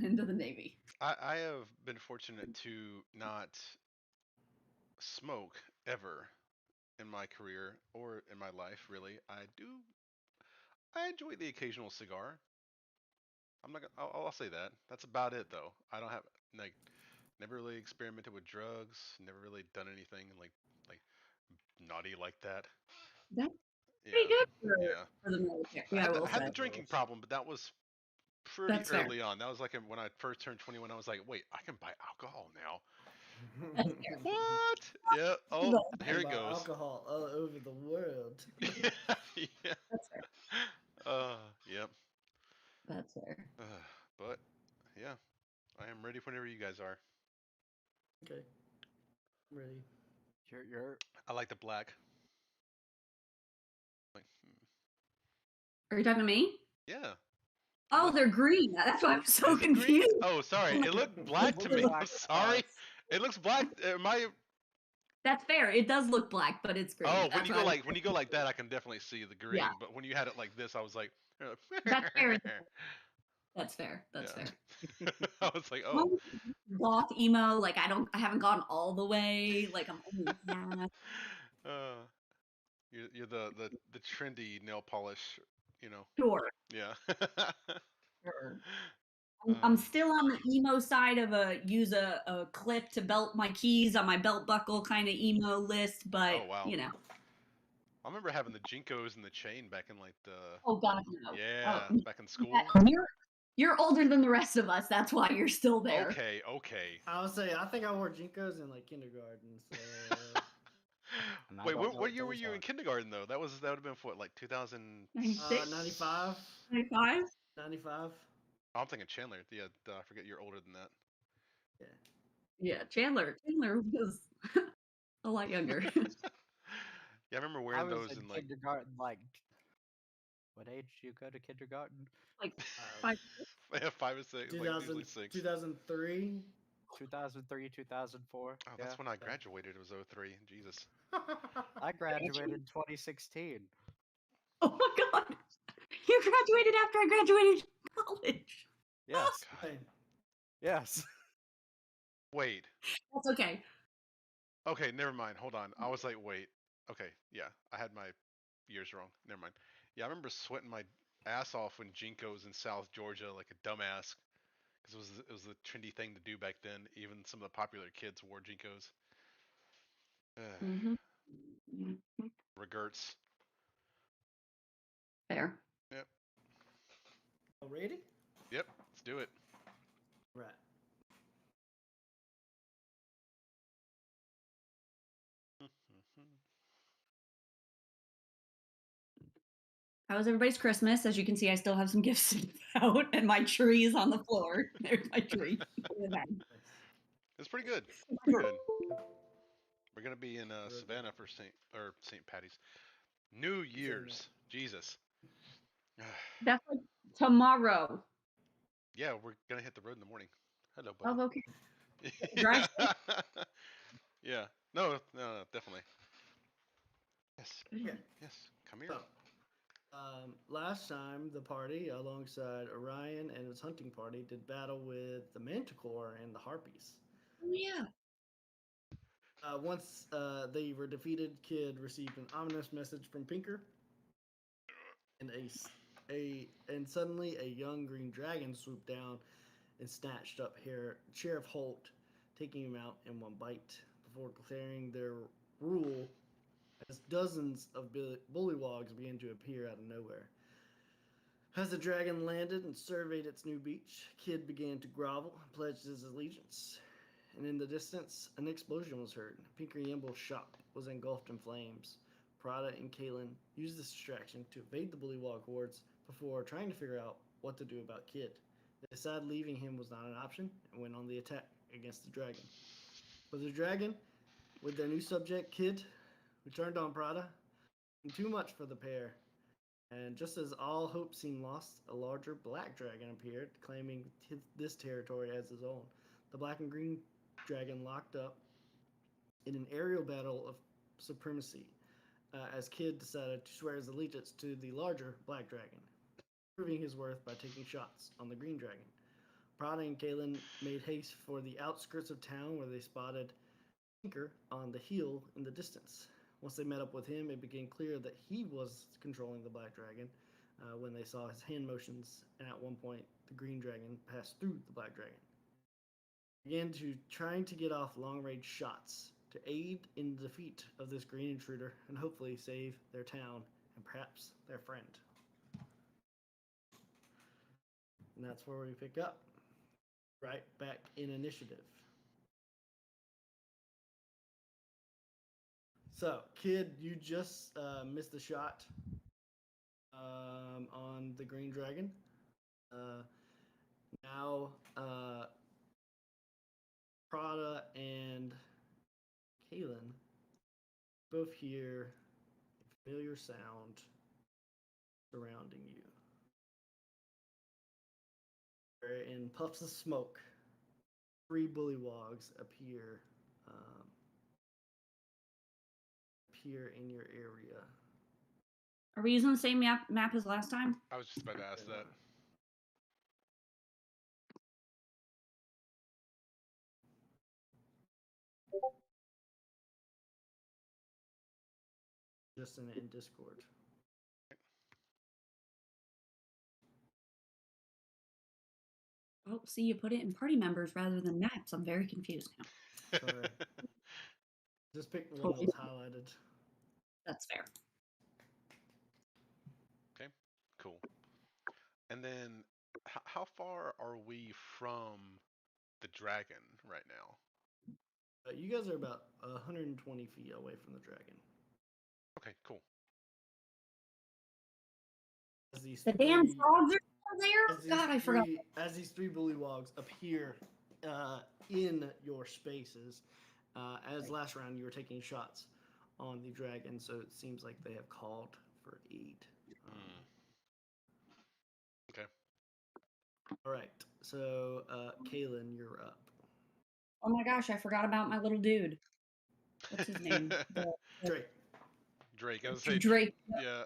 into the Navy. I have been fortunate to not smoke ever in my career or in my life, really. I enjoy the occasional cigar. I'm not gonna, I'll say that. That's about it though. I don't have like never really experimented with drugs, never really done anything like naughty like that. That's pretty Yeah. good Yeah. for the military. I Yeah, I had will I had say. the drinking problem, but that was pretty That's fair. early on. That was like when I first turned 21. I was like, wait, I can buy alcohol now. That's fair. What? Yeah. Oh, here And it by goes. alcohol all over the world. Yeah. That's fair. Yep. That's fair. But yeah, I am ready for whenever you guys are. Okay. I'm ready. You're I like the black. Like, Are you talking to me? yeah. Oh, they're green. That's why I'm so Is it green? confused. Oh, sorry. It looked black to me. I'm sorry. It looks black. Am I? That's fair. It does look black, but it's green. Oh, That's why when you go like that, I can definitely see the green. Yeah. But when you had it like this, I was like, That's fair. That's fair. That's yeah. fair. I was like, oh. Goth emo, like I haven't gone all the way. Like I'm only half. You're the trendy nail polish, you know. Sure. Yeah. Sure. I'm still on the emo side of use a clip to belt my keys on my belt buckle kind of emo list, but Oh wow. you know. I remember having the Jinkos and the chain back in like the Oh God, no. yeah, Oh, back in school. You're older than the rest of us. That's why you're still there. Okay. I would say I think I wore Jinkos in like kindergarten. So. Wait, what year were you in kindergarten though? That would have been for what, like 2000? 95. 95. 95. Oh, I'm thinking Chandler. Yeah, I forget you're older than that. Yeah. Yeah, Chandler was a lot younger. Yeah, I remember wearing those in like kindergarten. Like, what age do you go to kindergarten? Like 5. yeah, 5 or 6, like usually 6. 2003. 2003, 2004. Oh, that's when I graduated. It was 03. Jesus. I graduated in 2016. Oh my God! You graduated after I graduated college. Yes. Yes. Wait. That's okay. Okay, never mind. Hold on. I was like, wait. Okay, yeah, I had my years wrong. Never mind. Yeah, I remember sweating my ass off when Jinko's in South Georgia like a dumbass, because it was the trendy thing to do back then. Even some of the popular kids wore Jinkos. Regrets. Fair. Yep. Ready? Yep. Let's do it. Right. How was everybody's Christmas? As you can see, I still have some gifts out, and my tree is on the floor. There's my tree. It's pretty good. Pretty good. We're gonna be in Savannah for St. Patty's. New Year's. Jesus. That's like tomorrow. Yeah, we're gonna hit the road in the morning. Hello, buddy. Oh, okay. Drive. Yeah. No, definitely. Yes. Yeah. Yes. Come here. So, last time the party, alongside Orion and his hunting party, did battle with the Manticore and the Harpies. Oh yeah. Once they were defeated, Kid received an ominous message from Pinker, and and suddenly a young green dragon swooped down and snatched up Sheriff Holt, taking him out in one bite before declaring their rule as dozens of bullywogs began to appear out of nowhere. As the dragon landed and surveyed its new beach, Kid began to grovel and pledged his allegiance. And in the distance, an explosion was heard. Pinker Yimble's shop was engulfed in flames. Prada and Kalen used this distraction to evade the bullywog hordes before trying to figure out what to do about Kid. They decided leaving him was not an option and went on the attack against the dragon. But the dragon, with their new subject, Kid, who turned on Prada, too much for the pair. And just as all hope seemed lost, a larger black dragon appeared, claiming this territory as his own. The black and green dragon locked up in an aerial battle of supremacy, as Kid decided to swear his allegiance to the larger black dragon, proving his worth by taking shots on the green dragon. Prada and Kalen made haste for the outskirts of town where they spotted Tinker on the hill in the distance. Once they met up with him, it became clear that he was controlling the Black Dragon when they saw his hand motions, and at one point, the Green Dragon passed through the Black Dragon. Began to trying to get off long-range shots to aid in the defeat of this green intruder and hopefully save their town and perhaps their friend. And that's where we pick up. Right back in initiative. So, Kid, you just missed a shot on the Green Dragon. Now, Prada and Kalen both hear a familiar sound surrounding you. In puffs of smoke, 3 bullywogs appear in your area. Are we using the same map as last time? I was just about to ask that. Just in Discord. Oh, see, you put it in party members rather than maps. I'm very confused now. Sorry. Just pick the one that was highlighted. That's fair. Okay, cool. And then, how far are we from the dragon right now? You guys are about 120 feet away from the dragon. Okay, cool. The damn frogs are there? God, I forgot. As these 3 bullywogs appear in your spaces, as last round you were taking shots on the dragon, so it seems like they have called for aid. Okay. All right, so Kalen, you're up. Oh my gosh, I forgot about my little dude. What's his name? Drake. Drake. I was saying Drake. Yeah.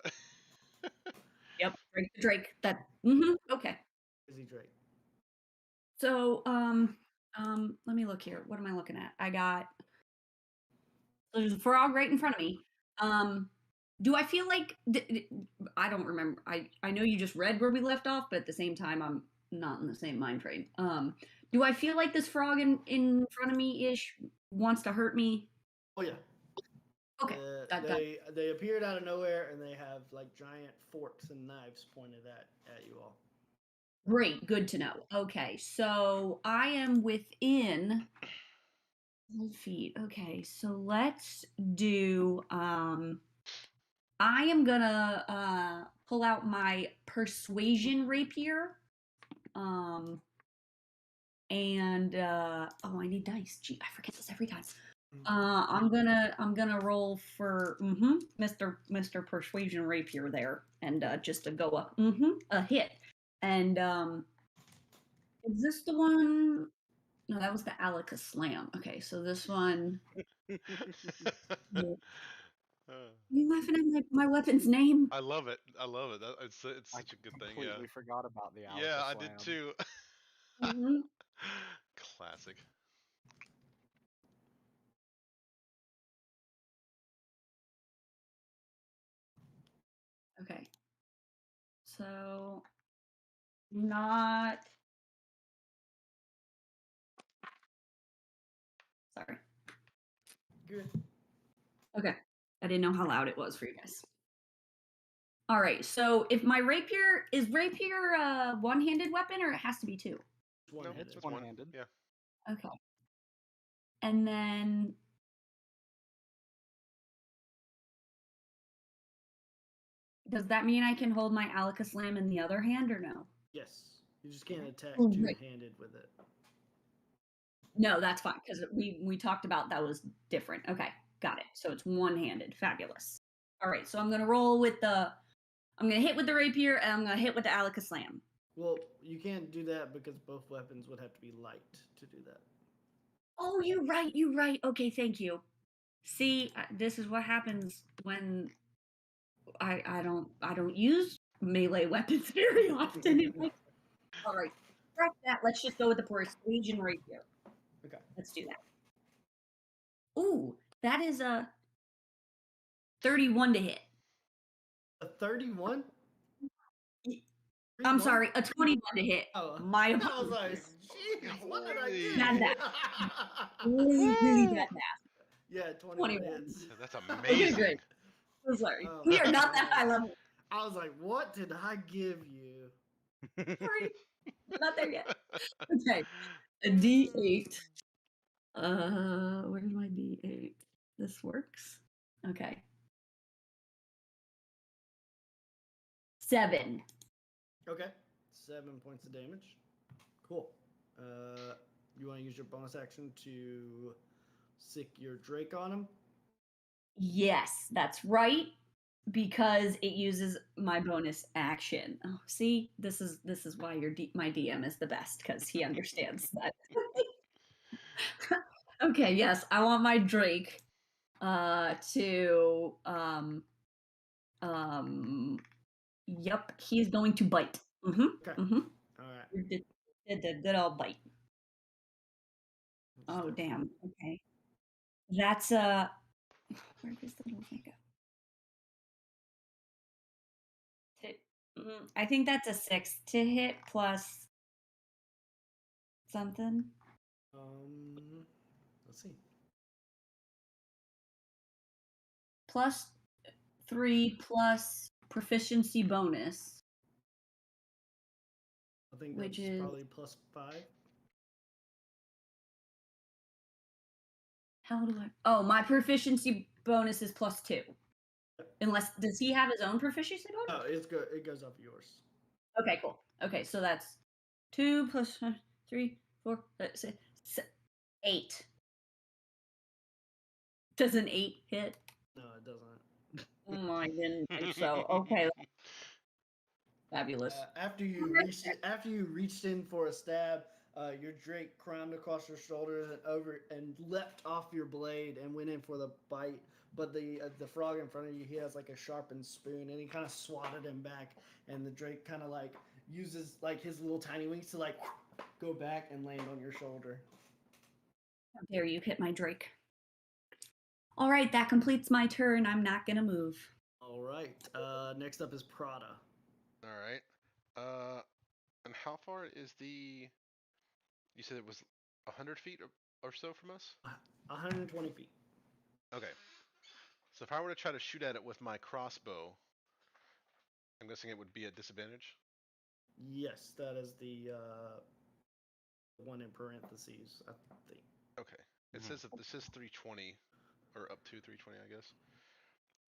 Yep, Drake. That. Okay. Is Drake? So, let me look here. What am I looking at? I got. There's a frog right in front of me. Do I feel like I don't remember? I know you just read where we left off, but at the same time, I'm not in the same mind frame. Do I feel like this frog in front of me ish wants to hurt me? Oh yeah. Okay. They appeared out of nowhere and they have like giant forks and knives pointed at you all. Great, good to know. Okay, so I am within 12 feet. Okay, so let's do I am gonna pull out my persuasion rapier. And oh, I need dice. Gee, I forget this every time. I'm gonna roll for Mr. Persuasion Rapier there, and just to go up a hit. And is this the one? No, that was the Alaka Slam. Okay, so this one. You laughing at my weapon's name? I love it. I love it. It's such a good thing. Yeah. Completely forgot about the Alaka Yeah, I Slam. did too. Classic. Okay. So not sorry. Good. Okay. I didn't know how loud it was for you guys. All right. So if my rapier is a one-handed weapon or it has to be 2? It's one-handed. Yeah. Okay. And then does that mean I can hold my Alaka Slam in the other hand or no? Yes. You just can't attack Oh, two-handed with it. No, that's fine because we talked about that was different. Okay, got it. So it's one-handed. Fabulous. All right, so I'm gonna roll with I'm gonna hit with the rapier and I'm gonna hit with the Alaka Slam. Well, you can't do that because both weapons would have to be light to do that. Oh, you're right. Okay, thank you. See, this is what happens when I don't use melee weapons very often. All right, scratch that. Let's just go with the persuasion rapier. Okay. Let's do that. Ooh, that is a 31 to hit. A 31? I'm sorry, a 21 to hit. Oh, My I was apologies. like, jeez, what did I do? Bad math. Really bad math. Yeah, 21 21. hits. That's Okay, amazing. great. I'm sorry. Oh, We are my not that high goodness. level. I was like, what did I give you? Sorry. We're not there yet. Okay. A D8. Where's my D8? This works. Okay. 7. Okay. 7 points of damage. Cool. You want to use your bonus action to sick your Drake on him? Yes, that's right. Because it uses my bonus action. Oh, see, this is why my DM is the best because he understands that. Okay, yes, I want my Drake to yep, he's going to bite. Mm-hmm. Okay. Mm-hmm. All right. Did good old bite. Oh damn. Okay. That's where does the little thing go? I think that's a 6 to hit plus something. Let's see. Plus 3 plus proficiency bonus. I think Which that's is probably plus 5. how do I? Oh, my proficiency bonus is plus 2. Unless does he have his own proficiency bonus? Oh, it's good. It goes off yours. Okay, cool. Okay, so that's 2 plus 3, 4, 6, 8. Does an 8 hit? No, it doesn't. Oh, I didn't think so. Okay, fabulous. After you reached in for a stab, your Drake climbed across your shoulders and leapt off your blade and went in for the bite. But the frog in front of you, he has like a sharpened spoon, and he kind of swatted him back. And the Drake kind of like uses like his little tiny wings to like go back and land on your shoulder. How dare you hit my Drake? All right, that completes my turn. I'm not gonna move. All right. Next up is Prada. All right. And how far is the? You said it was 100 feet or so from us. 120 feet. Okay. So if I were to try to shoot at it with my crossbow, I'm guessing it would be at disadvantage. Yes, that is the one in parentheses, I think. Okay. It says that this is 320, or up to 320, I guess.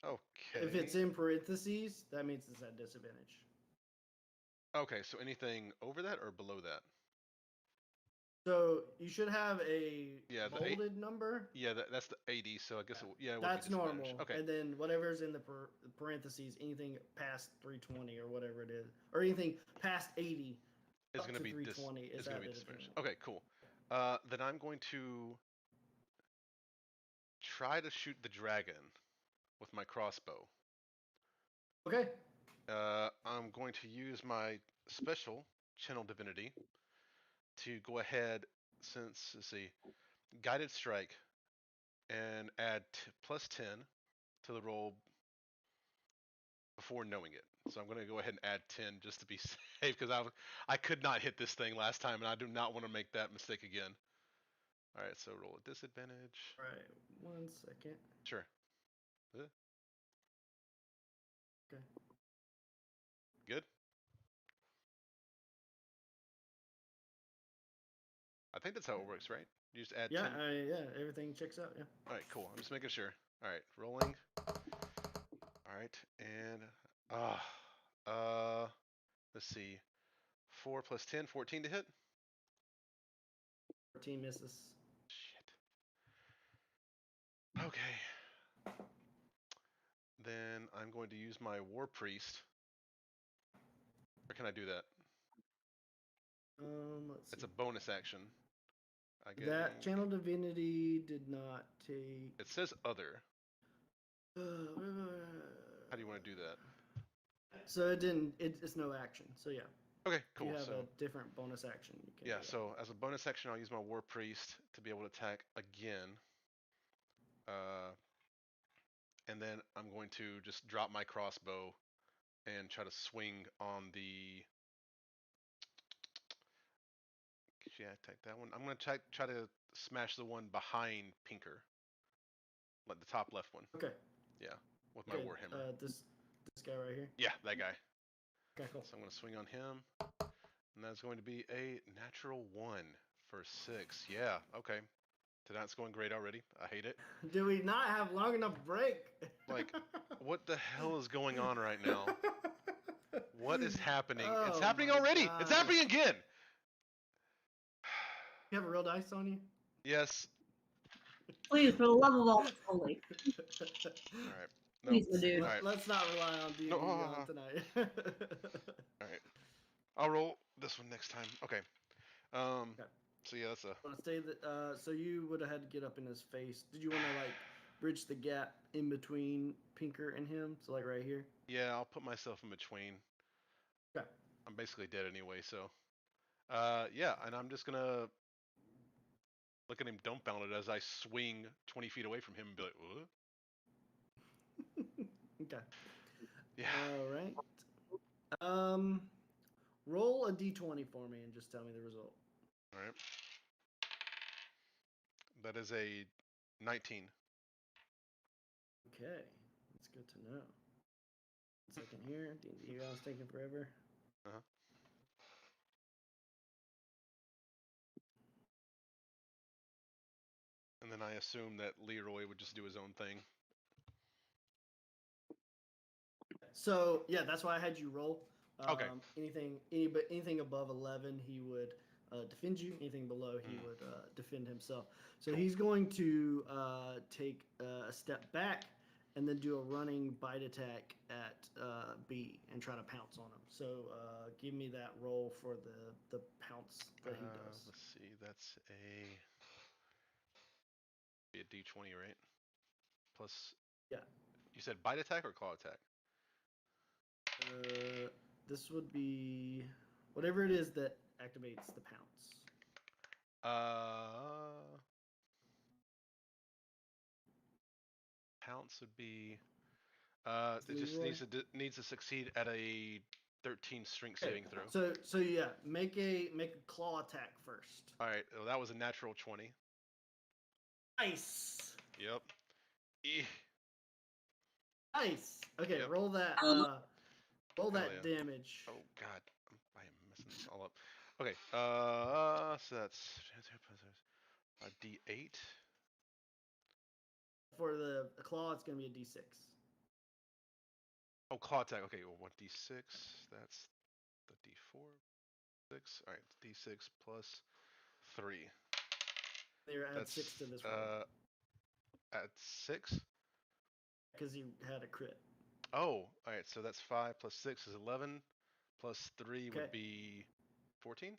Okay. If it's in parentheses, that means it's at disadvantage. Okay, so anything over that or below that? So you should have a Yeah, bolded number. Yeah, that's the 80. So I guess it would That's be disadvantage. normal. Okay. And then whatever's in the parentheses, anything past 320 or whatever it is, or anything past 80 It's up going to to be 320 is It's going at to be disadvantage. disadvantage. Okay, cool. Then I'm going to try to shoot the dragon with my crossbow. Okay. I'm going to use my special channel divinity to go ahead, since let's see, guided strike, and add plus 10 to the roll before knowing it. So I'm going to go ahead and add 10 just to be safe, because I could not hit this thing last time, and I do not want to make that mistake again. All right, so roll a disadvantage. All right. 1 second. Sure. Okay. Good. I think that's how it works, right? You just add 10. Yeah, everything checks out. Yeah. All right, cool. I'm just making sure. All right, rolling. All right, and let's see. 4 plus 10, 14 to hit. 14 misses. Shit. Okay. Then I'm going to use my War Priest. Or can I do that? Let's see. It's a bonus action. That channel divinity did not take. It says other. How do you want to do that? So it didn't. It's no action. So yeah. Okay, If cool. you have So a different bonus action, you can. yeah, do that. so as a bonus action, I'll use my War Priest to be able to attack again. And then I'm going to just drop my crossbow and try to swing on the. Yeah, attack that one. I'm going to try to smash the one behind Pinker, like the top left one. Okay. Yeah, with my Okay, warhammer. this guy right here. Yeah, that guy. Okay, cool. So I'm going to swing on him, and that's going to be a natural 1 for 6. Yeah, okay. Tonight's going great already. I hate it. Do we not have long enough break? Like, what the hell is going on right now? What is happening? It's Oh happening my already. It's gosh. happening again. You have a real dice on you? Yes. Please, for the love of all that's holy. All right. No. Please, my dude. All right. Let's not rely on D&D No, tonight. All right. I'll roll this one next time. Okay. Okay. So yeah, that's a. Want to stay so you would have had to get up in his face. Did you want to like bridge the gap in between Pinker and him? So like right here. Yeah, I'll put myself in between. Okay. I'm basically dead anyway, so. Yeah, and I'm just gonna look at him dumbfounded as I swing 20 feet away from him and be like, "What?" Okay. Yeah. All right. Roll a d20 for me and just tell me the result. All right. That is a 19. Okay, that's good to know. 1 second here. D&D is taking forever. Uh-huh. And then I assume that Leroy would just do his own thing. So yeah, that's why I had you roll. Okay. Anything above 11, he would defend you. Anything below, he would defend himself. So Cool. he's going to take a step back and then do a running bite attack at B and try to pounce on him. So give me that roll for the pounce that he does. Let's see. That's be a D20, right? Plus. Yeah. You said bite attack or claw attack? This would be whatever it is that activates the pounce. Pounce would be. It just Leroy? needs to succeed at a 13 strength saving throw. So yeah, make a claw attack first. All right. Well, that was a natural 20. Nice. Yep. Eh. Nice. Okay, Yep. roll that. Roll that yeah. damage. Oh God, I am messing this all up. Okay. So that's a D8. For the claw, it's gonna be a D6. Oh, claw attack. Okay, well, 1d6. That's the D4. 6. All right, D6 plus 3. There, add That's 6 to this roll at 6. because you had a crit. Oh, all right. So that's 5 plus 6 is 11. Plus 3 would be 14.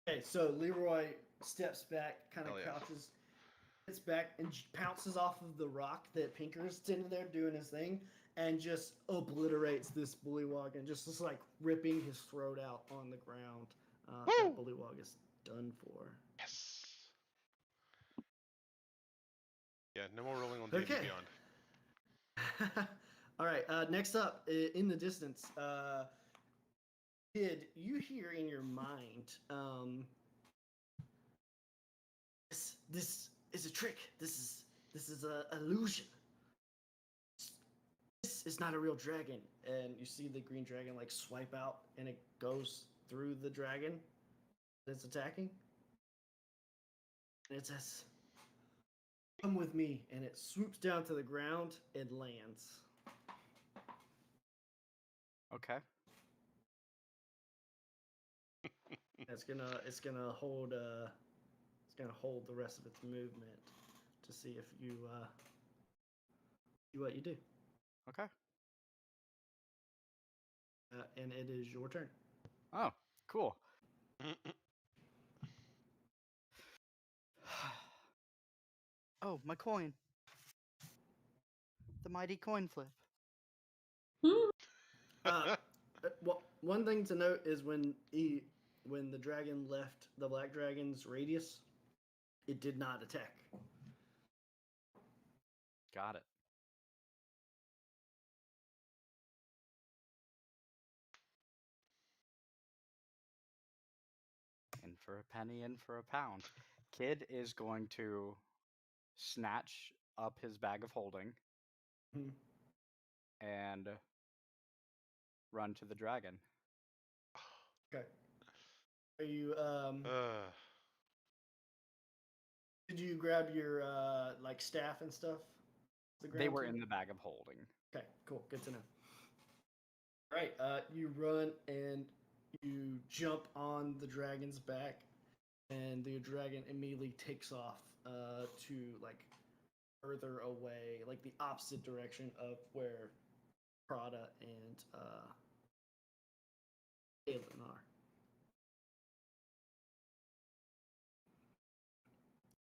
Okay, so Leroy steps back, kind of Hell yeah. crouches, gets back, and pounces off of the rock that Pinker's standing there doing his thing, and just obliterates this bullywog and just is like ripping his throat out on the ground. That bullywog is done for. Yes. Yeah, no more rolling on D&D Beyond. All right. Next up, in the distance, Kid, you hear in your mind, this is a trick. This is an illusion. This is not a real dragon. And you see the green dragon like swipe out, and it goes through the dragon that's attacking. And it says, "Come with me," and it swoops down to the ground and lands. Okay. It's gonna hold the rest of its movement to see if you do what you do. Okay. And it is your turn. Oh, cool. Oh, my coin. The mighty coin flip. Well, one thing to note is when the dragon left the black dragon's radius, it did not attack. Got it. In for a penny, in for a pound. Kid is going to snatch up his bag of holding Mhm. and run to the dragon. Okay. Are you Did you grab your like staff and stuff? They were in the bag of holding. Okay, cool. Good to know. All right, you run and you jump on the dragon's back, and the dragon immediately takes off to like further away, like the opposite direction of where Prada and Galen are.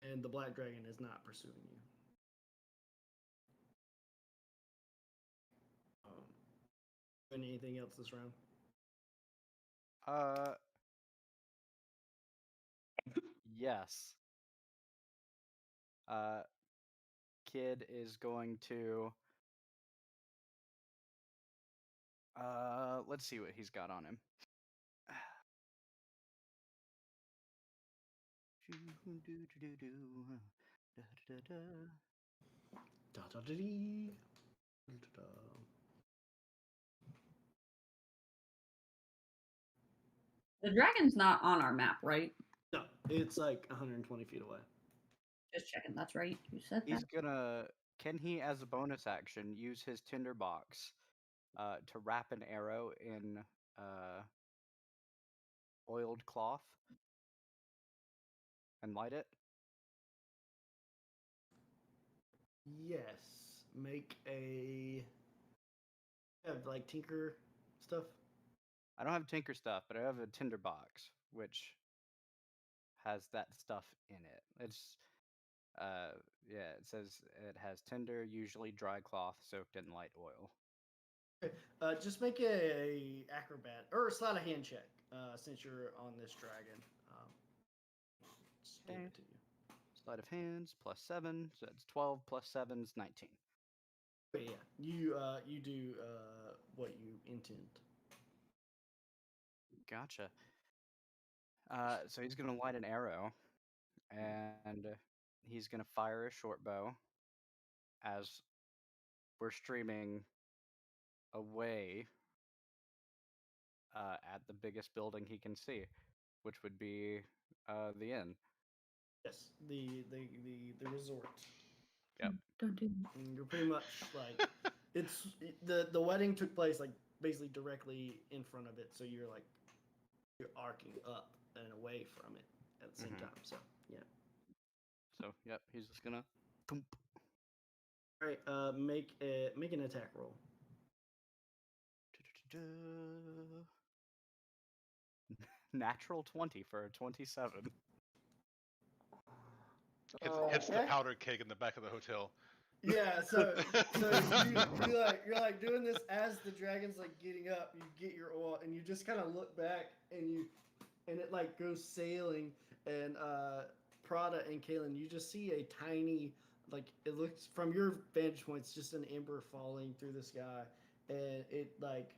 And the black dragon is not pursuing you. Anything else this round? Yes. Kid is going to let's see what he's got on him. The dragon's not on our map, right? No, it's like 120 feet away. Just checking. That's right. You said that. He's gonna. Can he, as a bonus action, use his tinderbox to wrap an arrow in oiled cloth and light it? Yes. Make a. Have like tinker stuff. I don't have tinker stuff, but I have a tinderbox, which has that stuff in it. It's yeah, it says it has tinder, usually dry cloth soaked in light oil. Okay. Just make a acrobat or a sleight of hand check since you're on this dragon. Just give it to you. Sleight of hands +7, so that's 12 + 7 is 19. Okay, yeah, you do what you intend. Gotcha. So he's gonna light an arrow, and he's gonna fire a short bow as we're streaming away at the biggest building he can see, which would be the inn. Yes, the resort. Yep. Don't do. And you're pretty much like the wedding took place like basically directly in front of it, so you're arcing up and away from it at the same time. So yeah. So yep, he's just gonna. Thump. All right, make an attack roll. Natural 20 for a 27. Hits the powder keg in the back of the hotel. Yeah, so you're like doing this as the dragon's like getting up. You get your oil, and you just kind of look back, and it like goes sailing. And Prada and Kaylin, you just see a tiny, like it looks from your vantage point, it's just an ember falling through the sky, and it like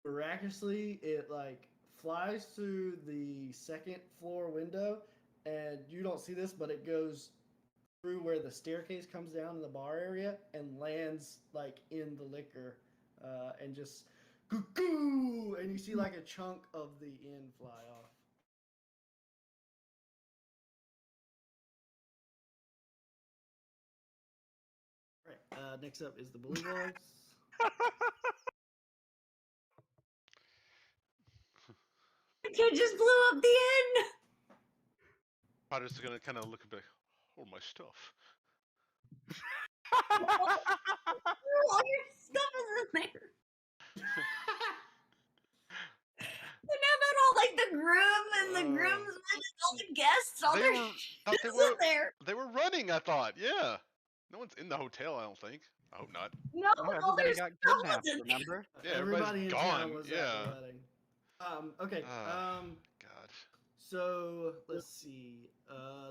miraculously it like flies through the second floor window, and you don't see this, but it goes through where the staircase comes down in the bar area and lands like in the liquor, and just goo, and you see like a chunk of the inn fly off. Right. Next up is the Bullywugs. The kid just blew up the inn. Potter's gonna kind of look a bit. Oh, my stuff. All your stuff is in there. And how about all like the groom and the groomsmen and all the guests? All their shit is in there. They were running. I thought. Yeah. No one's in the hotel. I don't think. I hope not. No, No, no, everybody there's got kidnapped. thousands. Remember? Yeah, Everybody everybody's in town gone. was at Yeah. the wedding. Okay. God. So let's see.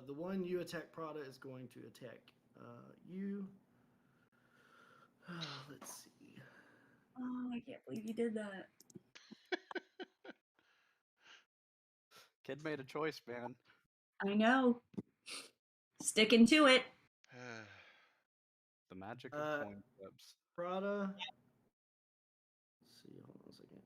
The one you attack Prada is going to attack you. Let's see. Oh, I can't believe you did that. Kid made a choice, man. I know. Sticking to it. The magic Uh, of coin flips. Prada. Let's see. Hold on a second.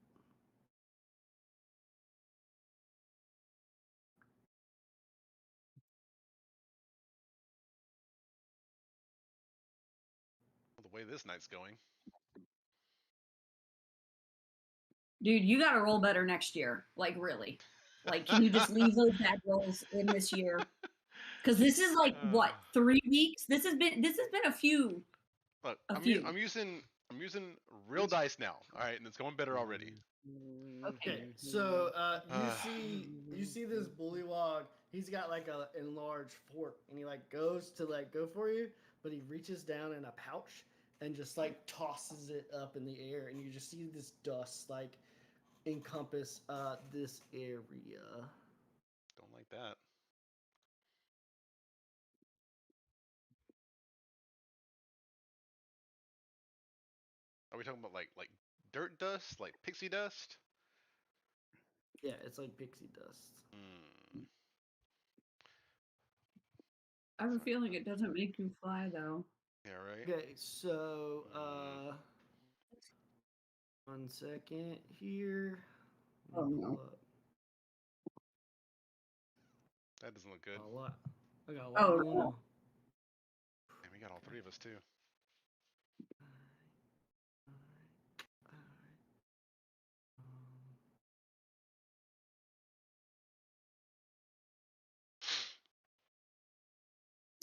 The way this night's going. Dude, you gotta roll better next year. Like, really. Like, can you just leave those bad rolls in this year? Because this is like what, 3 weeks? This has been a few. Look, A I'm few. using real dice now. All right, and it's going better already. Okay, so you see this bullywog. He's got like a enlarged fork, and he like goes to like go for you, but he reaches down in a pouch and just like tosses it up in the air, and you just see this dust like encompass this area. Don't like that. Are we talking about like dirt dust, like pixie dust? Yeah, it's like pixie dust. I have a feeling it doesn't make you fly though. Yeah, right. Okay, so 1 second here. Oh, no. Pull up That doesn't look good. a lot. I got a lot Oh, going no. on. And we got all three of us too.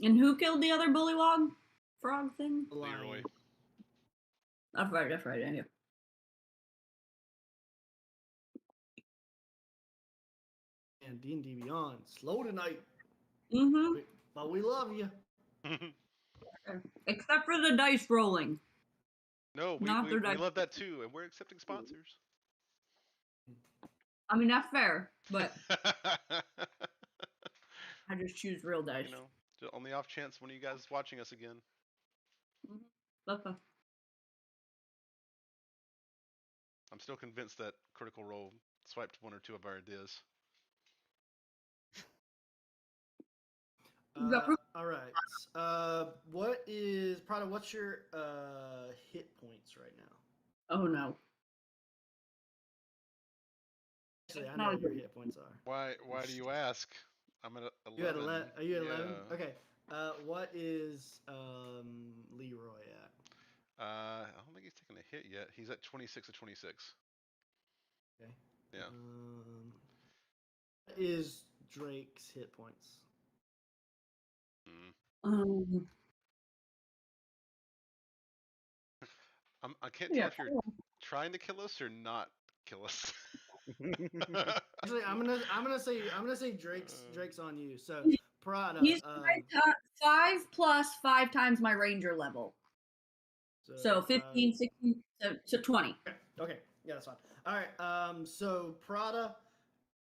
And who killed the other bullywog frog thing? Leroy. That's right, yeah. And D&D Beyond, slow tonight, Mm-hmm. but we love you. Except for the dice rolling. No, Not their we dice. love that too, and we're accepting sponsors. I mean, that's fair, but I just choose real dice. You know, just on the off chance one of you guys is watching us again. Okay. I'm still convinced that Critical Role swiped one or two of our ideas. All right. What's your hit points right now? Oh no. Actually, I know what your hit points are. Why do you ask? I'm at 11. You at 11? Are you at 11? Yeah. Okay. What is Leroy at? I don't think he's taken a hit yet. He's at 26 of 26. Okay. Yeah. What is Drake's hit points? I can't tell if you're trying to kill us or not kill us. Actually, I'm gonna say Drake's on you. So Prada. He's 5 plus 5 times my ranger level. So 15, 16, so 20. Okay. Yeah, that's fine. All right. So Prada,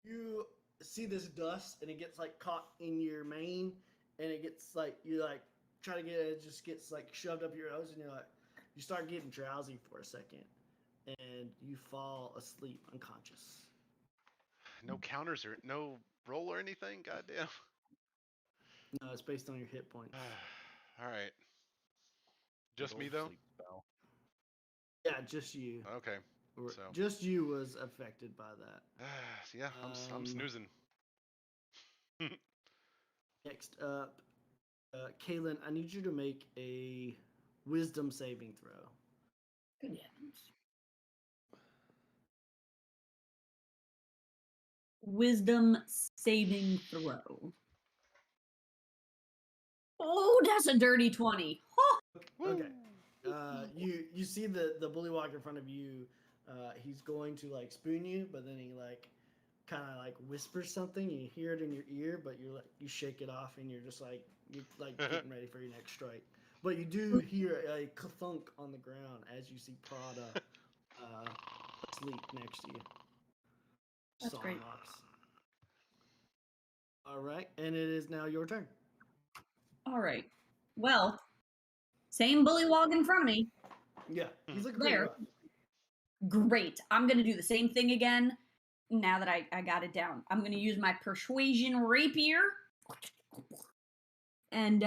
you see this dust and it gets like caught in your mane, and it gets like you like try to get it, it just gets like shoved up your nose, and you're like you start getting drowsy for a second, and you fall asleep unconscious. No counters or no roll or anything. Goddamn. No, it's based on your hit points. All right. Just me though. Yeah, just you. Okay. So just you was affected by that. Yeah, I'm snoozing. Next up, Kaylin, I need you to make a wisdom saving throw. Good heavens. Wisdom saving throw. Oh, that's a dirty 20. Okay. You see the bullywog in front of you. He's going to like spoon you, but then he like kind of like whispers something. You hear it in your ear, but you shake it off, and you're just like getting ready for your next strike. But you do hear a clunk on the ground as you see Prada asleep next to you. That's great. Sawbox. All right, and it is now your turn. All right. Well, same bullywog in front of me. Yeah, he's looking pretty There. rough. Great. I'm going to do the same thing again now that I got it down. I'm going to use my persuasion rapier. And,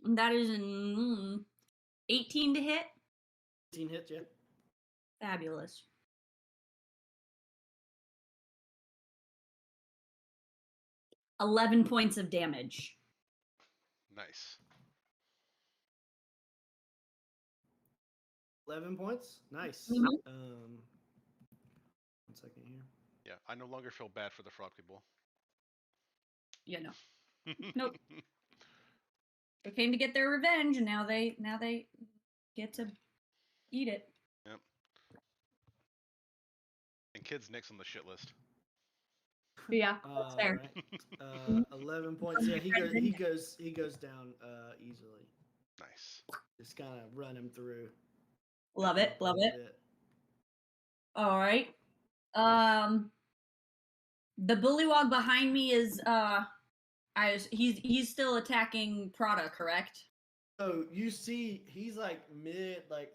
that is an 18 to hit. 18 hits, yeah. Fabulous. $11 points of damage. Nice. 11 points. Nice. Mhm. 1 second here. Yeah, I no longer feel bad for the frog people. You know. Nope. They came to get their revenge, and now they get to eat it. Yep. And kids next on the shit list. Yeah, that's fair. Right. 11 points. Yeah, he goes down easily. Nice. Just kind of run him through. Love it. A Love little it. bit. All right. The bullywog behind me is he's still attacking Prada, correct? So you see, he's like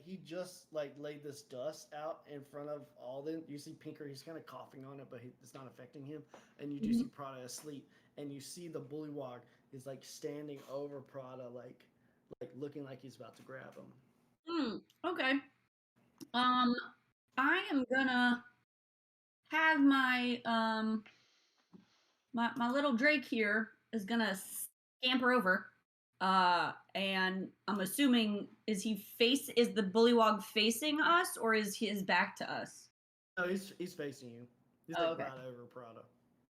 he just like laid this dust out in front of all them. You see Pinker, he's kind of coughing on it, but it's not affecting him. And you do see Prada asleep, and you see the bullywog is like standing over Prada, like looking like he's about to grab him. Okay. I am gonna have my my little Drake here is gonna scamper over. And I'm assuming is the bullywog facing us, or is his back to us? No, he's facing you. He's Oh, like okay. right over Prada.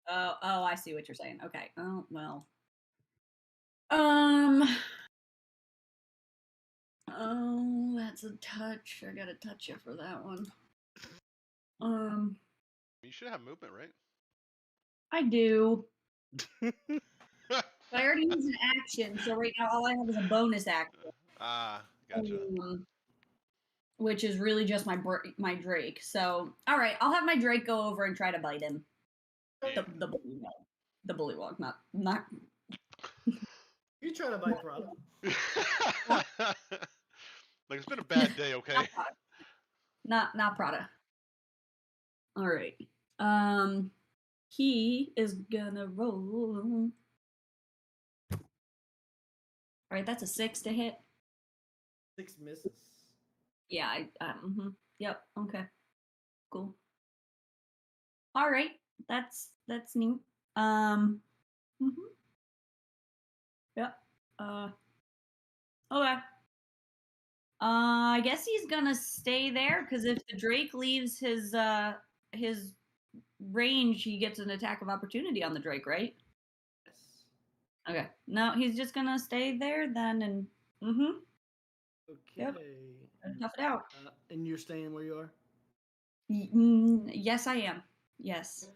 Oh, I see what you're saying. Okay. Oh, well. Oh, that's a touch. I gotta touch you for that one. You should have movement, right? I do. But I already used an action, so right now all I have is a bonus action. Gotcha. Which is really just my Drake. So, all right, I'll have my Drake go over and try to bite him. Yeah. The bullywog, not. You try to bite Prada. Like, it's been a bad day, okay? Not Prada. All right. He is gonna roll. All right, that's a 6 to hit. 6 misses. Yeah, Yep. Okay. Cool. All right. That's neat. Yep. Okay. I guess he's gonna stay there because if the Drake leaves his range, he gets an attack of opportunity on the Drake, right? Yes. Okay. No, he's just gonna stay there then, and Okay. Yep. Tough it out. And you're staying where you are? Yes, I am. Yes.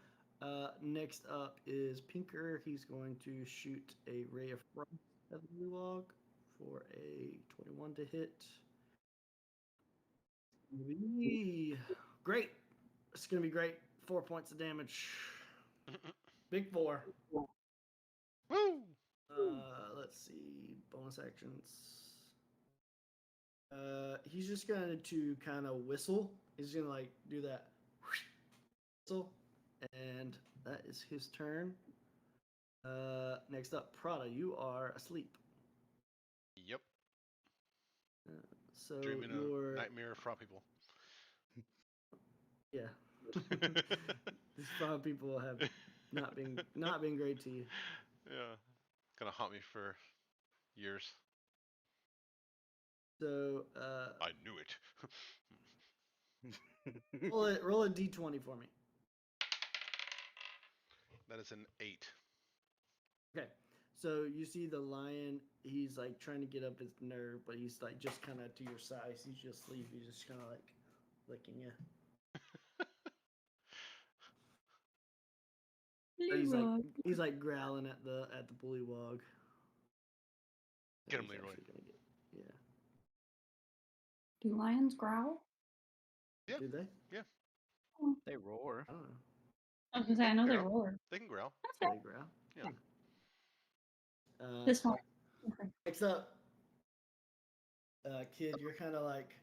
Next up is Pinker. He's going to shoot a ray of frost at the blue log for a 21 to hit. Great. It's going to be great. 4 points of damage. Big 4. Woo! Let's see. Bonus actions. He's just going to kind of whistle. He's going to like do that whistle. And that is his turn. Next up, Prada, you are asleep. Yep. So Dreaming your a nightmare of frog people. Yeah. These frog people have not been great to you. Yeah. Gonna haunt me for years. So I knew it. roll a d20 for me. That is an 8. Okay. So you see the lion, he's like trying to get up his nerve, but he's like just kind of to your size. He's just asleep. He's just kind of like licking you. He's like growling at the bullywog. Get him, He's Leroy. actually gonna get. Yeah. Do lions growl? Yeah. Do they? Yeah. They roar. I don't know. I was gonna say, I They can know they growl. roar. They can growl. That's They right. growl. Yeah. This one. Okay. Next up, kid, you're kind of like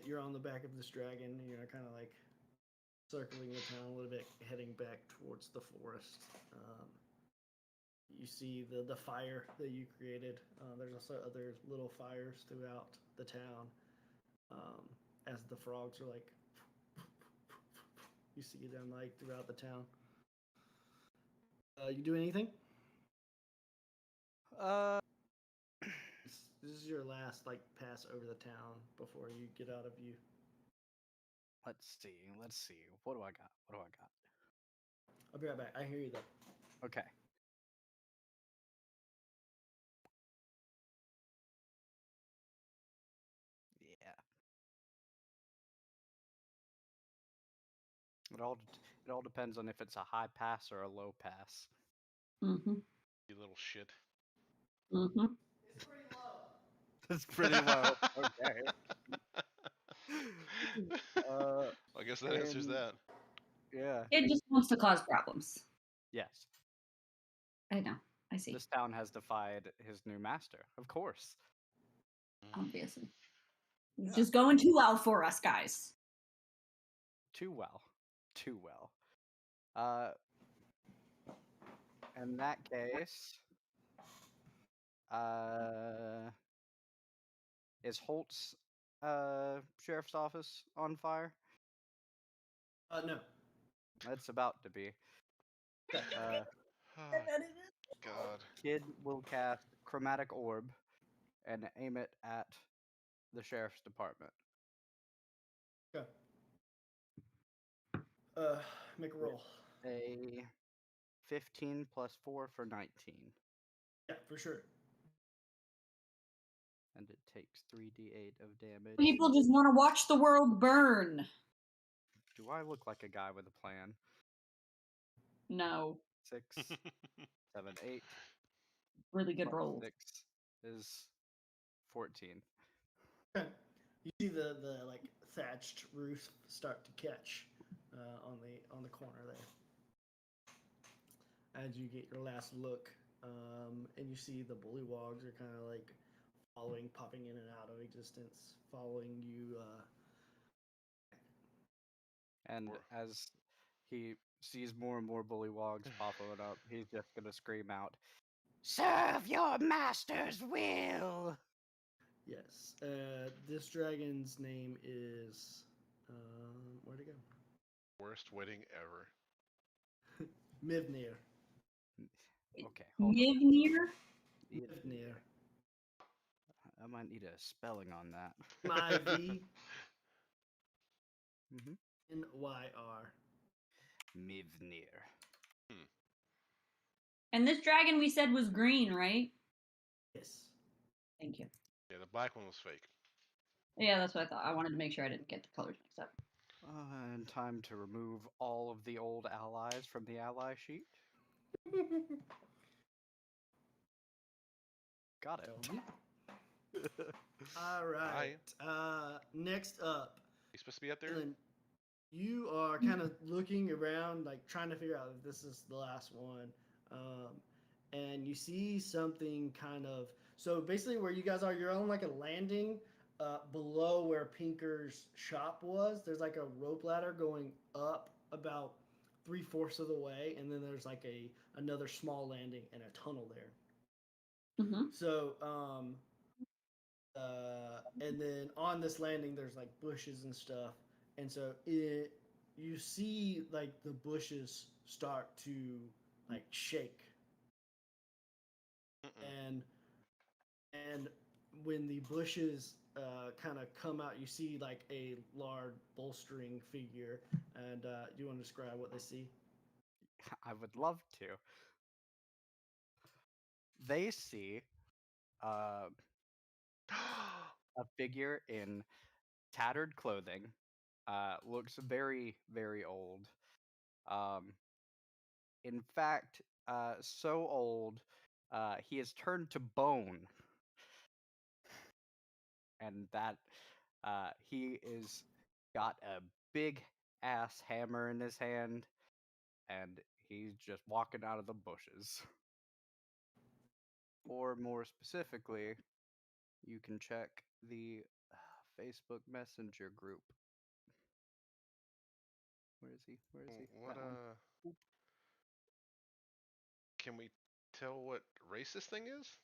you're on the back of this dragon. And you're kind of like circling the town a little bit, heading back towards the forest. You see the fire that you created. There's also other little fires throughout the town. As the frogs are like, you see them like throughout the town. You do anything? Uh, This is your last like pass over the town before you get out of view. let's see. Let's see. What do I got? What do I got? I'll be right back. I hear you though. Okay. Yeah. It all depends on if it's a high pass or a low pass. Mm-hmm. You little shit. Mm-hmm. It's pretty low. Okay. I guess that answers and- that. Yeah. It just wants to cause problems. Yes. I know. I see. This town has defied his new master. Of course. Obviously. Yeah. Just going too well for us, guys. Too well. Too well. Uh, in that case, is Holt's sheriff's office on fire? No. It's about to be. Uh, God. Kid will cast Chromatic Orb and aim it at the sheriff's department. Okay. Make a roll. A 15 plus 4 for 19. Yeah, for sure. And it takes 3d8 of damage. People just want to watch the world burn. Do I look like a guy with a plan? No. 6, 7, 8. Really good plus roll. 6 is 14. Okay. You see the like thatched roof start to catch on the corner there. As you get your last look, and you see the bullywogs are kind of like popping in and out of existence, following you. And as he sees more and more bullywogs popping up, he's just gonna scream out, "Serve your master's will!" Yes. This dragon's name is. Where'd it go? Worst wedding ever. Mivnir. Okay, hold on. Mivnir? Mivnir. I might need a spelling on that. M-I-V-N-Y-R. Mivnir. And this dragon we said was green, right? Yes. Thank you. Yeah, the black one was fake. Yeah, that's what I thought. I wanted to make sure I didn't get the colors mixed up. And time to remove all of the old allies from the ally sheet. Got it. All right. Next up, You supposed to be up there? Dylan, you are kind of looking around, like trying to figure out if this is the last one. And you see something kind of. So basically, where you guys are, you're on like a landing below where Pinker's shop was. There's like a rope ladder going up about 3/4 of the way, and then there's like another small landing and a tunnel there. Mm-hmm. So, and then on this landing, there's like bushes and stuff, and so you see like the bushes start to like shake, and when the bushes kind of come out, you see like a large bolstering figure, and do you want to describe what they see? I would love to. They see a figure in tattered clothing. Looks very, very old. In fact, so old he is turned to bone, and that he is got a big ass hammer in his hand, and he's just walking out of the bushes. Or more specifically, you can check the Facebook Messenger group. Where is he? Where is he? What That one. Can we tell what race this thing is?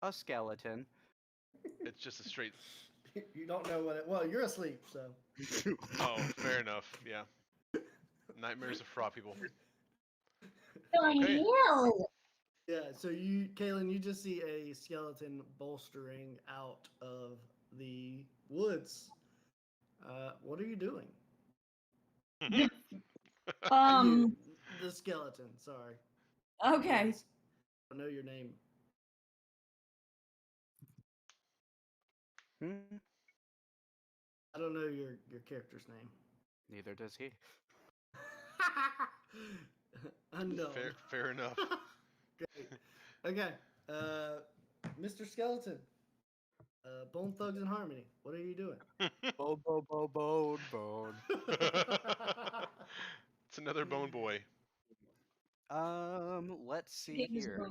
A skeleton. It's just a straight. You don't know what it. Well, you're asleep, so. Oh, fair enough. Yeah. Nightmares of frog people. Oh, Okay. no. Yeah, so Kaylin, you just see a skeleton bolstering out of the woods. What are you doing? Um. The skeleton. Sorry. Okay. I know your name. Hmm? I don't know your character's name. Neither does he. Unknown. Fair enough. Great. Okay. Mr. Skeleton. Bone Thugs and Harmony. What are you doing? Bone. It's another bone boy. Let's see here.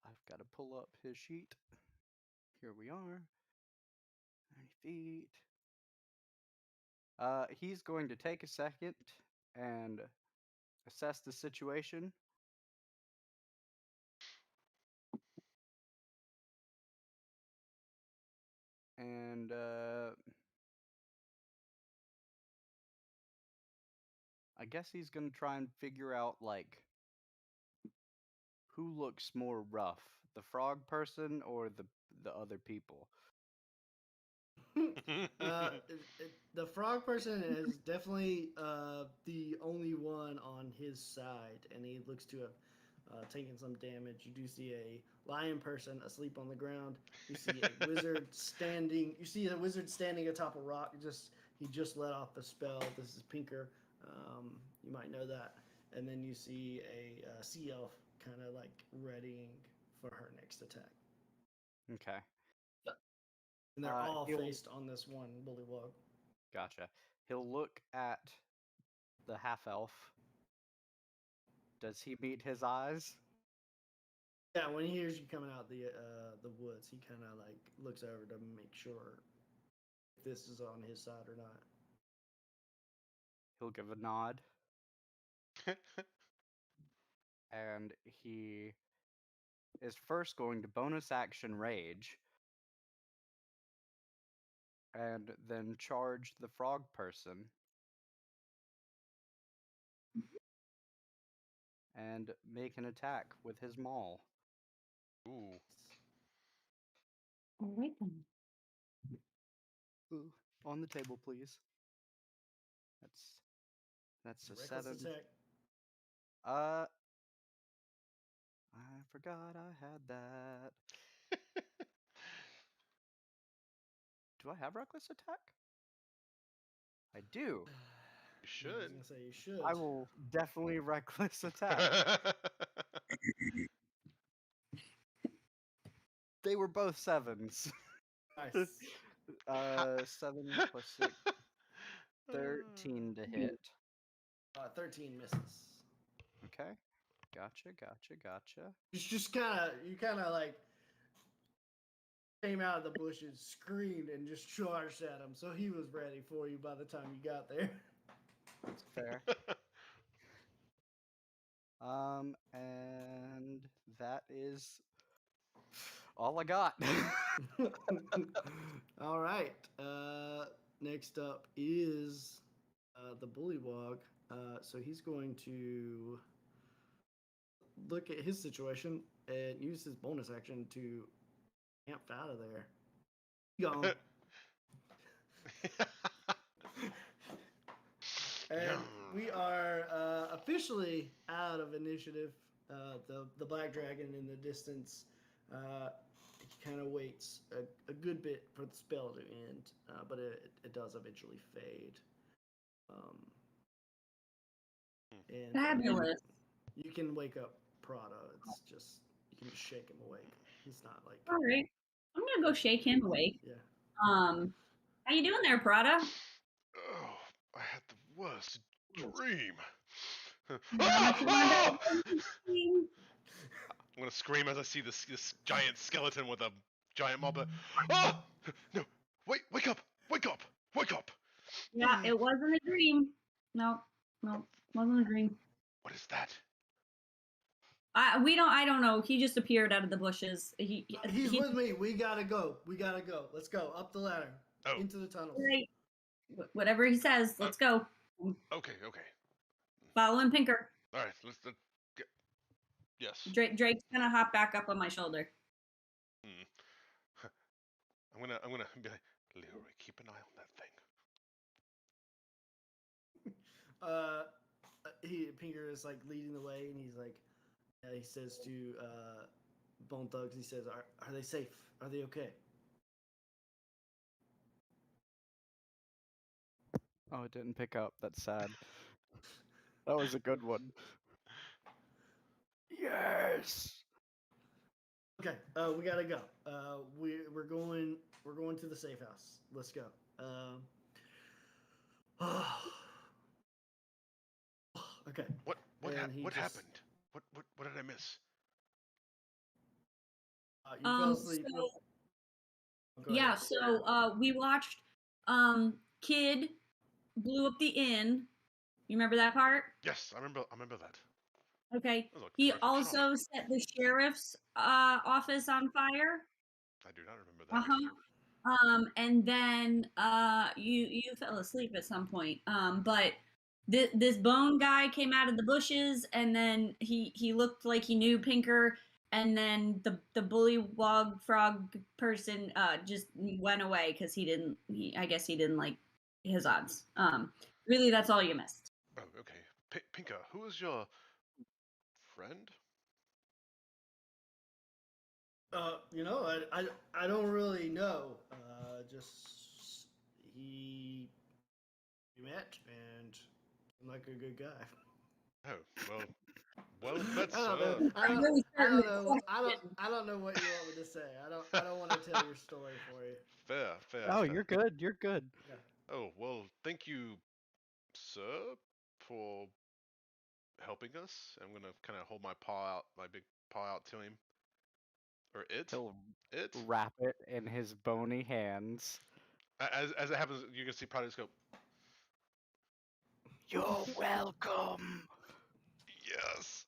I've got to pull up his sheet. Here we are. 90 feet. He's going to take a second and assess the situation. And I guess he's gonna try and figure out like who looks more rough, the frog person or the other people. The frog person is definitely the only one on his side, and he looks to have taken some damage. You do see a lion person asleep on the ground. You see a wizard standing. You see a wizard standing atop a rock. He just let off a spell. This is Pinker. You might know that. And then you see a sea elf kind of like readying for her next attack. Okay. And they're all he'll- faced on this one bullywug. Gotcha. He'll look at the half elf. Does he meet his eyes? Yeah, when he hears you coming out the woods, he kind of like looks over to make sure if this is on his side or not. He'll give a nod. And he is first going to bonus action rage and then charge the frog person and make an attack with his maul. Ooh. All right then. Ooh, on the table, please. That's a Reckless 7. attack. I forgot I had that. Do I have reckless attack? I do. You I was should. gonna say you should. I will definitely reckless attack. They were both 7s. Nice. 7 plus 6, 13 to hit. 13 misses. Okay. Gotcha. You kind of like came out of the bushes, screamed, and just charged at him. So he was ready for you by the time you got there. That's fair. And that is all I got. All right. Next up is the bullywog. So he's going to look at his situation and use his bonus action to amp out of there. Gone. And we are officially out of initiative. The black dragon in the distance kind of waits a good bit for the spell to end, but it does eventually fade. And Fabulous. You can wake up Prada. It's just you can just shake him awake. He's not like All right. I'm gonna go shake him awake. yeah. How you doing there, Prada? Oh, I had the worst dream. Don't you want Ah! that? I'm gonna scream as I see this giant skeleton with a giant mob. Ah! No! Wake up! Wake up! Wake up! Yeah, it wasn't a dream. No, wasn't a dream. What is that? I don't know. He just appeared out of the bushes. He's with me. We gotta go. We gotta go. Let's go up the ladder Oh. into the tunnels. Right. Whatever he says, let's go. Okay. Following Pinker. All right. Let's get. Yes. Drake's gonna hop back up on my shoulder. I'm gonna be like, Leroy, keep an eye on that thing. Pinker is like leading the way, and he's like, he says to Bone Thugs, he says, "Are they safe? Are they okay?" Oh, it didn't pick up. That's sad. That was a good one. Yes. Okay, we gotta go. We're going to the safe house. Let's go. Okay. What And he what just- happened? What did I miss? You fell asleep. So Go yeah, ahead. so we watched Kid blew up the inn. You remember that part? Yes, I remember that. Okay. That was a He terrific also shot. set the sheriff's office on fire. I do not remember that. And then you fell asleep at some point. But this bone guy came out of the bushes, and then he looked like he knew Pinker, and then the bullywog frog person just went away because I guess he didn't like his odds. Really, that's all you missed. Oh, okay. Pinker, who is your friend? I don't really know. Just he met and seemed like a good guy. Oh, well met, I don't sir. know. I'm really I starting don't to know. question. I don't know what you want me to say. I don't want to tell your story for you. Fair. Oh, you're good. You're good. Yeah. Oh, well, thank you, sir, for helping us. I'm gonna kind of hold my big paw out to him. Or it. He'll It. wrap it in his bony hands. As it happens, you can see Prada just go, You're welcome. yes.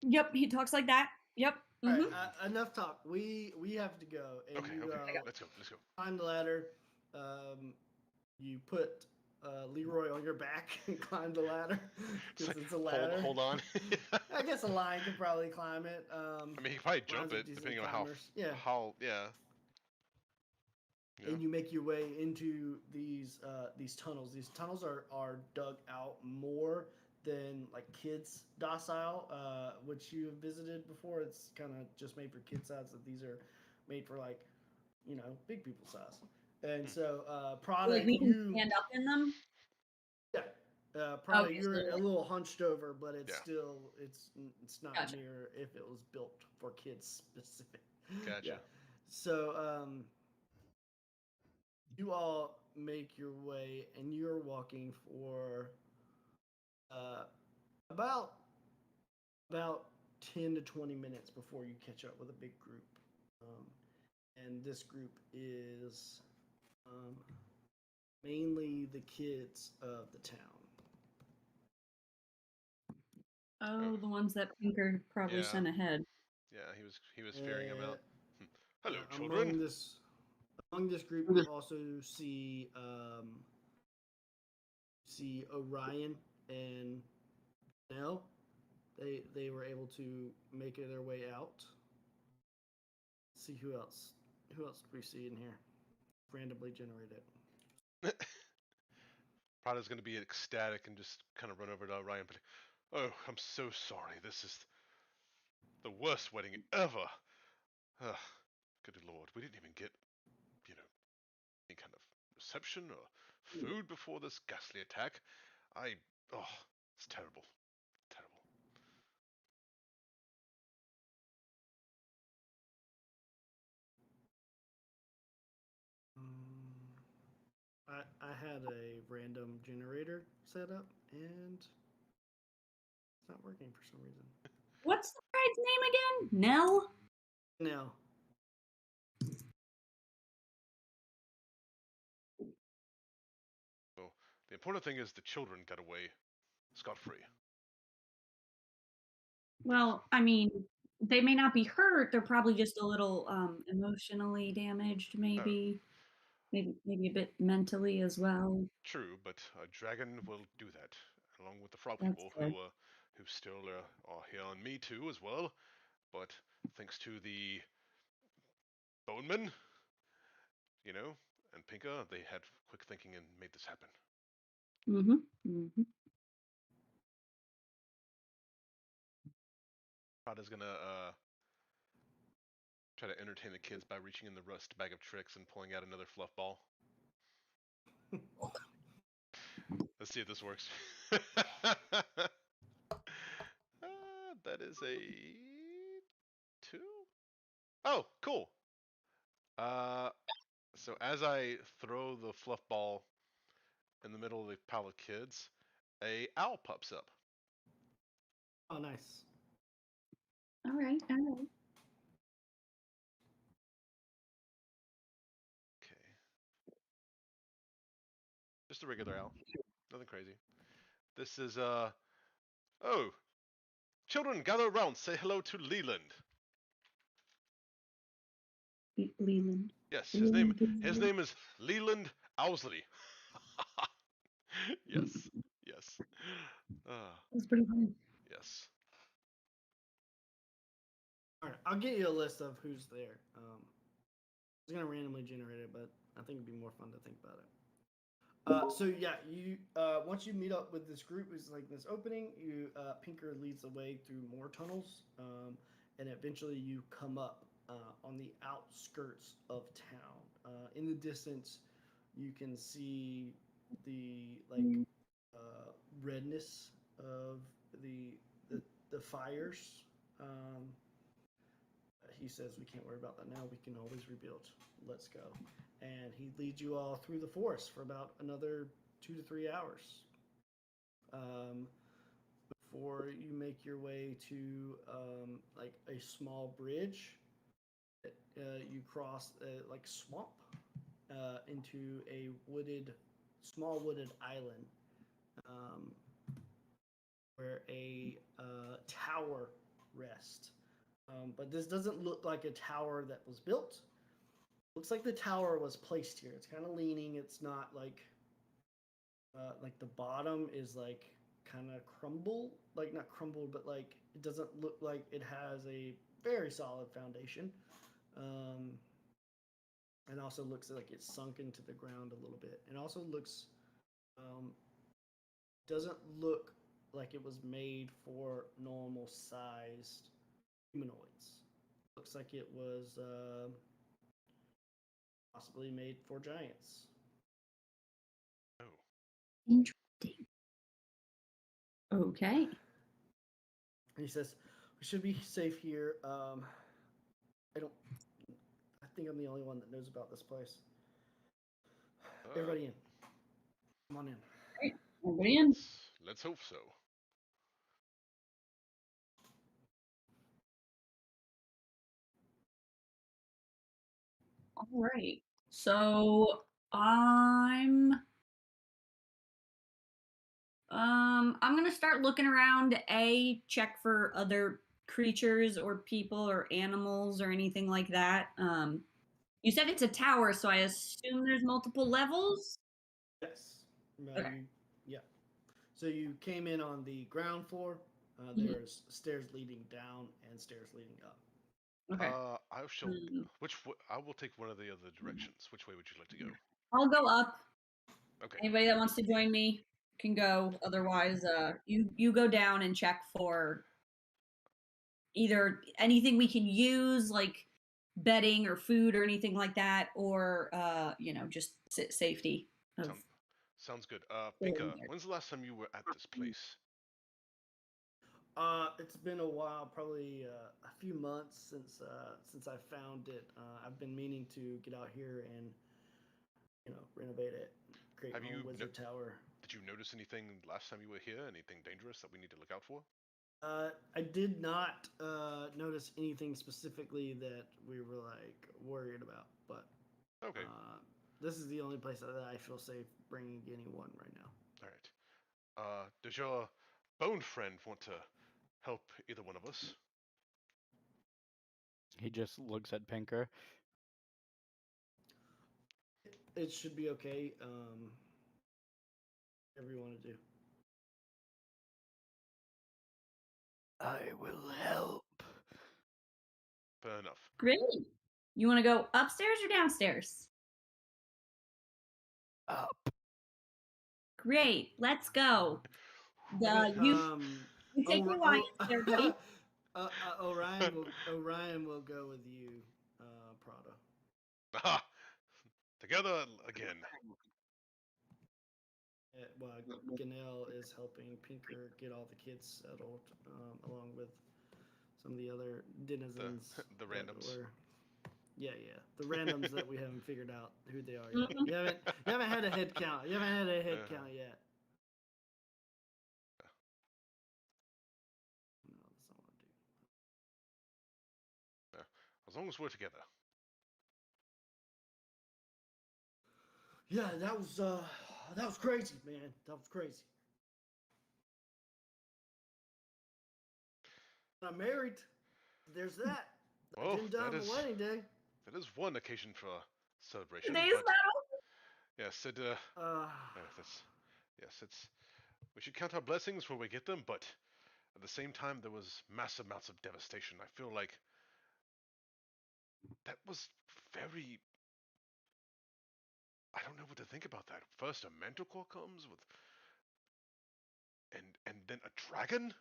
Yep, he talks like that. Yep. All right, Mhm. enough talk. We have to go. And Okay, you let's go. climb the ladder. You put Leroy on your back and climb the ladder because it's a ladder. Hold on. I guess a lion could probably climb it. I mean, he could probably jump lions are it, decent depending on climbers. Yeah. yeah. And you make your way into these tunnels. These tunnels are dug out more than like kids docile, which you have visited before. It's kind of just made for kid size. That these are made for like big people size. And so Prada, Like we can stand up in them. yeah. Prada, Okay, you're so- a little hunched over, but it's Yeah. still it's not Gotcha. near if it was built for kids specific. Gotcha. Yeah. So you all make your way, and you're walking for about 10 to 20 minutes before you catch up with a big group. And this group is mainly the kids of the town. Oh, the ones that Pinker probably Yeah. sent ahead. Yeah, he was ferrying him out. Hello, Among children. this group, you also see Orion and Nell. They were able to make their way out. Let's see who else. Who else do we see in here? Randomly generated. Prada's gonna be ecstatic and just kind of run over to Ryan. But oh, I'm so sorry. This is the worst wedding ever. Ugh, good lord, we didn't even get, any kind of reception or food before this ghastly attack. Oh, it's terrible. Terrible. I had a random generator set up and it's not working for some reason. What's the bride's name again? Nell? Now, So the important thing is the children got away scot-free. Well, I mean, they may not be hurt. They're probably just a little emotionally damaged, maybe. Maybe a bit mentally as well. True, but a dragon will do that, along with the frog That's people fair. who still are here on me too as well. But thanks to the bonemen, and Pinka, they had quick thinking and made this happen. Mm-hmm. Mm-hmm. Prada's gonna try to entertain the kids by reaching in the rust bag of tricks and pulling out another fluff ball. Let's see if this works. That is a 2. Oh, cool. So as I throw the fluff ball in the middle of the pile of kids, a owl pops up. oh, nice. All right. All right. Okay. Just a regular owl. Nothing crazy. This is oh, children gather around, say hello to Leland. Leland. Yes, Leland. his name is Leland Owsley. Yes. Yes. That's pretty funny. Yes. All right, I'll get you a list of who's there. It's gonna randomly generate it, but I think it'd be more fun to think about it. So yeah, you once you meet up with this group, it's like this opening. You Pinker leads the way through more tunnels, and eventually you come up on the outskirts of town. In the distance, you can see the redness of the the fires. Um, he says, "We can't worry about that now. We can always rebuild. Let's go." And he leads you all through the forest for about another 2 to 3 hours before you make your way to like a small bridge. You cross like swamp into a small wooded island um, where a tower rests. But this doesn't look like a tower that was built. Looks like the tower was placed here. It's kind of leaning. It's not like the bottom is like kind of crumble, like not crumbled, but like it doesn't look like it has a very solid foundation. And also looks like it's sunk into the ground a little bit. And also looks doesn't look like it was made for normal sized humanoids. Looks like it was possibly made for giants. Oh. Interesting. Okay. And he says, "We should be safe here. I don't. I think I'm the only one that knows about this place. Everybody in. Come on in." Great. Everybody in? Let's hope so. All right. So I'm gonna start looking around. Check for other creatures or people or animals or anything like that. You said it's a tower, so I assume there's multiple levels. Yes. Okay. Yeah. So you came in on the ground floor. There's stairs leading down and stairs leading up. Okay. I shall. Um, I will take one of the other directions. Which way would you like to go? I'll go up. Okay. Anybody that wants to join me can go. Otherwise, you go down and check for either anything we can use, like bedding or food or anything like that, or just safety of Sound, sounds good. staying Pinka, there. when's the last time you were at this place? It's been a while, probably a few months since I found it. I've been meaning to get out here and renovate it. create Have my you own wizard tower. Did you notice anything last time you were here? Anything dangerous that we need to look out for? I did not notice anything specifically that we were like worried about, but Okay. this is the only place that I feel safe bringing anyone right now. All right. Does your bone friend want to help either one of us? He just looks at Pinker. It should be okay. Whatever you want to do. I will help. Fair enough. Great. You want to go upstairs or downstairs? Up. Great. Let's go. Okay, You take your wine there, buddy. Orion will go with you, Prada. Aha! Together again. Well, Ganel is helping Pinker get all the kids settled, along with some of the other denizens. The that randoms. Yeah. The randoms that we haven't figured out who they are yet. You haven't had a head count. You haven't had a head count yet. No, that's not what I do. As long as we're together. Yeah, that was crazy, man. That was crazy. I'm married. There's that. I Well, didn't die on the wedding day. that is one occasion for celebration. Today's but battle. yes, it's. We should count our blessings when we get them, but at the same time, there was massive amounts of devastation. I feel like that was very. I don't know what to think about that. First, a mental core comes with, and then a dragon.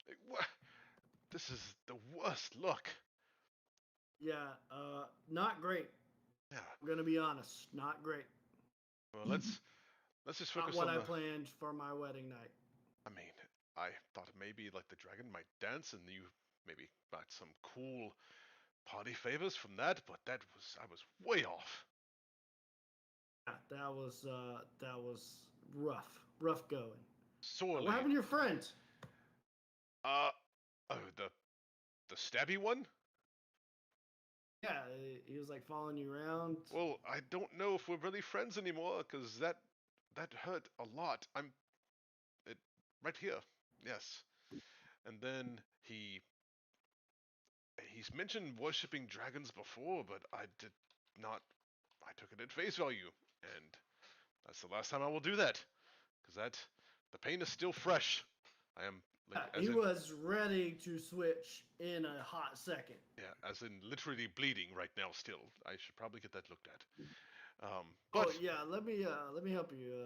Like, what? This is the worst luck. Yeah, not great. Yeah. I'm gonna be honest, not great. Well, let's just focus Not what on I the. planned for my wedding night. I mean, I thought maybe like the dragon might dance, and you maybe got some cool party favors from that, but I was way off. Yeah, that was rough going. Sorely. What happened to your friend? Oh, the stabby one? Yeah, he was like following you around. Well, I don't know if we're really friends anymore, because that hurt a lot. It right here. Yes. And then he's mentioned worshipping dragons before, but I did not. I took it at face value, and that's the last time I will do that, because the pain is still fresh. I am He was ready to switch in a hot second. Yeah, as in literally bleeding right now. Still, I should probably get that looked at. Oh yeah, let me help you.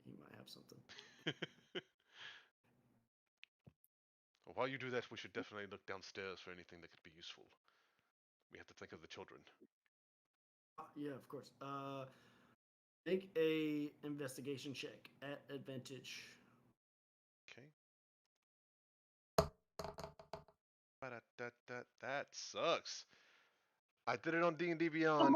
He might have something. While you do that, we should definitely look downstairs for anything that could be useful. We have to think of the children. Yeah, of course. Make a investigation check at advantage. Okay. That sucks. I did it on D&D Beyond.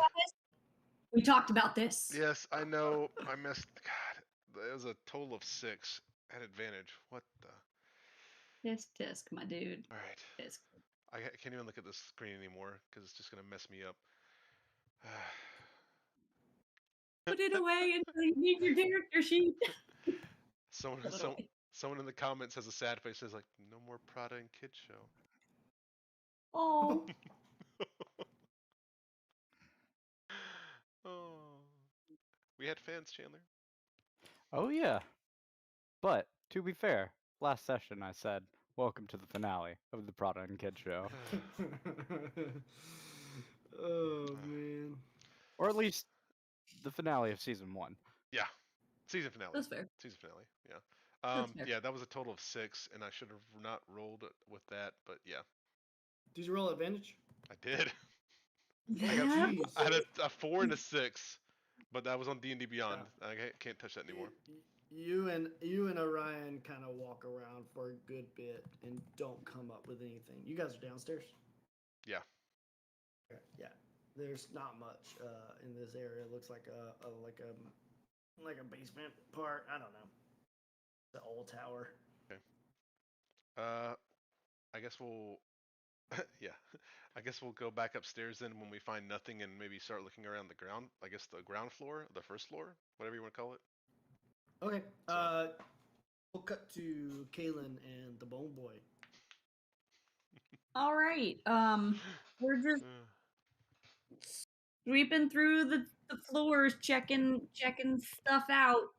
We talked about this. Yes, I know. I missed. God, it was a total of 6 at advantage. What the? Tisk, my dude. All right. Tisk. I can't even look at this screen anymore because it's just gonna mess me up. Put it away until you need your character sheet. Someone in the comments has a sad face. Says like, "No more Prada and Kid Show." Oh. Oh, we had fans, Chandler. Oh yeah. But to be fair, last session I said, "Welcome to the finale of the Prada and Kid Show," Oh man. or at least the finale of season 1. Yeah, season finale. That's fair. Season finale. Yeah. That's fair. Yeah, that was a total of 6, and I should have not rolled with that, but yeah, Did you roll advantage? I did. Yeah. I had a 4 and a 6, but that was on D&D Beyond. Yeah. I can't touch that anymore. You and Orion kind of walk around for a good bit and don't come up with anything. You guys are downstairs. Yeah. Okay, yeah. There's not much in this area. It looks like a basement part. I don't know. The old tower. Okay. I guess we'll yeah. I guess we'll go back upstairs then when we find nothing and maybe start looking around the ground. I guess the ground floor, the first floor, whatever you want to call it. Okay. So- We'll cut to Kalen and the Bone Boy. All right. We're just sweeping through the floors, checking stuff out.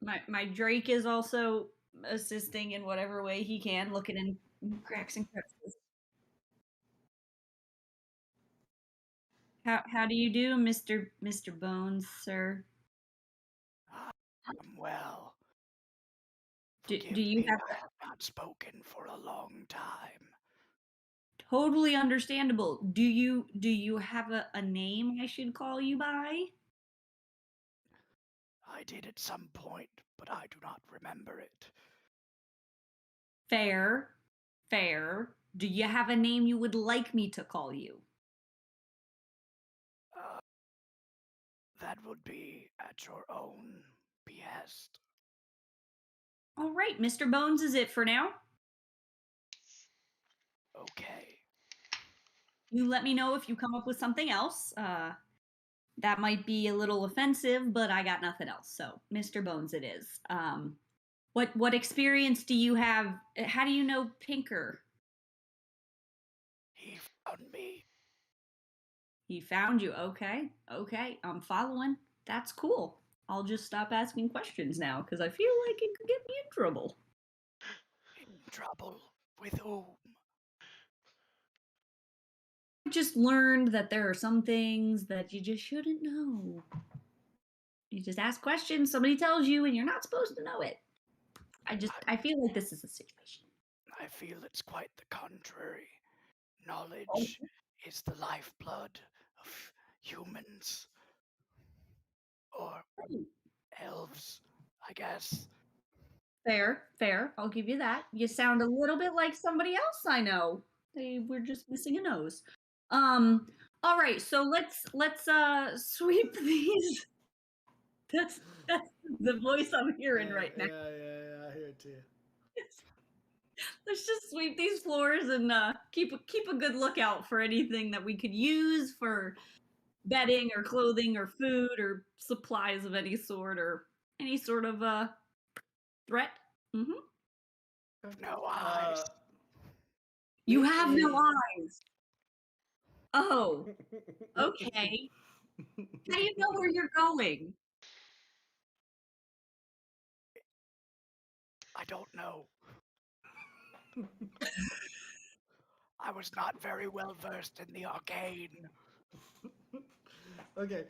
My Drake is also assisting in whatever way he can, looking in cracks and crevices. How do you do, Mr. Bones, sir? I'm well. Do Forgive you me, have I have not spoken for a long time. totally understandable? Do you have a name I should call you by? I did at some point, but I do not remember it. Fair, fair. Do you have a name you would like me to call you? That would be at your own behest. All right, Mr. Bones is it for now. Okay. You let me know if you come up with something else. That might be a little offensive, but I got nothing else. So, Mr. Bones, it is. What experience do you have? How do you know Pinker? He found me. He found you. Okay, okay. I'm following. That's cool. I'll just stop asking questions now because I feel like it could get me in trouble. In trouble with whom? I just learned that there are some things that you just shouldn't know. You just ask questions, somebody tells you, and you're not supposed to know it. I feel like this is a situation. I feel it's quite the contrary. Knowledge is the lifeblood of humans. Or elves, I guess. Fair, fair. I'll give you that. You sound a little bit like somebody else I know. They were just missing a nose. All right, so let's sweep these. That's the voice I'm hearing right now. Yeah, I hear it too. Let's just sweep these floors and keep a good lookout for anything that we could use for bedding or clothing or food or supplies of any sort or any sort of threat. Mm-hmm. Have no eyes. You have no eyes. Oh, okay. How do you know where you're going? I don't know. I was not very well versed in the arcane. Okay,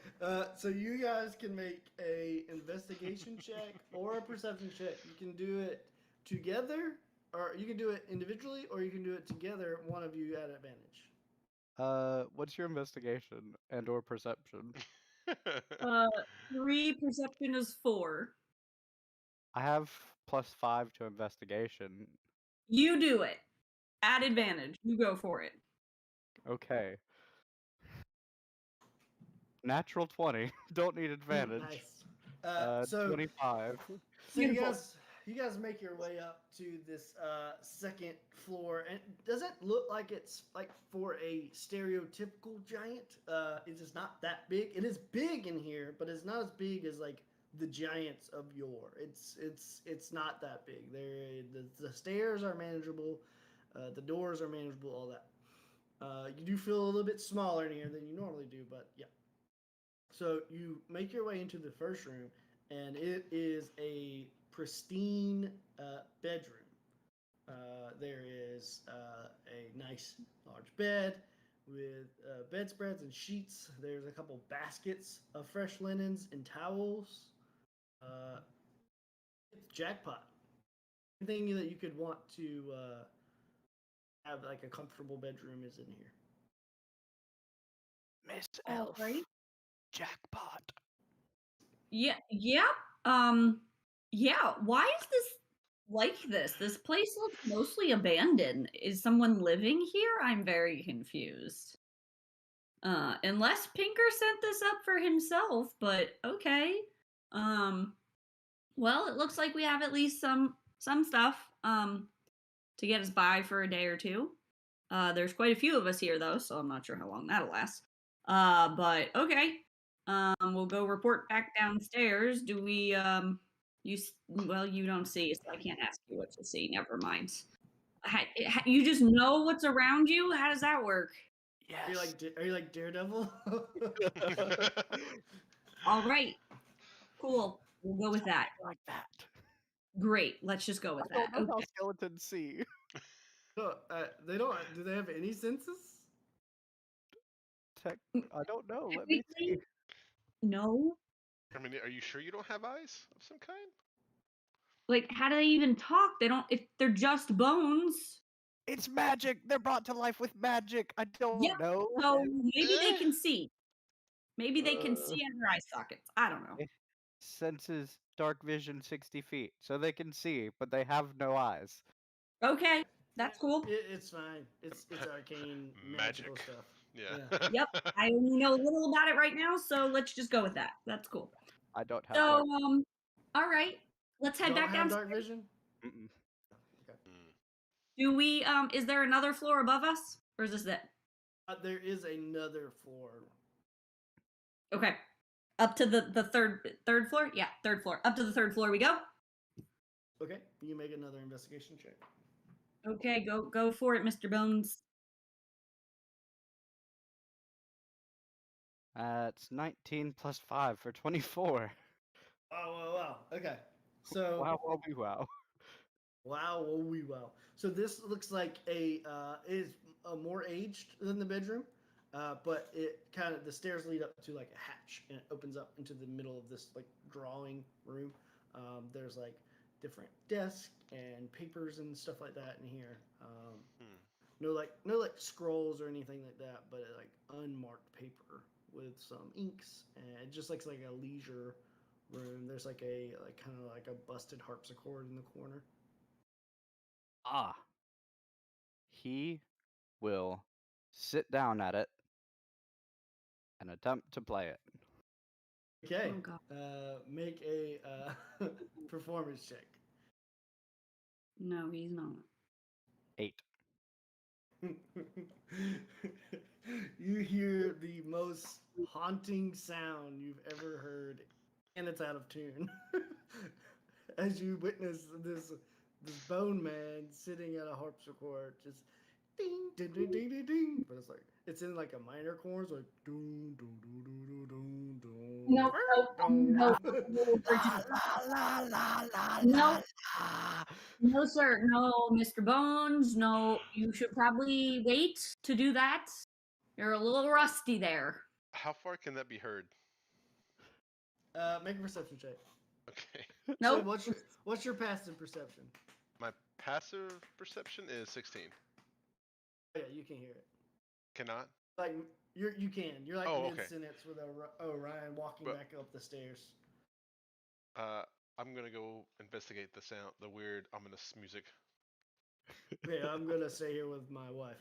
so you guys can make a investigation check or a perception check. You can do it together, or you can do it individually, or you can do it together. One of you at advantage. What's your investigation and or perception? 3, perception is 4. I have +5 to investigation. You do it. At advantage. You go for it. Okay. Natural 20. Don't need advantage. Nice. So 25. So you Beautiful. guys make your way up to this second floor, and it doesn't look like it's like for a stereotypical giant. It's just not that big. It is big in here, but it's not as big as like the giants of yore. It's not that big. The stairs are manageable, the doors are manageable, all that. You do feel a little bit smaller in here than you normally do, but yeah. So you make your way into the first room, and it is a pristine bedroom. There is a nice large bed with bedspreads and sheets. There's a couple baskets of fresh linens and towels. It's jackpot. Anything that you could want to have like a comfortable bedroom is in here. Miss All Elf. right. Jackpot. Yeah. Yeah. Why is this like this? This place looks mostly abandoned. Is someone living here? I'm very confused. Unless Pinker sent this up for himself, but okay. Well, it looks like we have at least some stuff to get us by for a day or two. There's quite a few of us here though, so I'm not sure how long that'll last. But okay. We'll go report back downstairs. Do we well, you don't see, so I can't ask you what to see. Never mind. You just know what's around you? How does that work? Are you Yes. like Daredevil? All right. Cool. We'll go with that. Like that. Great. Let's just go with I don't that. know how Okay. skeletons see. No, they don't. Do they have any senses? I don't know. Let me see. Technically, no. I mean, are you sure you don't have eyes of some kind? Like, how do they even talk? They don't, if they're just bones. It's magic. They're brought to life with magic. I don't Yep. know. So maybe they Eh. can see. Maybe they can see out of their eye sockets. I don't know. Senses dark vision 60 feet, so they can see, but they have no eyes. Okay. That's cool. It's fine. It's arcane magical Magic. stuff. Yeah. Yep. I only know a little about it right now, so let's just go with that. That's cool. I don't have So, dark. all right. Let's head Don't back have downstairs. dark vision. Mm-mm. Hmm. Do we is there another floor above us? Or is this it? There is another floor. Okay. Up to the third floor? Yeah, third floor. Up to the third floor we go. Okay, you make another investigation check. Okay, go for it, Mr. Bones. It's 19 plus 5 for 24. Wow. Okay, so Wow, wow, wow. wow. So this looks like is more aged than the bedroom, but it kind of the stairs lead up to like a hatch and it opens up into the middle of this like drawing room. There's like different desks and papers and stuff like that in here. No like scrolls or anything like that, but like unmarked paper with some inks, and it just looks like a leisure room. There's like a kind of like a busted harpsichord in the corner. Ah. He will sit down at it and attempt to play it. Okay. Oh, God. Make a performance check. No, he's not. 8. You hear the most haunting sound you've ever heard, and it's out of tune. As you witness this bone man sitting at a harpsichord, just ding ding ding ding ding ding. But it's in like a minor chord, like doom doom doom doom doom doom. No, no, La la la no, la. no, sir. No, Mr. Bones. No, you should probably wait to do that. You're a little rusty there. How far can that be heard? Make a perception check. Okay. Nope. So what's your passive perception? My passive perception is 16. Oh, yeah, you can hear it. Cannot? Like you can. You're like Oh, okay. mid-sentence with Orion walking But- back up the stairs. I'm gonna go investigate the sound, the weird ominous music. Okay, I'm gonna stay here with my wife.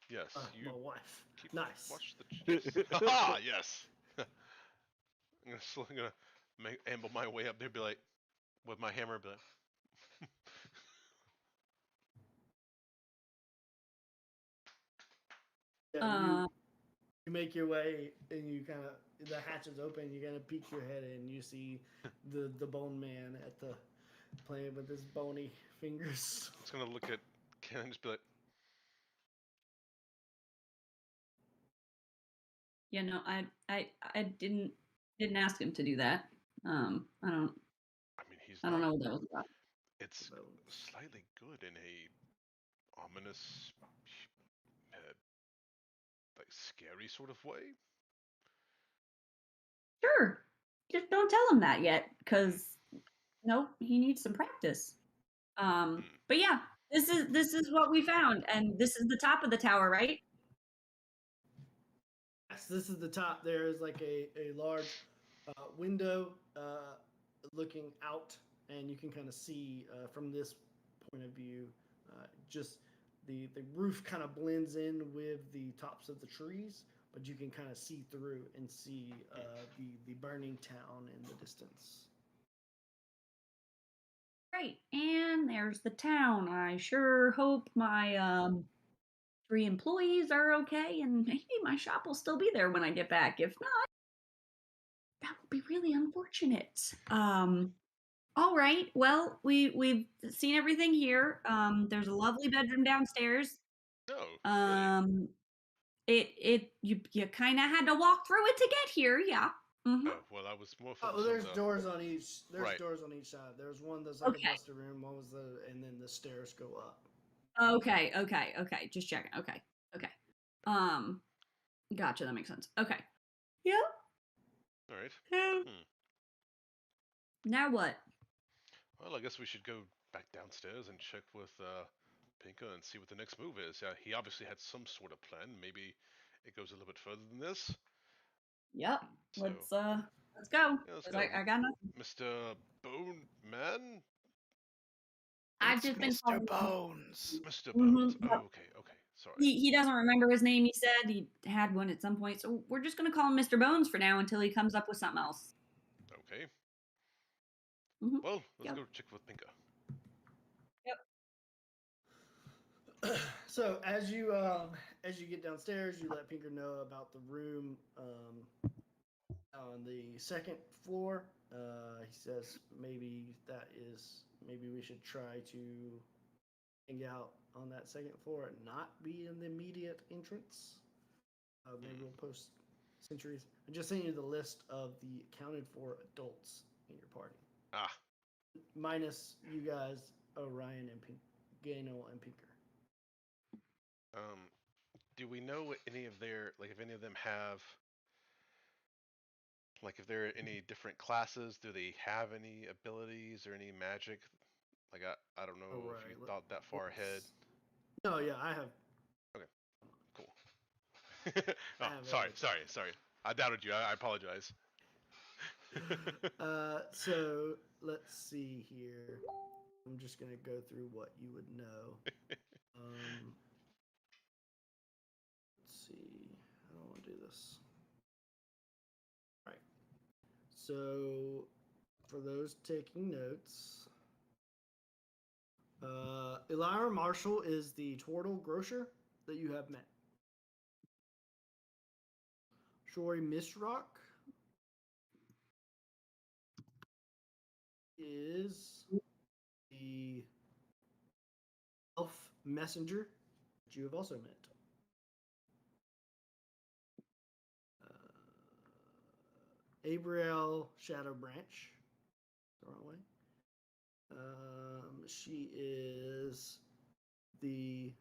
Yes, you My wife. keep Nice. watch the. Ah, yes. I'm gonna amble my way up there, be like, with my hammer, be like. Yeah, you make your way and you kind of the hatch is open. You kind of peek your head in. You see the bone man at the playing with his bony fingers. I was gonna look at Ken and just be like, Yeah, no, I didn't ask him to do that. I don't I mean, he's I don't not. know what that was about. It's slightly good in a ominous, like scary sort of way. Sure. Just don't tell him that yet, because nope, he needs some practice. But yeah, this is what we found, and this is the top of the tower, right? Yes, this is the top. There is like a large window looking out, and you can kind of see from this point of view, just the roof kind of blends in with the tops of the trees, but you can kind of see through and see the burning town in the distance. Right, and there's the town. I sure hope my 3 employees are okay, and maybe my shop will still be there when I get back. If not, that would be really unfortunate. All right. Well, we've seen everything here. There's a lovely bedroom downstairs. No, really. Um, you kind of had to walk through it to get here. Yeah. Mm-hmm. Oh, well, I was more Oh, focused on there's the. doors on each. There's Right. doors on each side. There's one that's like a Okay. buster room. One was and then the stairs go up. Okay. Just checking. Okay. Okay. Um, gotcha. That makes sense. Okay. Yep. All right. Yeah. Now what? Well, I guess we should go back downstairs and check with Pinker and see what the next move is. He obviously had some sort of plan. Maybe it goes a little bit further than this. Yep. So Let's go. yeah, let's 'Cause go, I got nothing. Mr. Bone Man. I've It's just been Mr. calling. Bones. Mr. Mm-hmm. Bones. Oh, okay. Sorry. He doesn't remember his name. He said he had one at some point, so we're just gonna call him Mr. Bones for now until he comes up with something else. Okay. Mm-hmm. Well, let's Yep. go check with Pinker. So as you get downstairs, you let Pinker know about the room on the second floor. He says maybe we should try to hang out on that second floor and not be in the immediate entrance. Maybe we'll post centuries. I just sent you the list of the accounted for adults in your party, Ah, minus you guys, Orion and Gano and Pinker. do we know what any of their if any of them have if there are any different classes? Do they have any abilities or any magic? I don't know if you thought that far ahead. No, yeah, I have. Okay, cool. I Oh, have sorry. everything. I doubted you. I apologize. So let's see here. I'm just gonna go through what you would know. Let's see. I don't want to do this. All right. So for those taking notes, Elira Marshall is the Tortle grocer that you have met. Shori Misrock is the elf messenger that you have also met. Abrielle Shadowbranch, the wrong way. She is the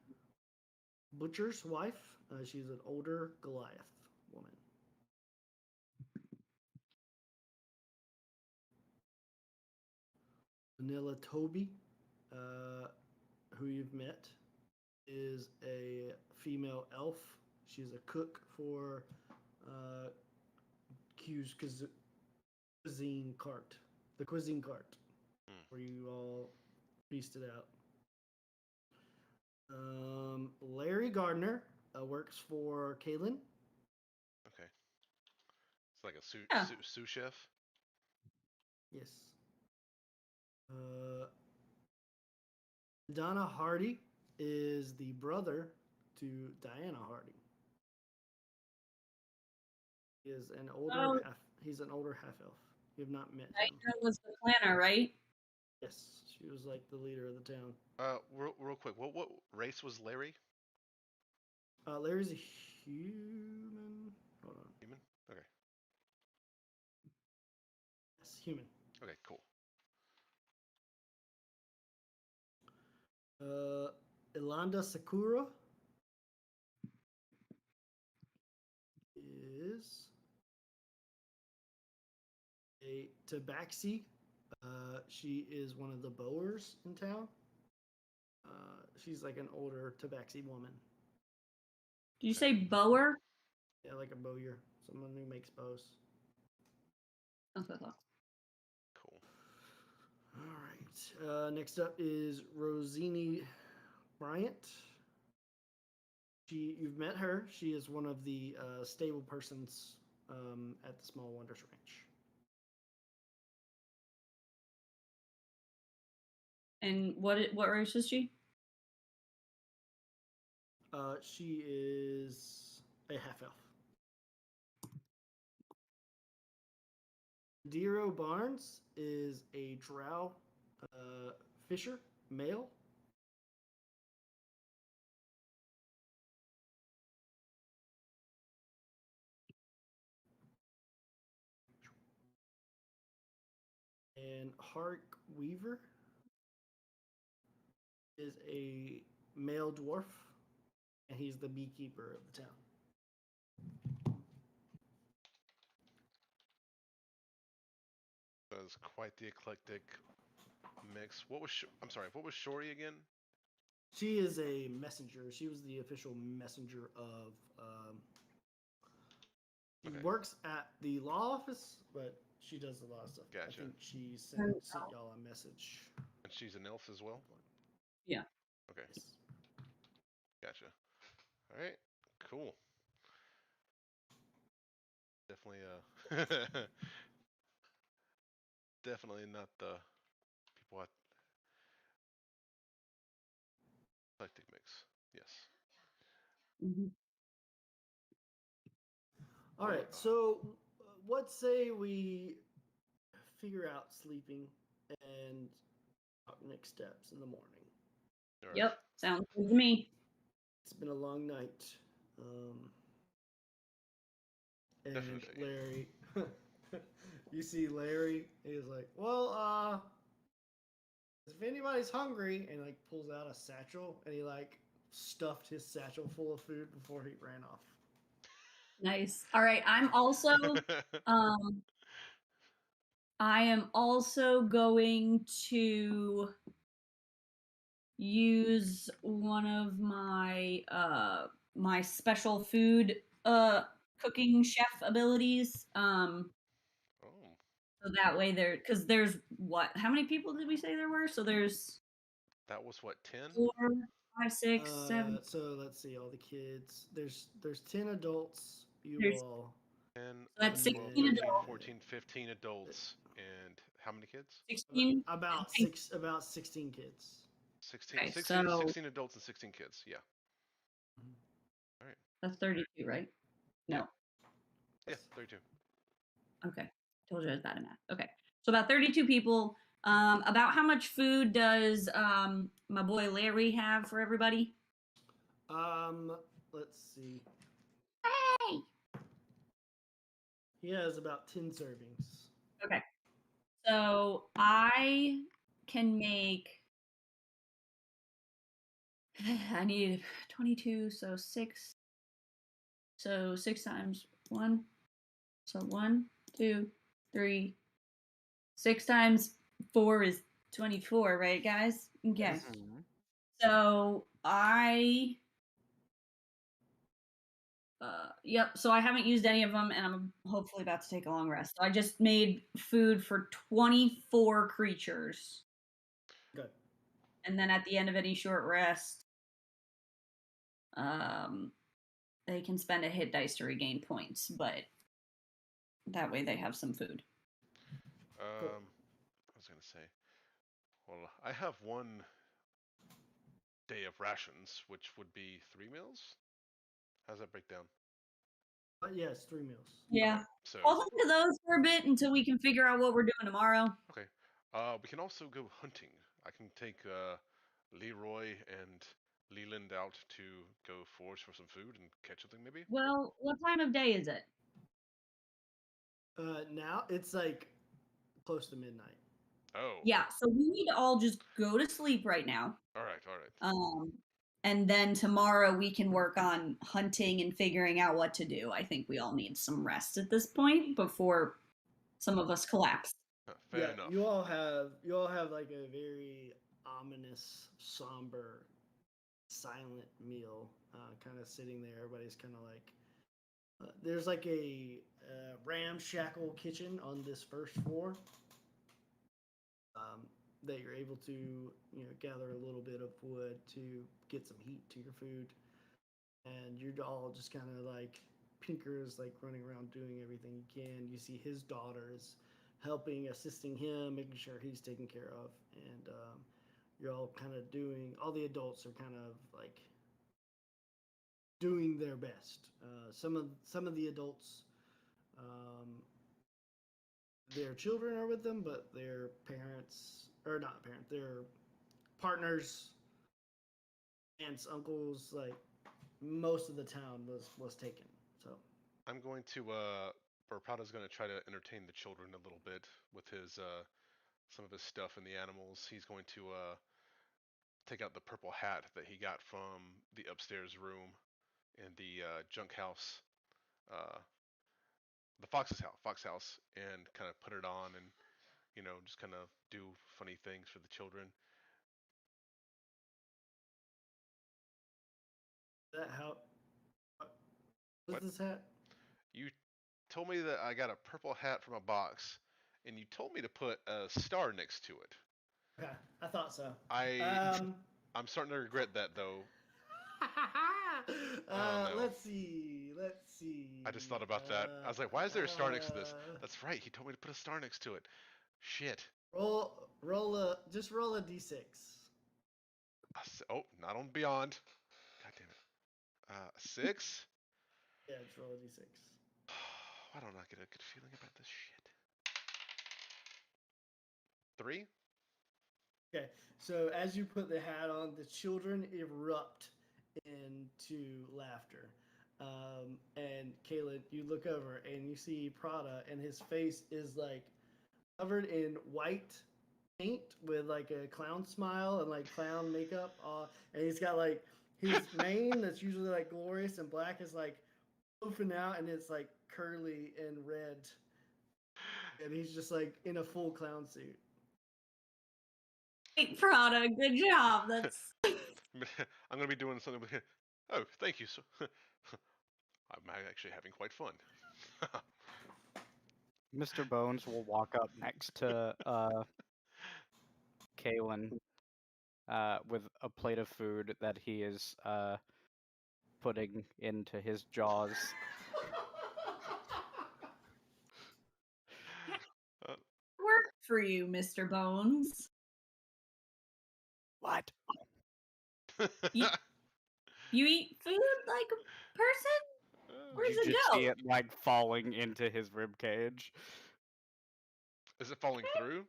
butcher's wife. She's an older Goliath woman. Vanilla Toby, who you've met, is a female elf. She's a cook for Q's cuisine cart, the cuisine cart, where you all feasted out. Larry Gardner works for Kaylin. Okay. It's like a Yeah. sous chef. Yes. Donna Hardy is the brother to Diana Hardy. He is an older he's an older half elf. You have not met him. Diana was the planner, right? Yes, she was like the leader of the town. Real quick, what race was Larry? Larry's a human. Hold on. Human. Okay. Yes, human. Okay. Cool. Ilanda Sakura is a tabaxi. She is one of the bowers in town. She's like an older tabaxi woman. Did you say bower? Yeah, like a bowyer. Someone who makes bows. That's what I thought. Cool. All right. Next up is Rosini Bryant. You've met her. She is one of the stable persons at the Small Wonders Ranch. And what race is she? She is a half elf. Dero Barnes is a drow fisher, male. And Hark Weaver is a male dwarf, and he's the beekeeper of the town. That is quite the eclectic mix. What was I'm sorry, what was Shori again? She is a messenger. She was the official messenger of. She Okay. works at the law office, but she does a lot of stuff. Gotcha. I think she Oh. sent y'all a message. And she's an elf as well? Yeah. Okay, Yes. gotcha. Alright, cool. Definitely definitely not the people at eclectic mix. Yes. Mhm. All right. So, what say we figure out sleeping and talk next steps in the morning? Alright. Yep, sounds good to me. It's been a long night. And Definitely. Larry, you see Larry, he's like, well, if anybody's hungry, and like pulls out a satchel, and he like stuffed his satchel full of food before he ran off. Nice. All right, um I am also going to use one of my special food cooking chef abilities. Oh, So that way because there's what? How many people did we say there were? So there's that was what, 10? 4, 5, 6, 7. So let's see, all the kids. There's 10 adults. You There's all. 10, So that's 11, 12, 16 13, adults. 14, 15 adults. And how many kids? 16. About I think- about 16 kids. 16, Okay, 16, so 16 adults and 16 kids. Yeah. Alright. that's 32, right? No. Yeah, 32. Okay. Told you I was bad at math. Okay. So about 32 people. About how much food does my boy Larry have for everybody? Let's see. Hey. He has about 10 servings. Okay. So I can make. I need 22, so 6. So 6 times 1. So 1, 2, 3. 6 times 4 is 24, right, guys? Okay. Yes. Mhm. So yep, so I haven't used any of them, and I'm hopefully about to take a long rest. So I just made food for 24 creatures. Good. And then at the end of any short rest, they can spend a hit dice to regain points, but that way they have some food. Cool. I was gonna say, well, I have one day of rations, which would be 3 meals. How's that break down? Yes, 3 meals. Yeah. Okay, so Hold on to those for a bit until we can figure out what we're doing tomorrow. okay, we can also go hunting. I can take Leroy and Leland out to go forage for some food and catch something, maybe. Well, what time of day is it? Now it's like close to midnight. Oh, Yeah, so we need to all just go to sleep right now. all right, all right. And then tomorrow we can work on hunting and figuring out what to do. I think we all need some rest at this point before some of us collapse. Fair enough. You all have like a very ominous, somber, silent meal, kind of sitting there. Everybody's kind of like. There's like a ramshackle kitchen on this first floor. That you're able to gather a little bit of wood to get some heat to your food. and you're all just kind of like Pinker's like running around doing everything he can. You see his daughter is helping, assisting him, making sure he's taken care of, and you're all kind of doing. All the adults are kind of like doing their best. Some of the adults, um, their children are with them, but their parents or not parent, their partners, aunts, uncles, like most of the town was taken. So I'm going to Barprada's going to try to entertain the children a little bit with his some of his stuff and the animals. He's going to take out the purple hat that he got from the upstairs room in the junk house, uh, the Fox house, and kind of put it on and just kind of do funny things for the children. that how was What? this hat? You told me that I got a purple hat from a box, and you told me to put a star next to it. Okay, I thought so. I I'm starting to regret that though. Oh no. Let's see. Let's see. I just thought about that. I was like, why is there a star next to this? That's right. He told me to put a star next to it. Shit. Just roll a d6. Oh, not on Beyond. God damn it. 6? Yeah, just roll a d6. Why don't I get a good feeling about this shit? 3? Okay, so as you put the hat on, the children erupt into laughter. And Caleb, you look over and you see Prada, and his face is like covered in white paint with like a clown smile and like clown makeup. And he's got like his mane that's usually like glorious and black is like open out and it's like curly and red. And he's just like in a full clown suit. Great, Prada. Good job. That's I'm gonna be doing something with. Oh, thank you. So, I'm actually having quite fun. Mr. Bones will walk up next to Kalen with a plate of food that he is putting into his jaws. Uh, work for you, Mr. Bones. What? You eat food like a person? Where does You it just go? see it like falling into his rib cage. Is it falling through?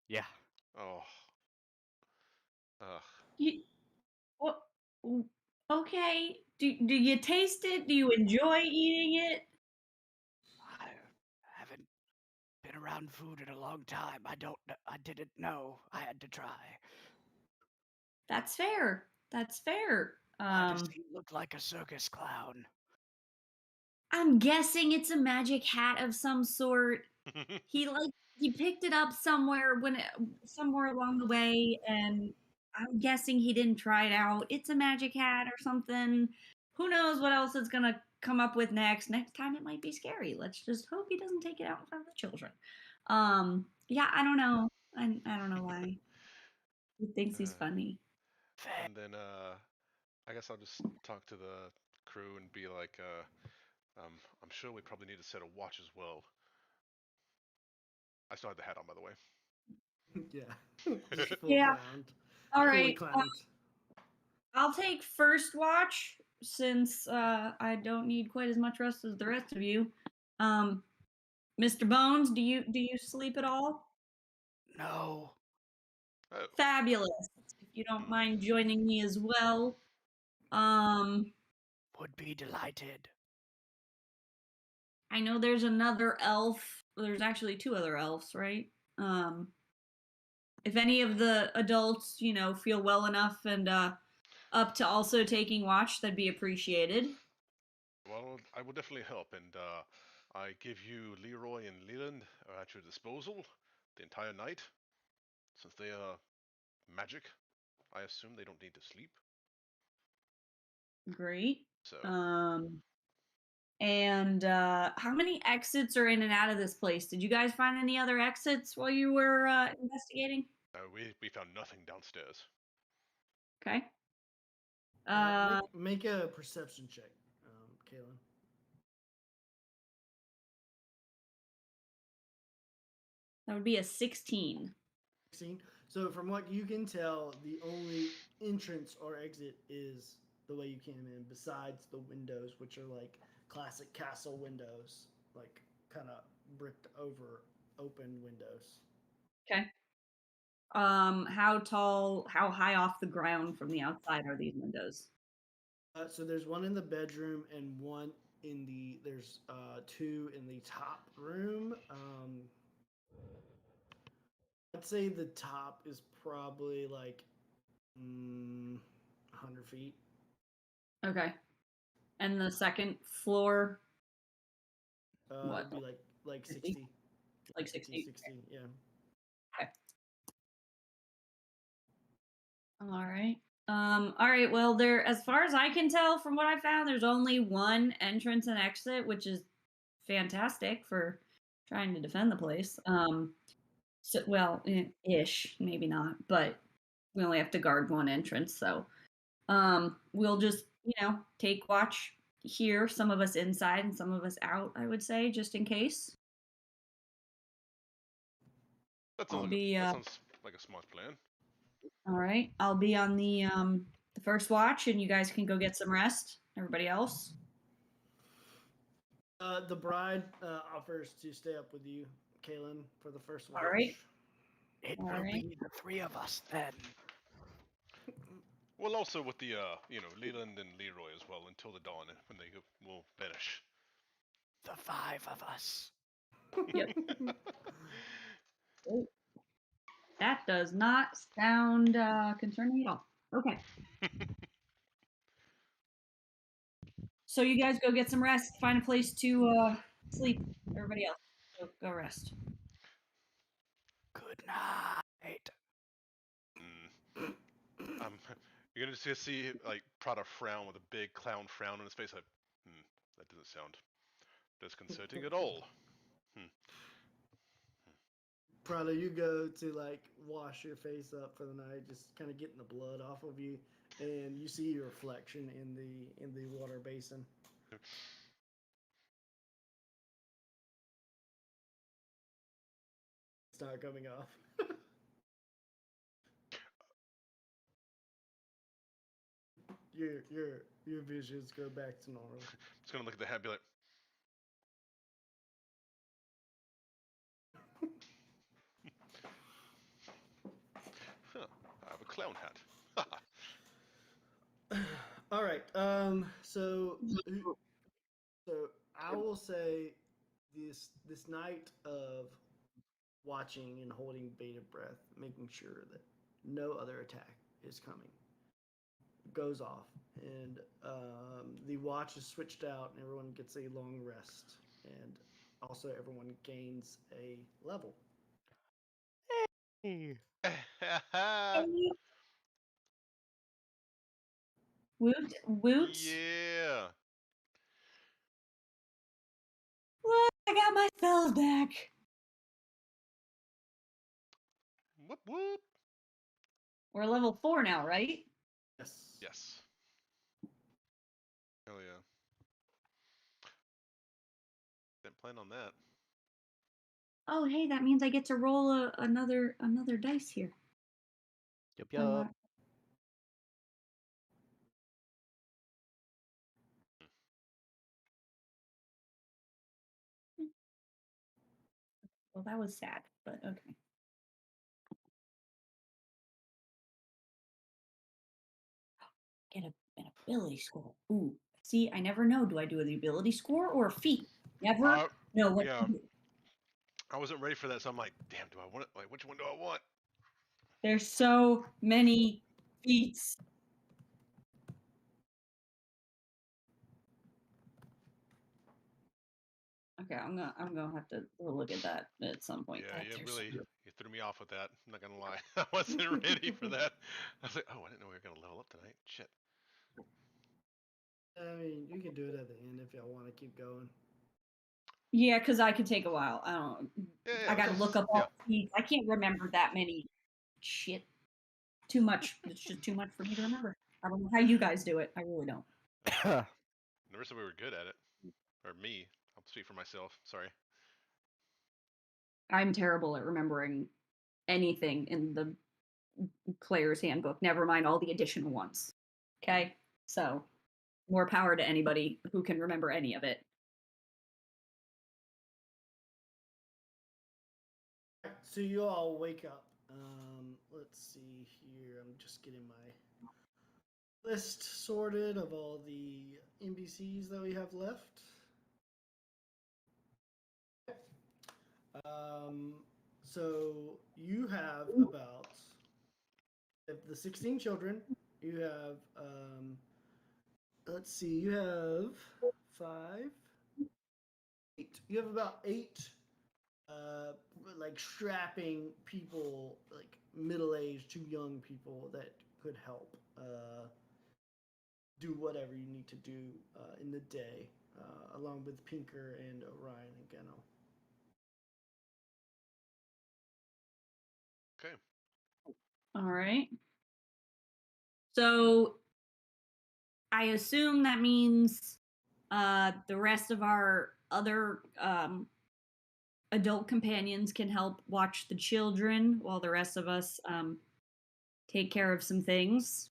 Yeah. Oh. Ugh. You, what? Okay. Do you taste it? Do you enjoy eating it? I haven't been around food in a long time. I didn't know. I had to try. That's fair. That's fair. Why does he look like a circus clown? I'm guessing it's a magic hat of some sort. He picked it up somewhere along the way, and I'm guessing he didn't try it out. It's a magic hat or something. Who knows what else it's gonna come up with next? Next time it might be scary. Let's just hope he doesn't take it out in front of the children. Yeah, I don't know. I don't know why he thinks he's funny. And then I guess I'll just talk to the crew and be like, I'm sure we probably need a set of watch as well. I still had the hat on, by the way. Yeah. Just full Yeah. clowned. All Fully right. clowned. I'll take first watch since I don't need quite as much rest as the rest of you. Mr. Bones, do you sleep at all? No. Oh. Fabulous. If you don't mind joining me as well. Would be delighted. I know there's another elf. There's actually two other elves, right? If any of the adults, feel well enough and up to also taking watch, that'd be appreciated. Well, I will definitely help, and I give you Leroy and Leland at your disposal the entire night. Since they are magic, I assume they don't need to sleep. Great. So, And how many exits are in and out of this place? Did you guys find any other exits while you were investigating? we found nothing downstairs. Okay. Make a perception check, Kaylin. That would be a 16. 16. So from what you can tell, the only entrance or exit is the way you came in, besides the windows, which are like classic castle windows, like kind of bricked over open windows. Okay. How high off the ground from the outside are these windows? So there's one in the bedroom and one there's two in the top room. I'd say the top is probably like 100 feet. Okay. And the second floor? What? It'd be like 60. Like 60? 60, yeah. Okay. All right. All right. Well, as far as I can tell from what I found, there's only one entrance and exit, which is fantastic for trying to defend the place. So, well, ish, maybe not, but we only have to guard one entrance. So, we'll just, take watch here. Some of us inside and some of us out, I would say, just in case. That I'll sounds, be, that sounds like a smart plan. all right. I'll be on the first watch, and you guys can go get some rest. Everybody else. The bride offers to stay up with you, Kaylin, for the first watch. All right. It All will right. be the three of us then. Well, also with the, Leland and Leroy as well until the dawn when they will vanish. The five of us. Yep. That does not sound concerning at all. Okay. So you guys go get some rest. Find a place to sleep. Everybody else, go rest. Good night. You're gonna just see like Prada frown with a big clown frown on his face. Like, that doesn't sound disconcerting at all. Prada, you go to like wash your face up for the night, just kind of getting the blood off of you, and you see your reflection in the water basin. It's not coming off. your visions go back to normal. Just gonna look at the hat and be like, huh, I have a clown hat. All right. So I will say this night of watching and holding bated breath, making sure that no other attack is coming, goes off, and the watch is switched out, and everyone gets a long rest, and also everyone gains a level. Hey. Woot woot. Yeah. Look, I got my spells back. Whoop whoop. We're level 4 now, right? Yes. Yes. Hell yeah. Didn't plan on that. Oh, hey, that means I get to roll another dice here. Yup, On yup. Well, that was sad, but okay. Get an ability score. Ooh, see, I never know. Do I do the ability score or a feat? Never know what yeah. to do. I wasn't ready for that, so I'm like, damn, do I want it? Like, which one do I want? There's so many feats. Okay, I'm gonna have to look at that at some point. Yeah, There's really, you threw me off with that. I'm not gonna lie, I wasn't ready for that. I was like, oh, I didn't know we were gonna level up tonight. Shit. I mean, you can do it at the end if y'all want to keep going. Yeah, because I could take a while. I don't. Yeah, I got to look up all yeah. the feats. I can't remember that many. Shit, too much. It's just too much for me to remember. I don't know how you guys do it. I really don't. Never said we were good at it. Or me. I'll speak for myself. Sorry. I'm terrible at remembering anything in the player's handbook. Never mind all the additional ones. Okay, so more power to anybody who can remember any of it. So you all wake up. Let's see here. I'm just getting my list sorted of all the NPCs that we have left. So you have about of the 16 children. You have let's see. You have 5, 8. You have about 8 like strapping people, like middle-aged to young people that could help do whatever you need to do in the day, along with Pinker and Orion and Geno. Okay. All right. So I assume that means the rest of our other adult companions can help watch the children while the rest of us take care of some things.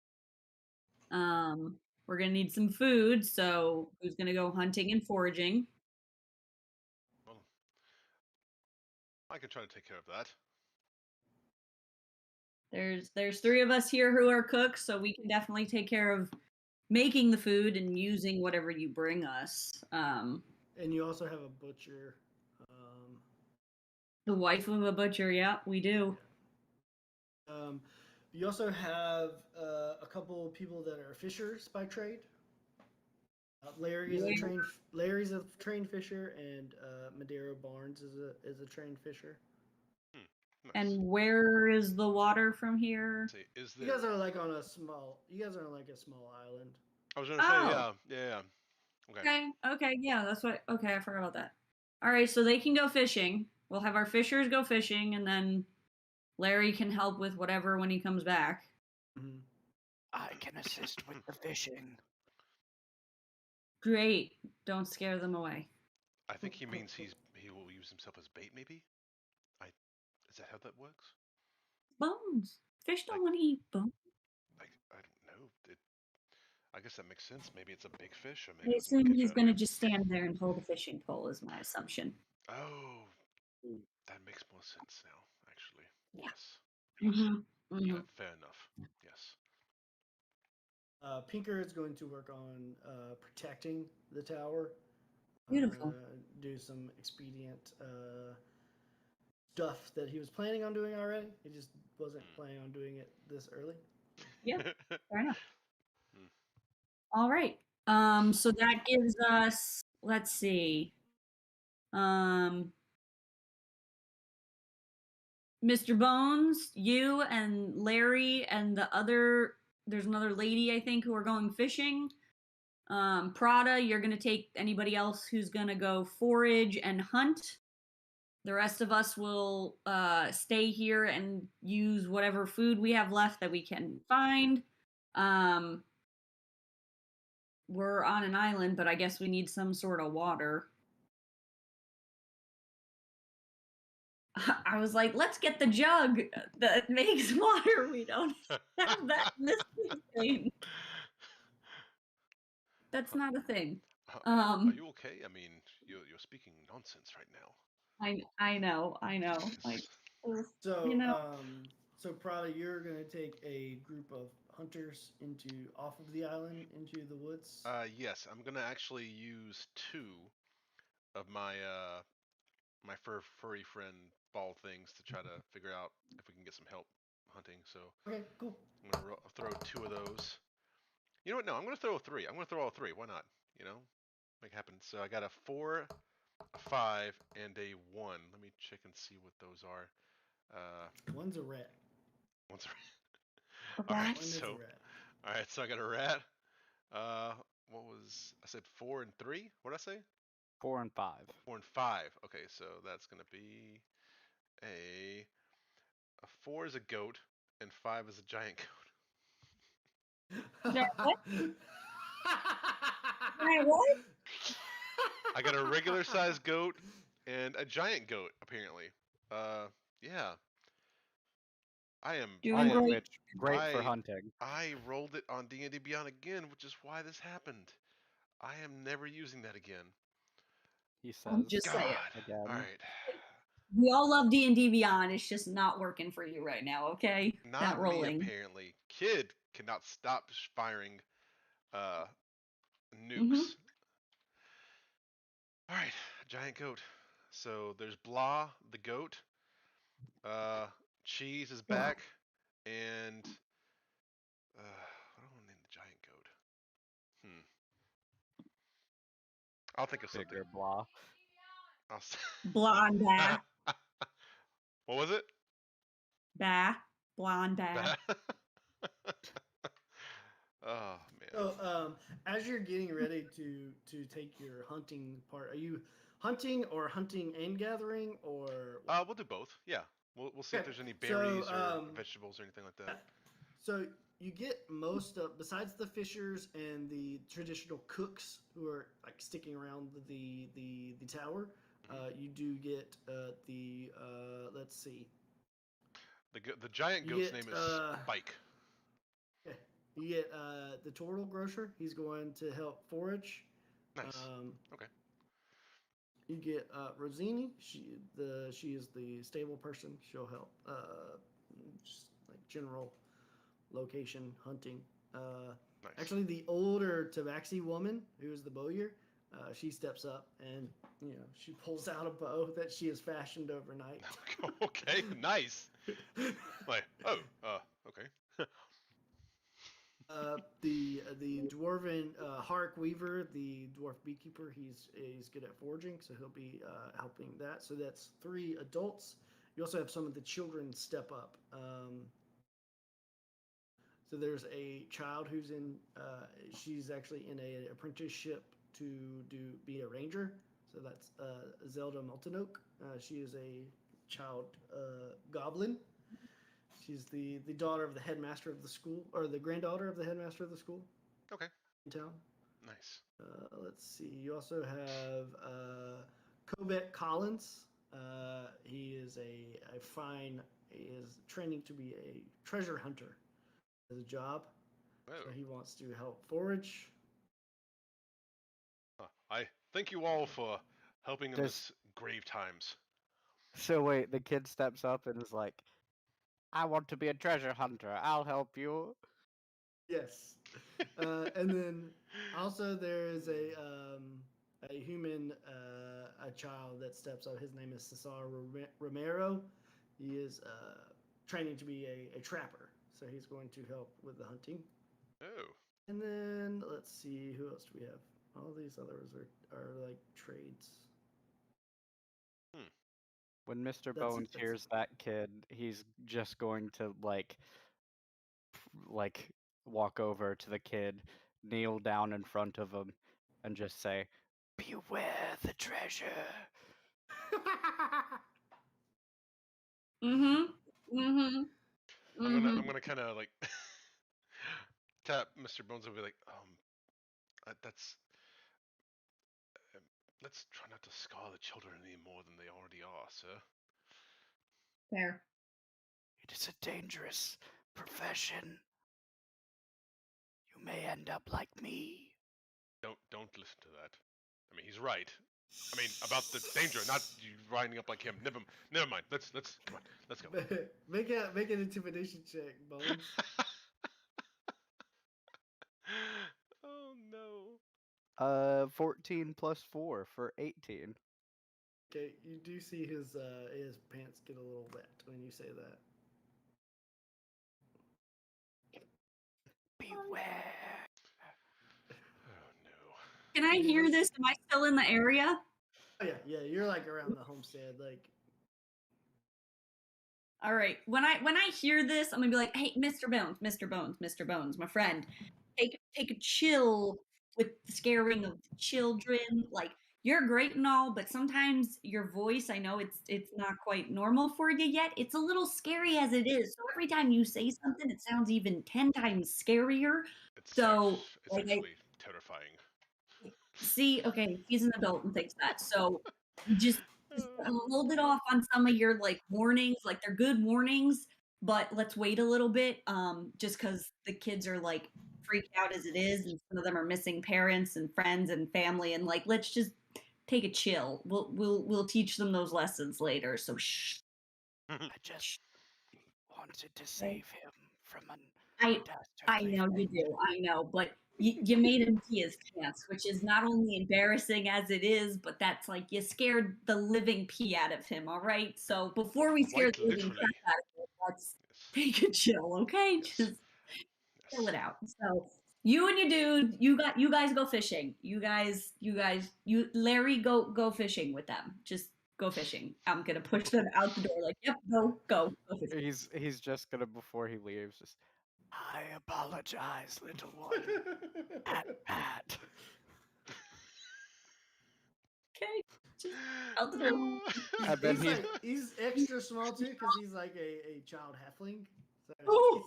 We're gonna need some food, so who's gonna go hunting and foraging? Well, I can try to take care of that. There's 3 of us here who are cooks, so we can definitely take care of making the food and using whatever you bring us. And you also have a butcher. The wife of a butcher, yeah, we do. Um, you also have a couple of people that are fishers by trade. Larry's a trained fisher, and Madeira Barnes is a trained fisher. Nice. And where is the water from here? Let's see, is You there? guys are like on a small. You guys are on like a small island. I was gonna say, Oh, yeah. Okay. okay, yeah, that's what. Okay, I forgot about that. All right, so they can go fishing. We'll have our fishers go fishing, and then Larry can help with whatever when he comes back. Mm-hmm. I can assist with the fishing. Great. Don't scare them away. I think he means he will use himself as bait, maybe. Is that how that works? Bones. Fish don't Like, want to eat bones. I don't know. I guess that makes sense. Maybe it's a big fish, or I maybe it was assume maybe he's a. going to just stand there and hold a fishing pole, is my assumption. Oh, that makes more sense now. Actually, Yeah. yes. Mm-hmm. Yeah, Mm-hmm. fair enough. Yes. Pinker is going to work on protecting the tower. Beautiful. Do some expedient stuff that he was planning on doing already. He just wasn't planning on doing it this early. Yeah, fair enough. Hmm. All right. So that gives us, let's see. Mr. Bones, you and Larry and there's another lady I think who are going fishing. Prada, you're gonna take anybody else who's gonna go forage and hunt. The rest of us will stay here and use whatever food we have left that we can find. Um, we're on an island, but I guess we need some sort of water. I was like, let's get the jug that makes water. We don't have that in this thing. That's not a thing. Are you okay? I mean, you're speaking nonsense right now. I know. Like, you So, know, Prada, you're gonna take a group of hunters into off of the island into the woods. Yes, I'm gonna actually use 2 of my furry friend ball things to try to figure out if we can get some help hunting. So Okay, cool. I'm gonna throw 2 of those. You know what? No, I'm gonna throw 3. I'm gonna throw all 3. Why not? You know, make it happen. So I got a 4, a 5, and a 1. Let me check and see what those are. One's a rat. One's a all rat. right. One is a So rat. all right. So I got a rat. What was I said 4 and 3? What did I say? 4 and 5. 4 and 5. Okay, so that's gonna be a 4 is a goat and 5 is a giant goat. What? What? I got a regular sized goat and a giant goat, apparently. Yeah. I am. Doing I All of great. which great for I hunting. I rolled it on D&D Beyond again, which is why this happened. I am never using that again. He I'm says just saying. God. again. All right. We all love D&D Beyond. It's just not working for you right now, okay? That Not me, rolling. apparently. Kid cannot stop firing uh Mm-hmm. nukes. All right, giant goat. So there's Blah the goat. Uh, Cheese is back, and what do I want to name the giant goat? I'll think of something. Bigger blah. I'll Blonde bah. What was it? Bah. Blonde bah. Oh man. So, as you're getting ready to take your hunting part, are you hunting or hunting and gathering, or We'll do both. Yeah, we'll see if Okay, there's any so, berries or vegetables or anything like that. so you get most of, besides the fishers and the traditional cooks who are like sticking around the tower, you do get the let's see, The giant you goat's get name is Spike. yeah, you get the turtle grocer. He's going to help forage. Nice. Okay. You get Rosini. She is the stable person. She'll help just like general location hunting. Nice. Actually, the older Tabaxi woman, who is the bowyer, she steps up and she pulls out a bow that she has fashioned overnight. Okay. Nice. Like, okay. The dwarven Hark Weaver, the dwarf beekeeper, he's good at foraging, so he'll be helping that. So that's 3 adults. You also have some of the children step up. So there's a child who's in. She's actually in a apprenticeship to be a ranger. So that's Zelda Multinoak. She is a child goblin. She's the daughter of the headmaster of the school, or the granddaughter of the headmaster of the school Okay. in town. Nice. Let's see. You also have Kobet Collins. He is a fine. He is training to be a treasure hunter as a job. Oh. So he wants to help forage. I thank you all for helping in Does- this grave times. So wait, the kid steps up and is like, I want to be a treasure hunter. I'll help you. Yes. And then also there is a human, a child that steps up. His name is Cesar Romero. He is training to be a trapper, so he's going to help with the hunting. Oh. And then let's see, who else do we have? All these others are like trades. When Mr. That's it, Bones that's hears that kid, he's just going to like walk over to the kid, kneel down in front of him, and just say, Beware the treasure. Mm-hmm. Mm-hmm. I'm gonna kind of like tap Mr. Bones and be like, that's. Let's try not to scar the children any more than they already are, sir. Fair. It is a dangerous profession. You may end up like me. Don't listen to that. I mean, he's right. I mean, about the danger, not you riding up like him. Never mind. Let's come on. Let's go. make an intimidation check, Bones. Oh no. 14 plus 4 for 18. Okay, you do see his pants get a little wet when you say that. Beware. Oh no. Can I hear this? Am I still in the area? Oh yeah, you're like around the homestead, like. All right. When I hear this, I'm gonna be like, "Hey, Mr. Bones, Mr. Bones, Mr. Bones, my friend, take a chill with the scaring of the children. Like, you're great and all, but sometimes your voice, I know it's not quite normal for you yet. It's a little scary as it is. So every time you say something, it sounds even 10 times scarier. So It's like actually terrifying. see, okay, he's an adult and thinks that. So just hold it off on some of your like warnings, like they're good warnings, but let's wait a little bit. Just because the kids are like freaked out as it is, and some of them are missing parents and friends and family, and like let's just take a chill. We'll teach them those lessons later. So shh. I just wanted to Okay? save him from an I I dastardly know you fate. do. I know, but you made him pee his pants, which is not only embarrassing as it is, but that's like you scared the living pee out of him. All right. So before we scare Quite the living literally. crap out of him, let's Yes. take a chill. Okay, Yes. just chill Yes. it out. So you and your dude, you guys go fishing. You Larry go fishing with them. Just go fishing. I'm gonna push them out the door. Like, yep, go fishing. He's just gonna before he leaves. Just, I apologize, little one. Pat. Okay, just out the door. and then he's extra small too because he's like a child halfling. So Ooh. he's,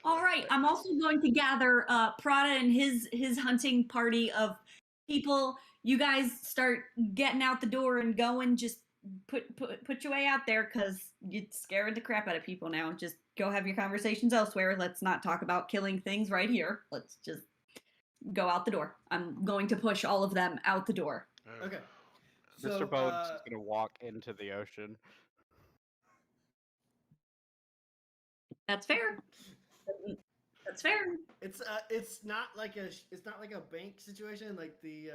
All right. I'm also going to gather Prada and his hunting party of people. You guys start getting out the door and going. Just put your way out there because you're scaring the crap out of people now. Just go have your conversations elsewhere. Let's not talk about killing things right here. Let's just go out the door. I'm going to push all of them out the door. Oh. okay. Mr. So Bones is gonna walk into the ocean. That's fair. That's fair. it's not like a bank situation like the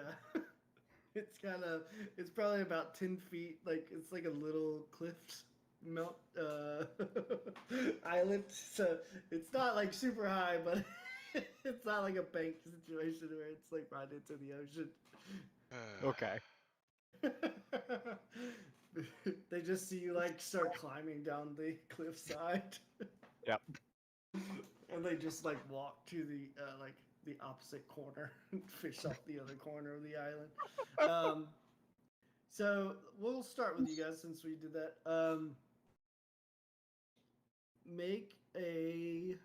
it's probably about 10 feet, like it's like a little cliff melt island, so it's not like super high, but it's not like a bank situation where it's like right into the ocean. Okay. They just see you like start climbing down the cliffside. Yep. And they just like walk to the like the opposite corner and fish off the other corner of the island. So we'll start with you guys since we did that. Make a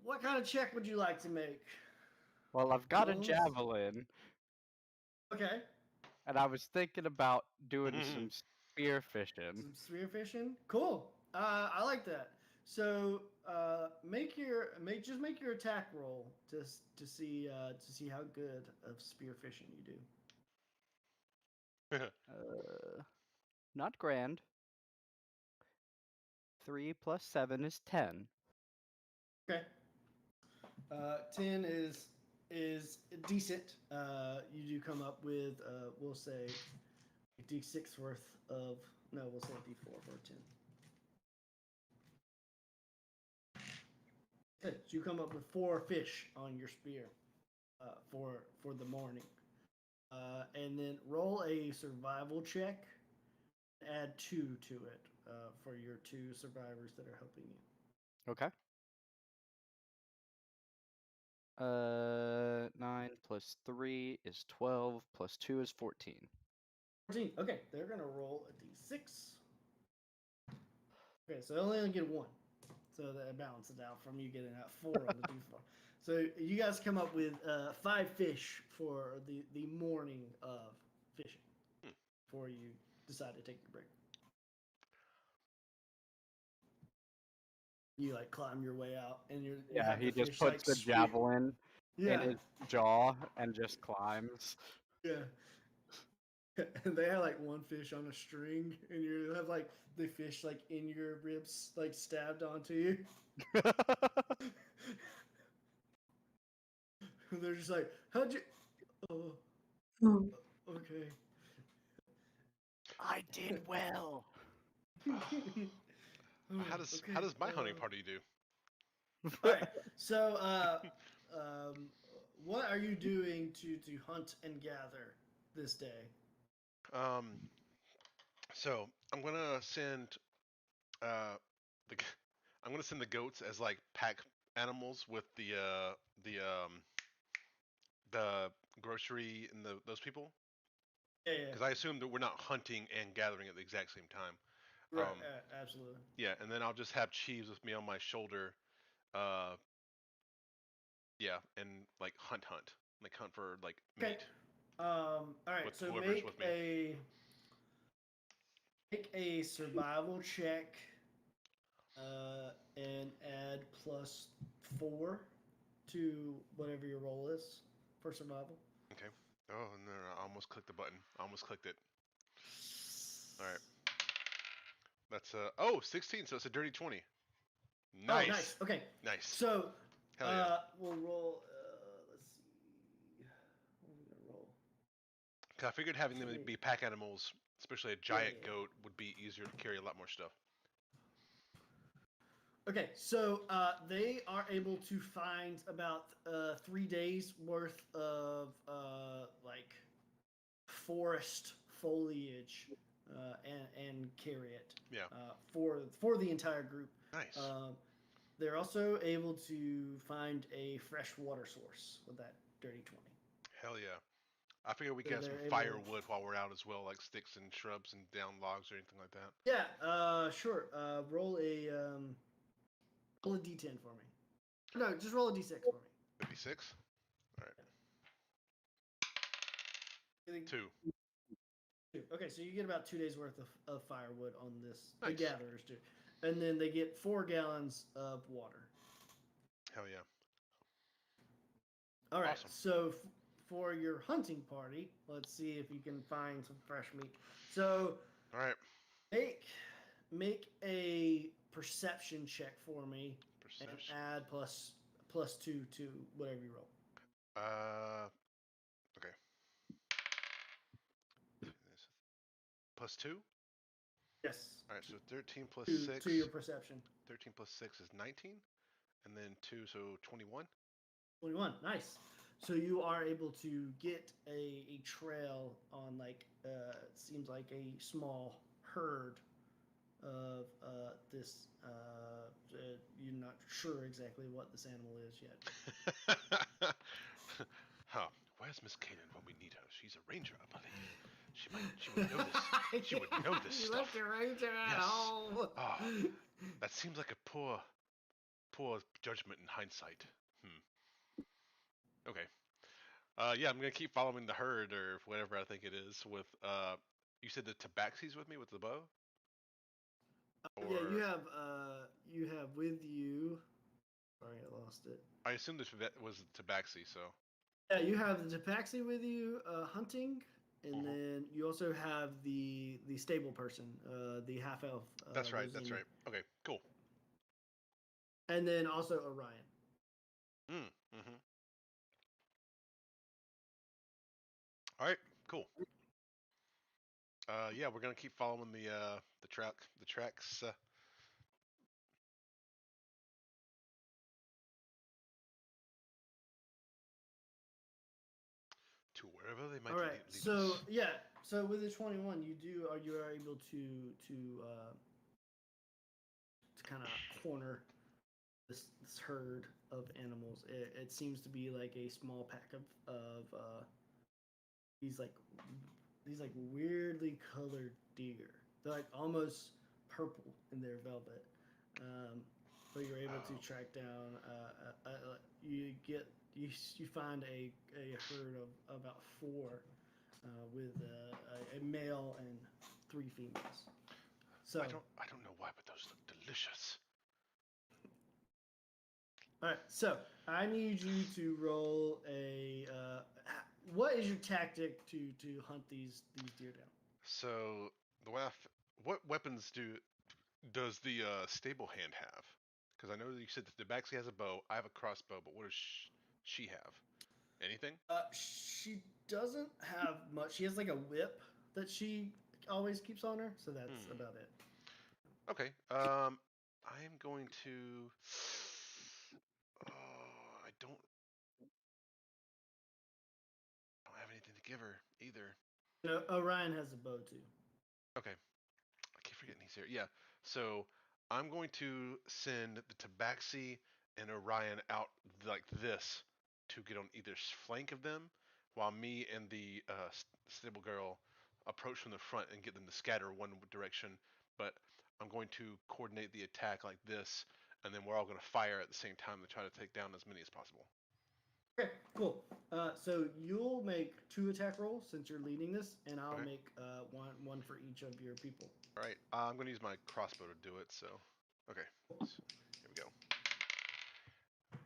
what kind of check would you like to make? Well, I've got a Bones? javelin, Okay, and I was thinking about doing Mhm. some spear fishing. some spear fishing. Cool. I like that. So make your attack roll to see how good of spear fishing you do. Not grand. 3 plus 7 is 10. Okay. 10 is decent. You do come up with we'll say a d6 worth of no, we'll say d4 for 10. Okay, so you come up with 4 fish on your spear for the morning, and then roll a survival check. Add 2 to it for your 2 survivors that are helping you. Okay. 9 plus 3 is 12, plus 2 is 14. 14. Okay, they're gonna roll a d6. Okay, so they only get 1. So that balances out from you getting that 4 on the d4. So you guys come up with 5 fish for the morning of fishing before you decide to take your break. You like climb your way out, and you Yeah, have he the just fish puts like the javelin in Yeah, his jaw and just climbs. yeah. And they have like one fish on a string, and you have like the fish like in your ribs, like stabbed onto you. They're just like, how'd you? Oh, okay. I did well. How does Okay, my hunting party do? all right. So, what are you doing to hunt and gather this day? Um, so I'm gonna send uh the g- I'm gonna send the goats as like pack animals with the the grocery and those people? Yeah, yeah. Because I assume that we're not hunting and gathering at the exact same time. Right, Um, absolutely. yeah, and then I'll just have Cheese with me on my shoulder. Uh, yeah, and like hunt, like hunt for like Okay. meat All right. with So whoever's with me. make a survival check, and add +4 to whatever your roll is for survival. Okay. Oh, no, I almost clicked the button. I almost clicked it. All right. That's 16, so it's a dirty 20. Oh, Nice. nice. Okay. Nice. So, Hell yeah. we'll roll. Let's see. What are we gonna roll? 'Cause I figured having them Sweet. be pack animals, especially a Yeah, giant yeah. goat, would be easier to carry a lot more stuff. Okay, so they are able to find about 3 days worth of like forest foliage, and carry it. Yeah. For the entire group. Nice. They're also able to find a fresh water source with that dirty 20. Hell yeah. I figure we So can have some they're able- firewood while we're out as well, like sticks and shrubs and down logs or anything like that. Yeah, sure. Roll a d10 for me. No, just roll a d6 for me. 56? All right. I think 2. Okay, so you get about 2 days worth of firewood on this. The Nice. gatherers do, and then they get 4 gallons of water. Hell yeah. All right. Awesome. So for your hunting party, let's see if you can find some fresh meat. So All right. make a perception check for me, Perception. and add +2 to whatever you roll. Okay. +2? Yes. All right, so 13 plus to, 6. to your perception. 13 plus 6 is 19. And then 2, so 21. 21. Nice. So you are able to get a trail on it seems like a small herd of this. You're not sure exactly what this animal is yet. Huh. Where's Miss Kanan when we need her? She's a ranger, I believe. She would know this. She would know this You stuff. left your ranger at Yes. home. Ah, that seems like a poor judgment in hindsight. Okay. Yeah, I'm gonna keep following the herd or whatever I think it is. With you said the tabaxis with me with the bow. Yeah, you have with you. Sorry, I lost it. I assume this was tabaxi, so. Yeah, you have the tabaxi with you, hunting, and Mhm. then you also have the stable person, the half elf. That's right. That's Rosina. right. Okay. Cool. And then also Orion. Mm-hmm. All right. Cool. Yeah, we're gonna keep following the tracks. To wherever they might All right. lead So us. yeah. So with the 21, you are able to kind of corner this herd of animals. It seems to be like a small pack of these like weirdly colored deer. They're like almost purple in their velvet. But you're able to track down. You find a herd of about 4, with a male and 3 females. So I don't know why, but those look delicious. all right, so I need you to roll a. What is your tactic to hunt these deer down? So the way what weapons does the stable hand have? Because I know that you said that the Baxi has a bow. I have a crossbow, but what does she have? Anything? She doesn't have much. She has like a whip that she always keeps on her, so that's about it. Okay. I am going to. I don't have anything to give her either. No, Orion has a bow too. Okay. I keep forgetting he's here. Yeah. So I'm going to send the Tabaxi and Orion out like this to get on either flank of them, while me and the stable girl approach from the front and get them to scatter one direction. But I'm going to coordinate the attack like this, and then we're all going to fire at the same time to try to take down as many as possible. Okay, cool. So you'll make 2 attack rolls since you're leading this, and I'll Okay. make one for each of your people. All right, I'm going to use my crossbow to do it. So, okay, so here we go.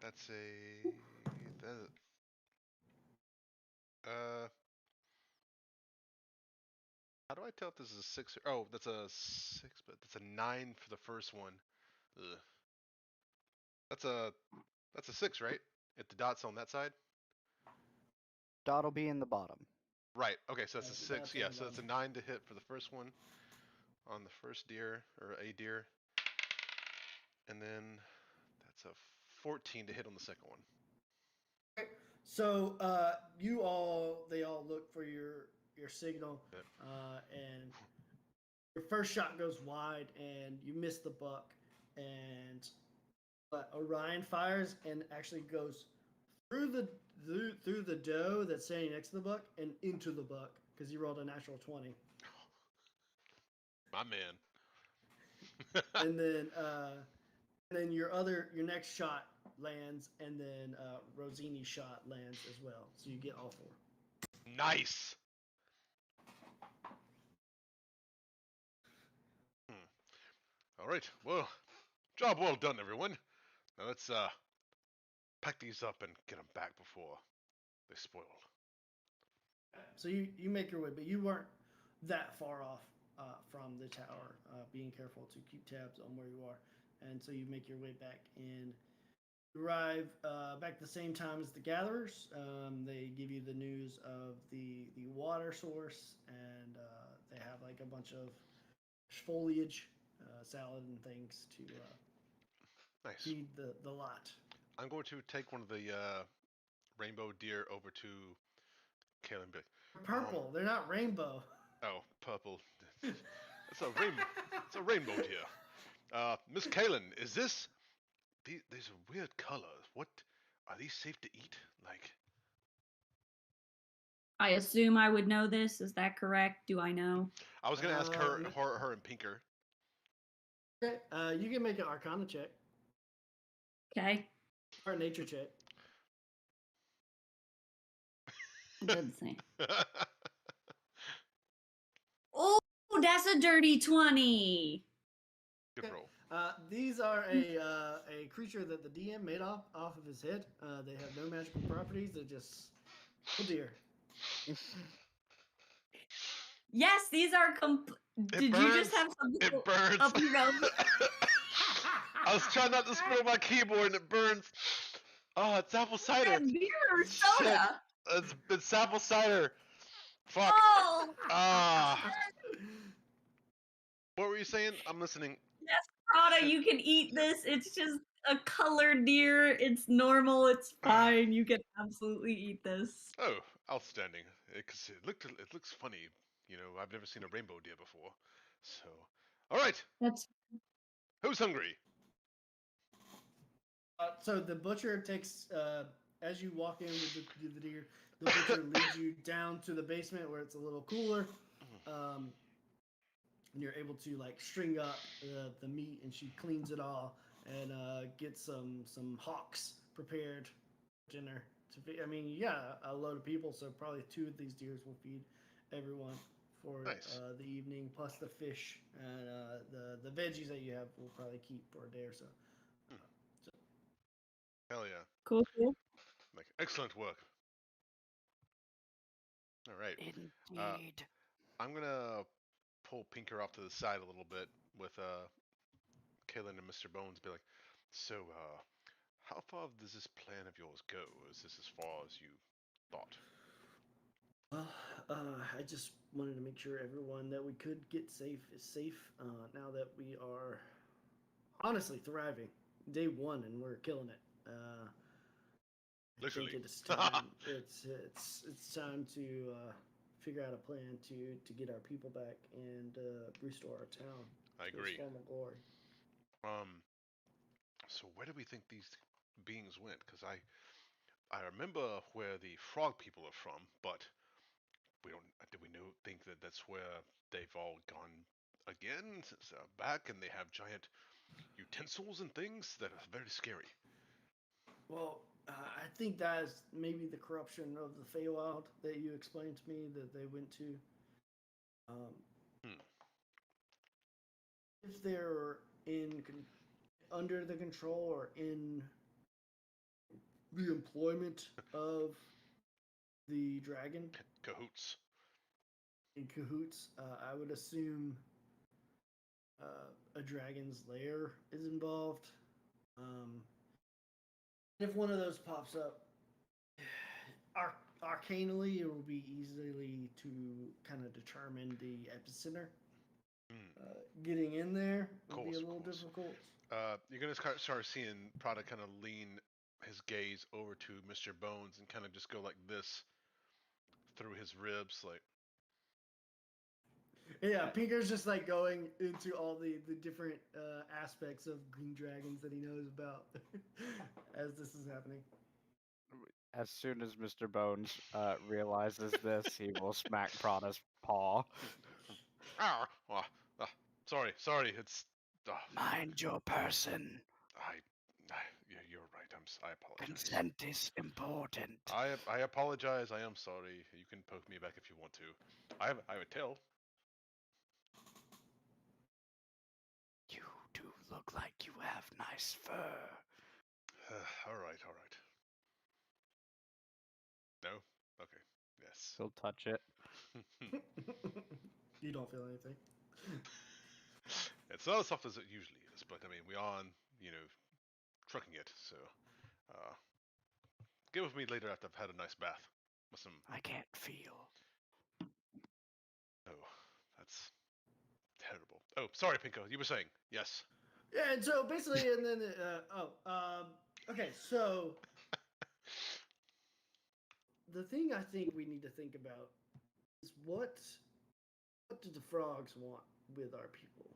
That's how do I tell if this is a 6? Oh, that's a 6, but that's a 9 for the first one. Ugh. That's a 6, right? If the dot's on that side. Dot will be in the bottom. Right. Okay, so that's a The 6. dot's Yeah, on the so that's a bottom. 9 to hit for the first one on the first deer or a deer, and then that's a 14 to hit on the second one. Okay. So they all look for your signal, Yep. and your first shot goes wide, and you miss the buck, and Orion fires and actually goes through the doe that's standing next to the buck and into the buck because he rolled a natural 20. My man. And then your next shot lands, and then Rosini's shot lands as well. So you get all 4. Nice. All right. Well, job well done, everyone. Now let's pack these up and get them back before they spoil. So you make your way, but you weren't that far off from the tower. Being careful to keep tabs on where you are, and so you make your way back in. You arrive back at the same time as the gatherers. They give you the news of the water source, and they have like a bunch of foliage, salad, and things to Nice. feed the lot. I'm going to take one of the rainbow deer over to Kalen and be like, Purple. They're not rainbow. oh, purple. It's a rainbow. It's a rainbow deer. Miss Kalen, is this? These are weird colors. What are these safe to eat? Like, I assume I would know this. Is that correct? Do I know? I was gonna ask her and Pinker. Okay. You can make an Arcana check Okay. or a Nature check. It doesn't say. Oh, that's a dirty 20. Good Okay. roll. These are a creature that the DM made off of his head. They have no magical properties. They're just deer. Yes, these are. Did you just have something It burns. up your nose? I was trying not to spill my keyboard and it burns. Oh, it's apple cider. Beer or soda? It's apple cider. Fuck. Oh, Ah. What were you saying? I'm listening. yes, Prada, you can eat this. It's just a colored deer. It's normal. It's fine. You can absolutely eat this. Oh, outstanding. Because it looks funny. You know, I've never seen a rainbow deer before. So, all right. That's Who's hungry? So the butcher takes, as you walk in with the deer, the butcher leads you down to the basement where it's a little cooler. And you're able to like string up the meat, and she cleans it all and gets some hawks prepared for dinner. I mean, you got a load of people, so probably 2 of these deers will feed everyone for Nice. the evening, plus the fish and the veggies that you have will probably keep for a day or so. Hell yeah. cool. Like, excellent work. All right. Indeed. I'm gonna pull Pinker off to the side a little bit with Kalen and Mr. Bones. Be like, so how far does this plan of yours go? Is this as far as you thought? Well, I just wanted to make sure everyone that we could get safe is safe. Now that we are honestly thriving, day 1, and we're killing it. Literally. I think it's time. it's time to figure out a plan to get our people back and restore our town. I to agree. its former glory. So where do we think these beings went? Because I remember where the frog people are from, but we don't. Do we know? Think that that's where they've all gone again since they're back, and they have giant utensils and things that are very scary. Well, I think that is maybe the corruption of the Feywild that you explained to me that they went to. Um, Hmm. if they're under the control or in the employment of the dragon Cahoots. in cahoots, I would assume a dragon's lair is involved. Um, if one of those pops up, arcanely, it will be easily to kind of determine the epicenter. Hmm. Getting in there will be a Course, little course. difficult. You're gonna start seeing Prada kind of lean his gaze over to Mr. Bones and kind of just go like this through his ribs, like, Yeah, Pinker's just like going into all the different aspects of green dragons that he knows about as this is happening. As soon as Mr. Bones realizes this, he will smack Prada's paw. ah, sorry, it's, ah, Mind your person. yeah, you're right. I apologize. Consent is important. I apologize. I am sorry. You can poke me back if you want to. I have a tail. You do look like you have nice fur. All right, all right. No? Okay. Yes. He'll touch it. You don't feel anything. It's not as soft as it usually is, but I mean, we are on, trucking it, so uh, get with me later after I've had a nice bath with some. I can't feel. Oh, that's terrible. Oh, sorry, Pinko. You were saying yes. Yeah, and so basically, and then okay, so the thing I think we need to think about is what do the frogs want with our people?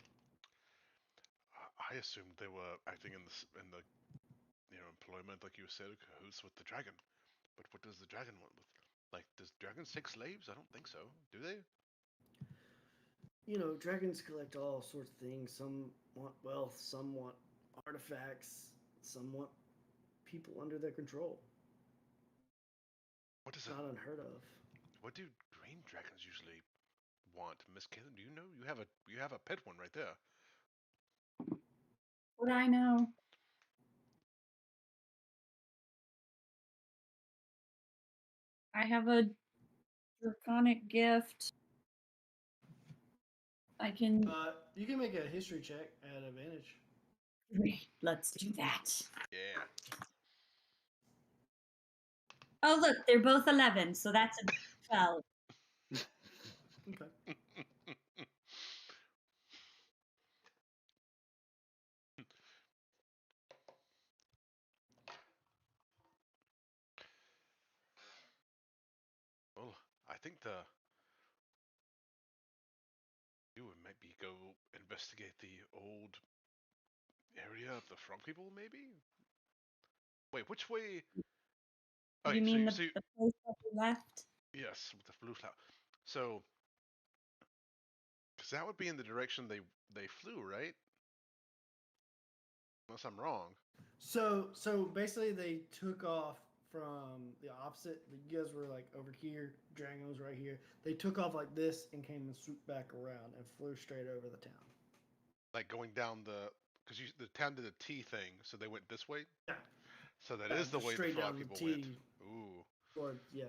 I assumed they were acting in the employment, like you said, cahoots with the dragon. But what does the dragon want with? Like, does dragons take slaves? I don't think so. Do they? You know, dragons collect all sorts of things. Some want wealth, some want artifacts, some want people under their control. What does It's not unheard of. What do green dragons usually want, Miss Caitlin? Do you know? You have a pet one right there. Would I know? I have a draconic gift. I can. You can make a history check at advantage. Let's do that. Yeah. Oh, look, they're both 11, so that's a 12. Okay. Well, I think you would maybe go investigate the old area of the frog people, maybe. Wait, which way? Okay, You so mean you the, see, the place that we left? yes, with the blue cloud. So, because that would be in the direction they flew, right? Unless I'm wrong. So basically, they took off from the opposite. You guys were like over here. Dragon was right here. They took off like this and came and swooped back around and flew straight over the town. Like going down because the town did a T thing, so they went this way. Yeah. So that Yeah, is the just way the straight frog down the people T. went. Ooh. Or yeah.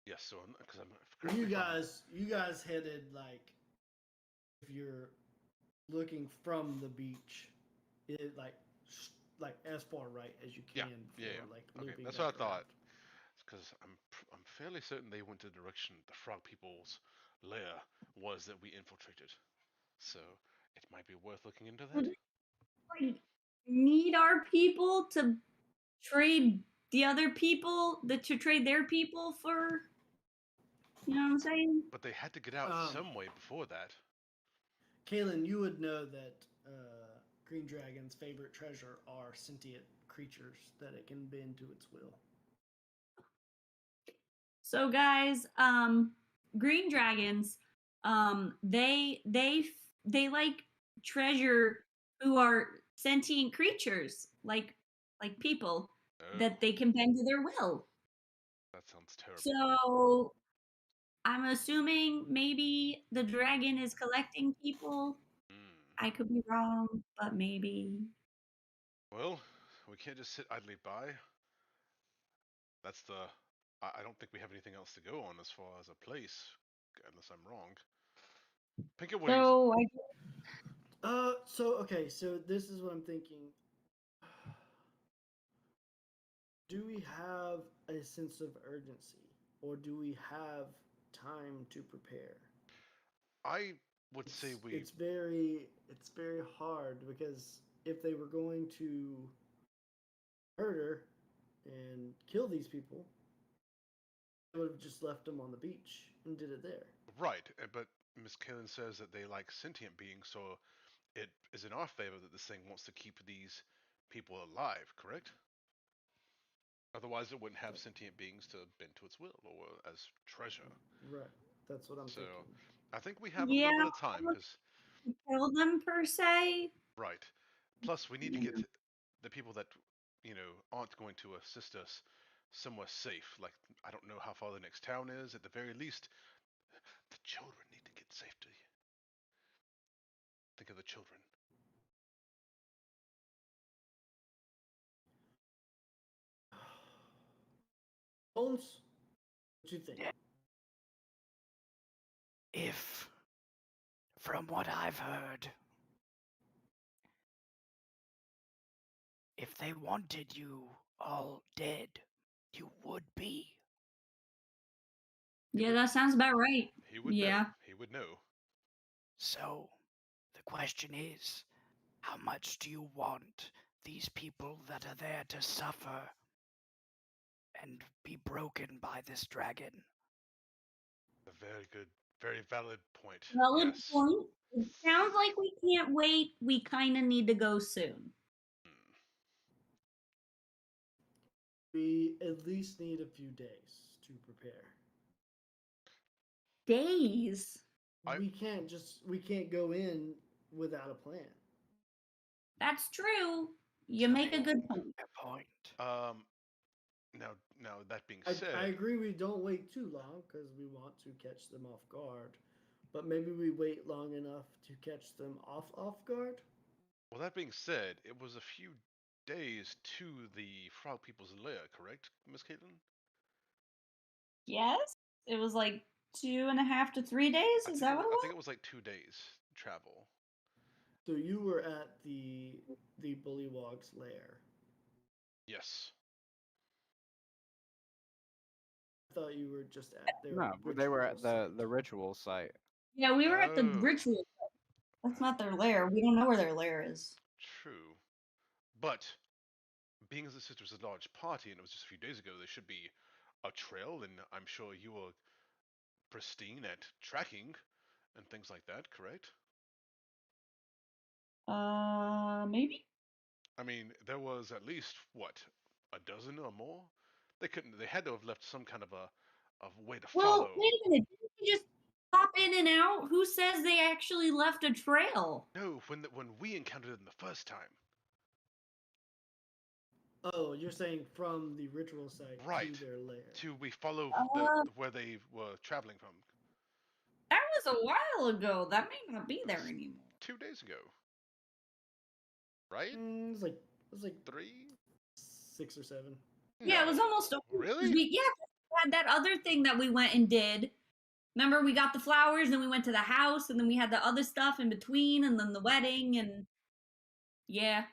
Yes. So because I'm You correct me if I'm- guys headed like if you're looking from the beach, it like as far right as you Yeah, can before yeah. like Okay, looping. that's back what I around. thought. Because I'm fairly certain they went to the direction the frog people's lair was that we infiltrated. So it might be worth looking into that. Would we need our people to trade the other people, to trade their people for, you know what I'm saying? But they had to get out Um, some way before that. Kaylin, you would know that Green Dragon's favorite treasure are sentient creatures that it can bend to its will. So guys, green dragons, they like treasure who are sentient creatures, like people Oh, that they can bend to their will. that sounds terrible. So I'm assuming maybe the dragon is collecting people. Mm. I could be wrong, but maybe. Well, we can't just sit idly by. That's the. I don't think we have anything else to go on as far as a place, unless I'm wrong. Pinkett, what do you think? So I So okay, so this is what I'm thinking. Do we have a sense of urgency, or do we have time to prepare? I would say It's we. it's very it's very hard because if they were going to murder and kill these people, they would have just left them on the beach and did it there. Right, but Miss Kalen says that they like sentient beings, so it is in our favor that this thing wants to keep these people alive, correct? Otherwise, it wouldn't have sentient beings to bend to its will or as treasure. Right. That's what I'm So thinking. I think we have a yeah, little bit of time I because, would kill them per se. right. Plus, we need to Yeah. get the people that, aren't going to assist us somewhere safe. Like, I don't know how far the next town is. At the very least, the children need to get safety. Think of the children. Holmes, what you think? Yeah. If, from what I've heard, if they wanted you all dead, you would be. He Yeah, would. that sounds about right. He would know. Yeah. He would know. So, the question is, how much do you want these people that are there to suffer and be broken by this dragon? A very good, very valid point. Valid Yes. point. It sounds like we can't wait. We kind of need to go soon. Hmm. We at least need a few days to prepare. Days. I We can't go in without a plan. That's true. You So, make a good point. a point. um now that being I said, agree we don't wait too long because we want to catch them off guard, but maybe we wait long enough to catch them off guard. well, that being said, it was a few days to the Frog People's lair, correct, Miss Caitlin? Yes. It was like 2.5 to 3 days. Is that what it I think was? it was like 2 days travel. So you were at the Bullywog's lair. Yes. I thought you were just at their No, they were at ritual the site. ritual site. Yeah, we were at the Oh, ritual. That's not their lair. We don't know where their lair is. true. But being as the sisters a large party and it was just a few days ago, there should be a trail, and I'm sure you were pristine at tracking and things like that, correct? Maybe. I mean, there was at least what, a dozen or more? They couldn't. They had to have left some kind of a way to Well, follow. wait a minute. Didn't we just pop in and out? Who says they actually left a trail? No, when we encountered it in the first time. Oh, you're saying from the ritual site to Right. their lair. We follow the Uh, where they were traveling from. that was a while ago. That may not be It there was anymore. 2 days ago, right? It was like 3? 6 or 7. Yeah, it was No. almost a week. 'Cause Really? we had that other thing that we went and did. Remember, we got the flowers, and we went to the house, and then we had the other stuff in between, and then the wedding, and yeah.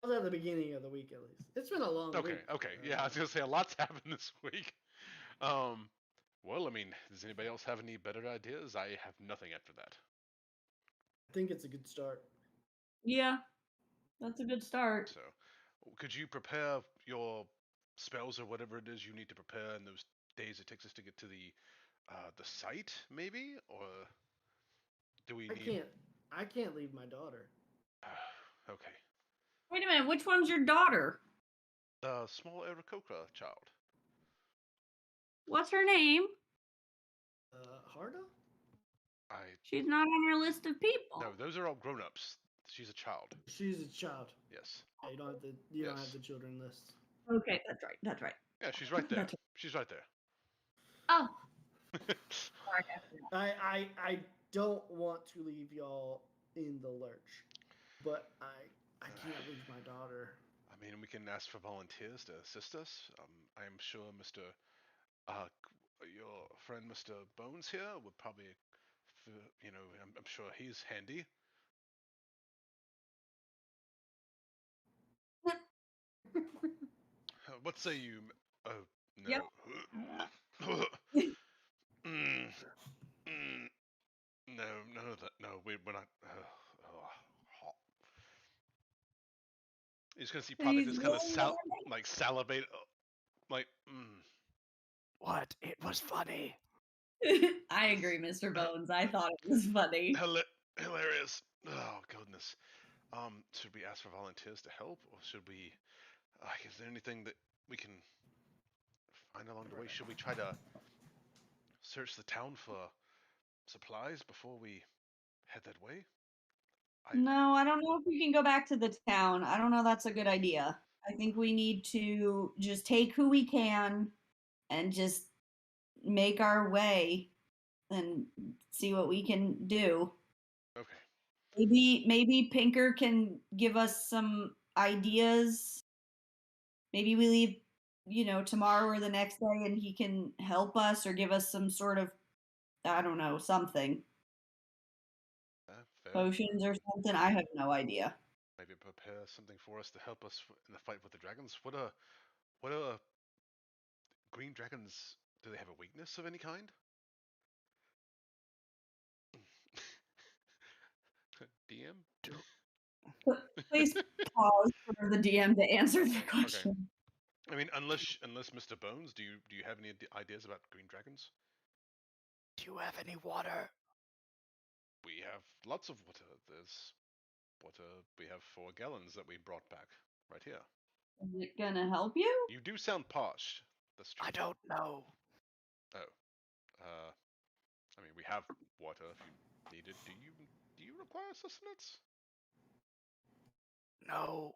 I was at the beginning of the week at least. It's been a long Okay, week. okay. Yeah, I was gonna say a lot's happened this week. Um, well, I mean, does anybody else have any better ideas? I have nothing after that. I think it's a good start. Yeah, that's a good start. So, could you prepare your spells or whatever it is you need to prepare in those days it takes us to get to the site, maybe? Or do we I need? can't I can't leave my daughter. Okay, Wait a minute, which one's your daughter? the small Aarakocra child. What's her name? Harda? She's not on your list of people. No, those are all grown-ups. She's a child. She's a child. Yes. Yeah, you don't have the you don't have Yes. the children list. Okay, that's right. That's right. Yeah, she's right there. That's right. She's right there. Oh, sorry, I forgot. I don't want to leave y'all in the lurch, but I can't lose my daughter. I mean, we can ask for volunteers to assist us. I am sure Mr. Your friend Mr. Bones here would probably, I'm sure he's handy. What say you? Oh no. Yep. Mm, mm, no, we're not. He's gonna see probably He's just kind of really salivate, like. What? It was funny. I agree, Mr. Bones. I thought it was funny. Hilarious. Oh goodness. Should we ask for volunteers to help, or should we? Is there anything that we can find along the way? Should we try to search the town for supplies before we head that way? No, I don't know if we can go back to the town. I don't know that's a good idea. I think we need to just take who we can and just make our way and see what we can do. Okay. Maybe Pinker can give us some ideas. Maybe we leave, tomorrow or the next day and he can help us or give us some sort of, I don't know, something. Fair. Potions or something. I have no idea. Maybe prepare something for us to help us in the fight with the dragons. What are green dragons? Do they have a weakness of any kind? DM? Please pause for the DM to answer the question. I mean, unless Mr. Bones, do you have any ideas about green dragons? Do you have any water? We have lots of water. There's water. We have 4 gallons that we brought back right here. Is it gonna help you? You do sound parched. That's true. I don't know. Oh. I mean, we have water if you need it. Do you require sustenance? No.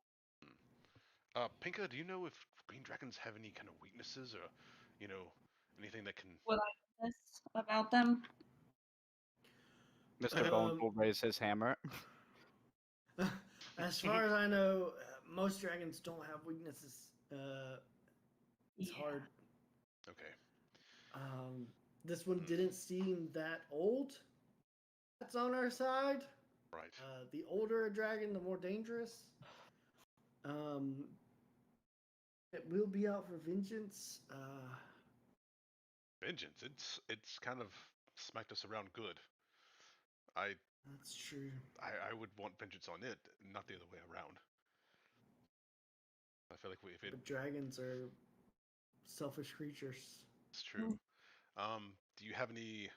Pinker, do you know if green dragons have any kind of weaknesses or, anything that can? What I miss about them? Mr. Bones will raise his hammer. As far as I know, most dragons don't have weaknesses. It's hard. Okay. This one didn't seem that old. That's on our side. Right. The older a dragon, the more dangerous. It will be out for vengeance. Vengeance. It's kind of smacked us around good. That's true. I would want vengeance on it, not the other way around. I feel like But dragons are selfish creatures. It's true. Do you have any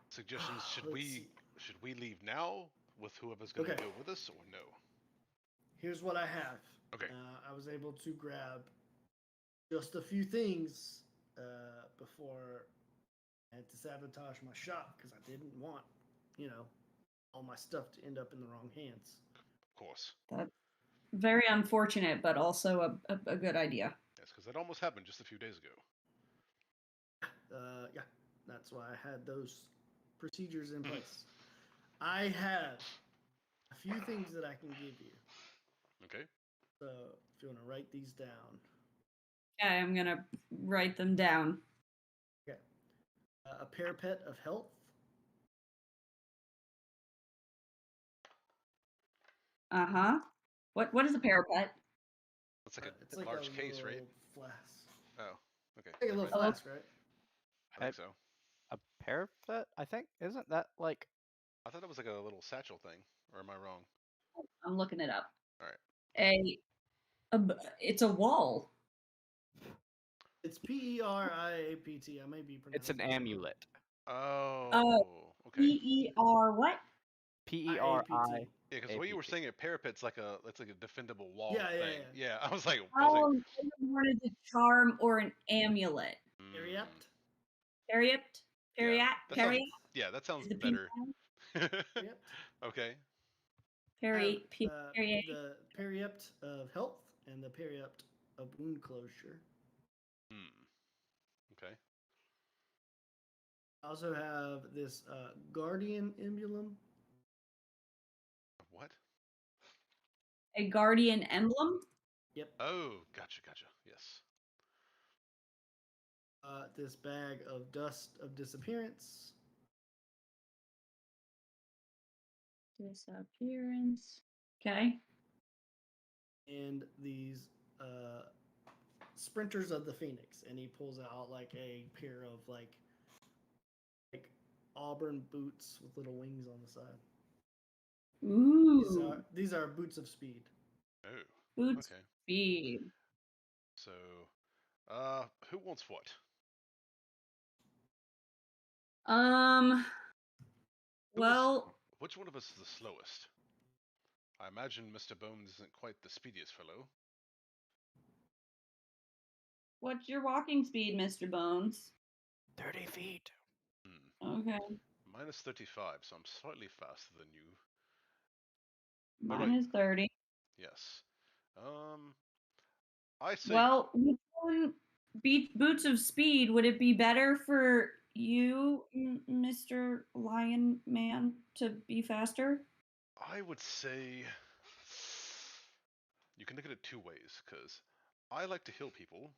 suggestions? Should we leave now with whoever's going to go with us, or no? Here's what I have. Okay. I was able to grab just a few things before I had to sabotage my shop because I didn't want, all my stuff to end up in the wrong hands. Of course. That's very unfortunate, but also a good idea. Yes, because that almost happened just a few days ago. Yeah, that's why I had those procedures in place. I have a few things that I can give you. Okay. So if you want to write these down. Okay, I'm gonna write them down. Okay. A parapet of health. Uh-huh. What is a parapet? It's like It's a like large a case, right? Flask. Oh, okay. Like a little flask, right? I think so. A parapet, I think? Isn't that like... I thought it was like a little satchel thing, or am I wrong? I'm looking it up. All right. It's a wall. It's P-E-R-I-A-P-T. I may be pronouncing It's an it wrong. amulet. Oh, okay. P-E-R what? P-E-R-I... Yeah, because the way you were APT. saying it, parapet's like a defendable wall Yeah, yeah, thing. yeah. I was like, Oh, I wanted a charm or an amulet. Periapt? Periapt? Yeah, that sounds. Periapt? Yeah, that sounds Is the P better. Periapt? Okay. Have Periapt. the periapt of health and the periapt of wound closure. Hmm. Okay. I also have this guardian emblem. What? A guardian emblem? Yep. Oh, gotcha. Yes. This bag of dust of disappearance. Disappearance. Okay. And these sprinters of the phoenix, and he pulls out like a pair of like auburn boots with little wings on the side. Ooh. These are boots of speed. Oh. Boots Okay. speed. So, who wants what? Well, Which one of us is the slowest? I imagine Mr. Bones isn't quite the speediest fellow. what's your walking speed, Mr. Bones? 30 feet. Okay. Minus 35, so I'm slightly faster than you. Mine is 30. Yes. I say. Well, which one beats Boots of Speed? Would it be better for you, Mr. Lion Man, to be faster? I would say. You can look at it two ways, because I like to heal people,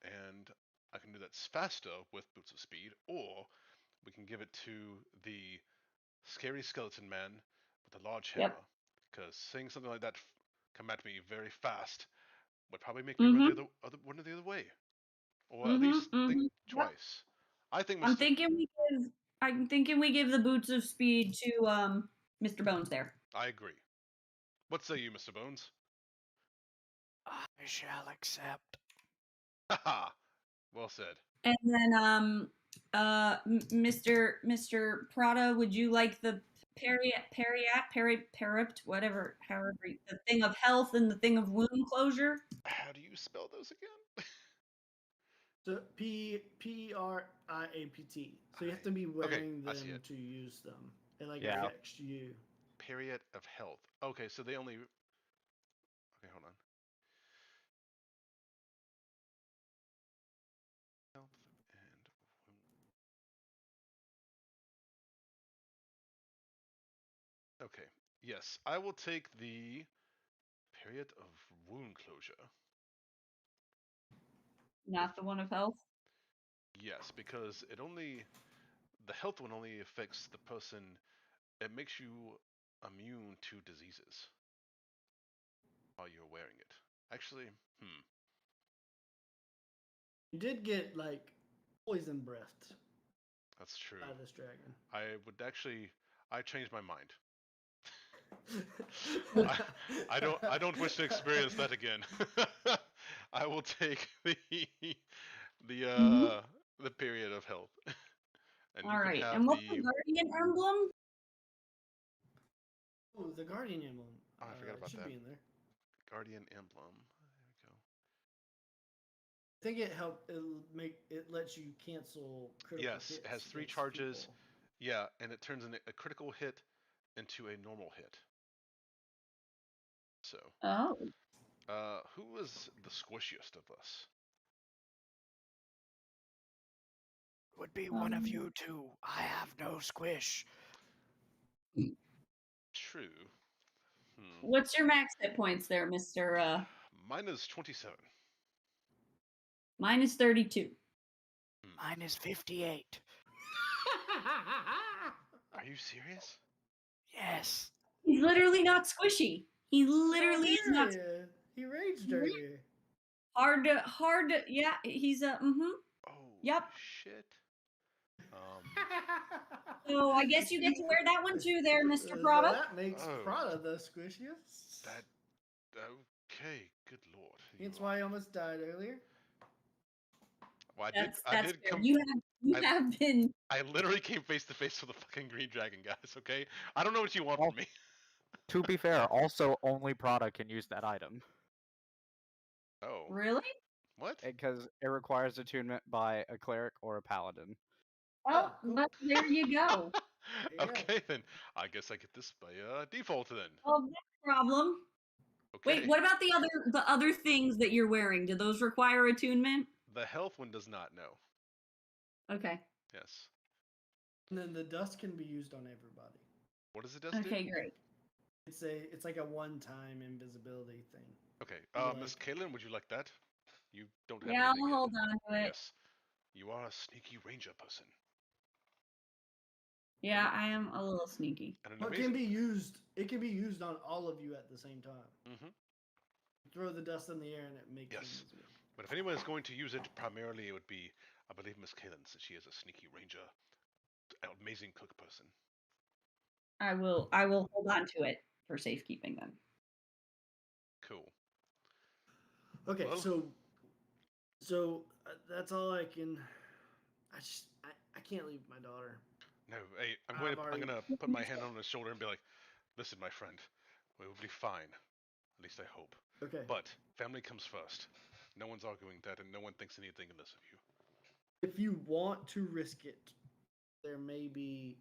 and I can do that faster with Boots of Speed, or we can give it to the scary skeleton man with the large Yep. hammer, because seeing something like that come at me very fast would probably make me run Mm-hmm. one or the other way, or at Mm-hmm. least think Mm-hmm. Yep. twice. I think I'm Mr. thinking we give the Boots of Speed to Mr. Bones there. I agree. What say you, Mr. Bones? I shall accept. Haha. Well said. And then Mr. Prada, would you like the periapt, whatever, however, the thing of health and the thing of wound closure? How do you spell those again? So Periapt. So you have to be wearing I see them it. to use them. It like Yeah. affects you. Period of health. Okay, so they only. Okay, hold on. Health and. Okay. Yes, I will take the period of wound closure. Not the one of health. Yes, because the health one only affects the person. It makes you immune to diseases while you're wearing it. Actually, You did get like poison breath that's true. by this dragon. I changed my mind. I don't wish to experience that again. I will take the period of health, and All you can right. have And what's the the. guardian emblem? Oh, the guardian emblem. Oh, I forgot It about should that. be in there. Guardian emblem. There we go. I think it lets you cancel critical Yes, hits. it has 3 against charges. people. Yeah, and it turns a critical hit into a normal hit. So, Oh. who is the squishiest of us? Would be one of you two. I have no squish. True. What's your max hit points there, Mr. Mine is 27. Mine is 32. Mine is 58. Are you serious? Yes. He's literally not squishy. He literally is not He raged earlier. hard to, yeah, he's a, Oh, Yep. shit. So I guess you get to wear that one too there, Mr. So Prada. that makes Prada the squishiest. Okay, good lord. That's why I almost died earlier. Well, That's I did fair. come. You have been. I literally came face to face with a fucking green dragon, guys. Okay, I don't know what you want from me. To be fair, also only Prada can use that item Oh, Really? what? because it requires attunement by a cleric or a paladin. Oh, cool. but there you go. There you go. Okay, then. I guess I get this by default then. Well, no problem. Okay. Wait, what about the other things that you're wearing? Do those require attunement? The health one does not know. Okay. Yes. And then the dust can be used on everybody. What does it does do? Okay, great. It's like a one-time invisibility thing. Okay. You Miss like- Kaylin, would you like that? You don't have Yeah, anything I'll yet. hold on to it. Yes. You are a sneaky ranger person. Yeah, I am a little sneaky. And an Well, it amazing. can be used. It can be used on all of you at the same time. Mm-hmm. Throw the dust in the air and it makes Yes. it invisible. But if anyone is going to use it, primarily it would be, I believe, Miss Kaylin, since she is a sneaky ranger, amazing cook person. I will hold on to it for safekeeping then. Cool. Okay, Well- so that's all I can. I can't leave my daughter. No, hey, I'm I've gonna put my hand on his shoulder and be like, "Listen, my friend, we will be fine. At least I hope. Okay. But family comes first. No one's arguing that, and no one thinks anything less of you." If you want to risk it, there may be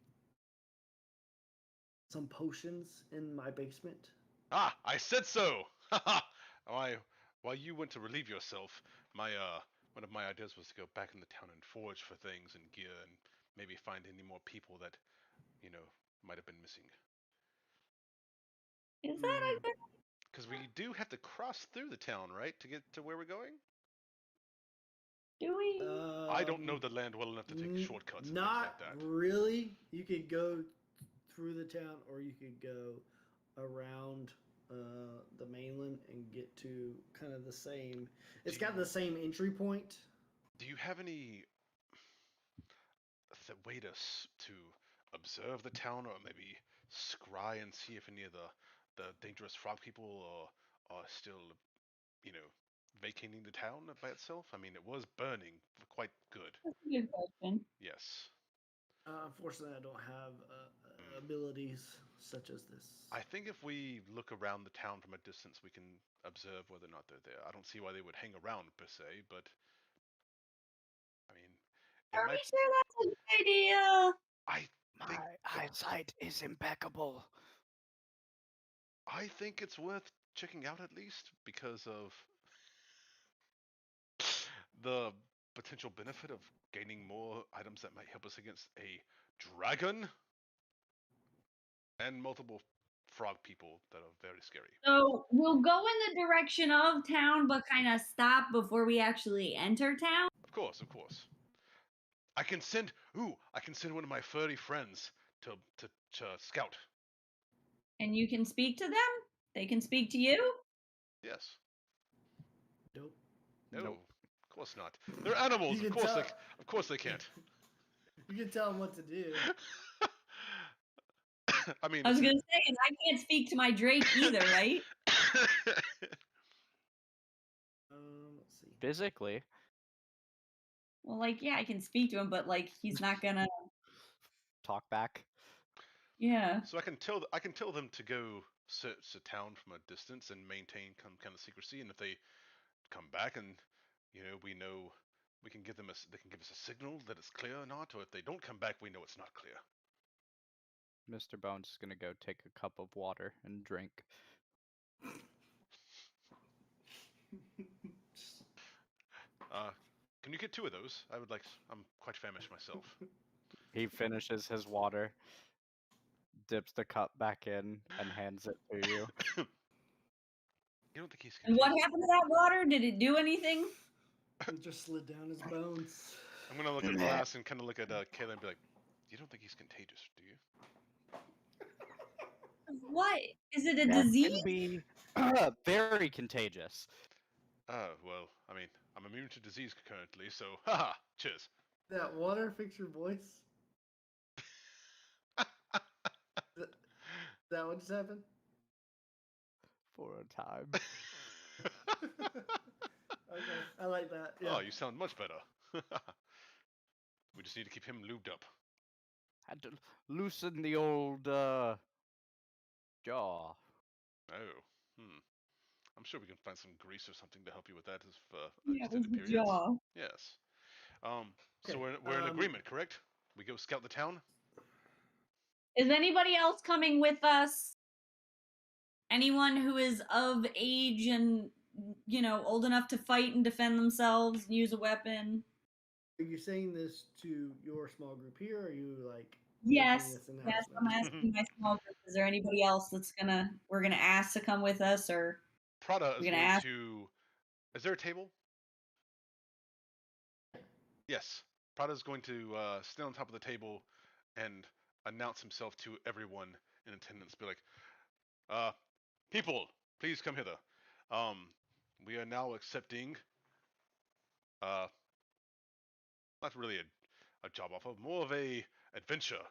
some potions in my basement. Ah, I said so. Why? While you went to relieve yourself, my one of my ideas was to go back in the town and forage for things and gear, and maybe find any more people that, might have been missing. Is that a good? Because we do have to cross through the town, right, to get to where we're going? Do we? I don't know the land well enough to take shortcuts and things Not like that. really. You could go through the town, or you could go around the mainland and get to kind of the same. It's got the same entry point. Do you have any way to observe the town, or maybe scry and see if any of the dangerous frog people are still, vacating the town by itself? I mean, it was burning quite good. That's a good question. Yes. Unfortunately, I don't have abilities such as this. I think if we look around the town from a distance, we can observe whether or not they're there. I don't see why they would hang around per se, but I mean, it Are we might. sure that's a good idea? I My eyesight is impeccable. think it's worth checking out at least because of the potential benefit of gaining more items that might help us against a dragon and multiple frog people that are very scary. So we'll go in the direction of town, but kind of stop before we actually enter town. Of course, of course. I can send one of my furry friends to scout. And you can speak to them. They can speak to you. Yes. Nope. No. Nope. Of course not. They're animals. You Of can course tell- of course they can't. You can tell them what to do. I mean, I was gonna say, and I can't speak to my Drake either, right? Let's see. Physically, Well, like, yeah, I can speak to him, but like, he's not gonna. talk back. Yeah. So I can tell them to go to town from a distance and maintain kind of secrecy, and if they come back and we know we can give them they can give us a signal that it's clear or not, or if they don't come back, we know it's not clear. Mr. Bones is gonna go take a cup of water and drink. Can you get 2 of those? I would like. I'm quite famished myself. He finishes his water, dips the cup back in, and hands it to you. You don't think he's And what contagious? happened to that water? Did it do anything? It just slid down his bones. I'm gonna look at the glass and kind of look at Kayla and be like, "You don't think he's contagious, do you?" What is it? A That disease? can be very contagious. Well, I mean, I'm immune to disease currently, so haha, cheers. That water fix your voice? That what just happened? For a time. Okay, I like that. Yeah. Oh, you sound much better. We just need to keep him lubed up. Had to loosen the old Jaw. Oh, I'm sure we can find some grease or something to help you with that for Yeah, it was extended the periods. jaw. Yes. So Okay, we're in agreement, correct? We go scout the town. Is anybody else coming with us? Anyone who is of age and old enough to fight and defend themselves and use a weapon? Are you saying this to your small group here? Or are you like making Yes, this yes. I'm announcement? asking my small group. Is there anybody else we're gonna ask to come with us, or Prada we're is gonna going ask? to. Is there a table? Yes. Prada is going to stand on top of the table and announce himself to everyone in attendance. Be like, people, please come hither. Um, we are now accepting, uh, not really a job offer, more of a adventure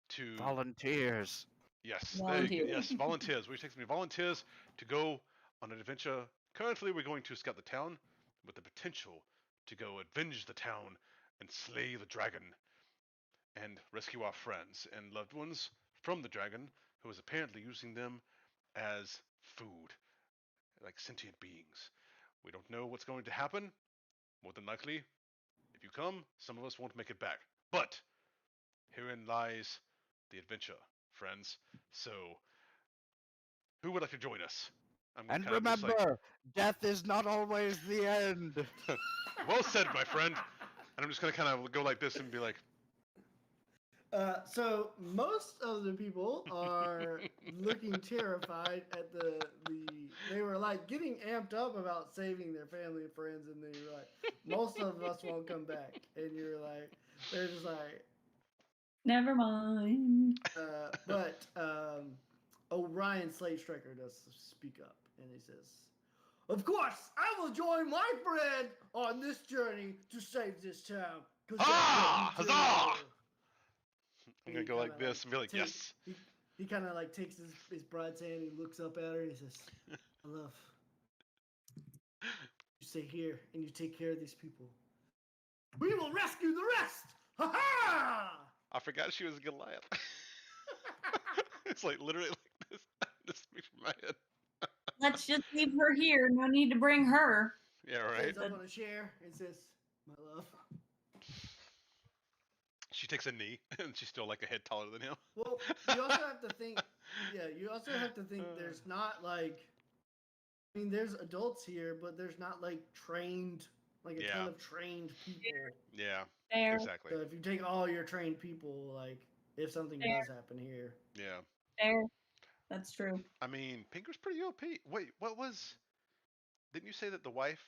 to. Volunteers. Yes, there you go. Volunteer. Yes, volunteers. We take some volunteers to go on an adventure. Currently, we're going to scout the town with the potential to go avenge the town and slay the dragon and rescue our friends and loved ones from the dragon, who is apparently using them as food, like sentient beings. We don't know what's going to happen. More than likely, if you come, some of us won't make it back. But herein lies the adventure, friends. So, who would like to join us? I'm And kind of just like, remember, death is not always the end. well said, my friend. And I'm just gonna kind of go like this and be like, So most of the people are looking terrified at the. They were like getting amped up about saving their family and friends, and then you're like, most of us won't come back, and you're like, they're just like, Never mind. but Orion Slate Striker does speak up, and he says, "Of course, I will join my friend on this journey to save this town, because that's ah, what we do." huzzah! I'm And gonna he go like kinda, this and be like, take, yes. he kind of like takes his bride's hand, he looks up at her, and he says, "I love you. Stay here and you take care of these people. We will rescue the rest. Ha ha!" I forgot she was Goliath. It's like literally like this. This speaks from my head. Let's just leave her here. No need to bring her. Yeah, right. Stands up on a chair and says, "My love." She takes a knee and she's still like a head taller than him. Well, you also have to think. Yeah, you also have to think. There's not like. I mean, there's adults here, but there's not like trained, like a ton Yeah. of trained people. Yeah, Fair, exactly. So if you take all your trained people, like if something Fair. does happen here, Yeah. fair. That's true. I mean, Pinker's pretty OP. Wait, what was? Didn't you say that the wife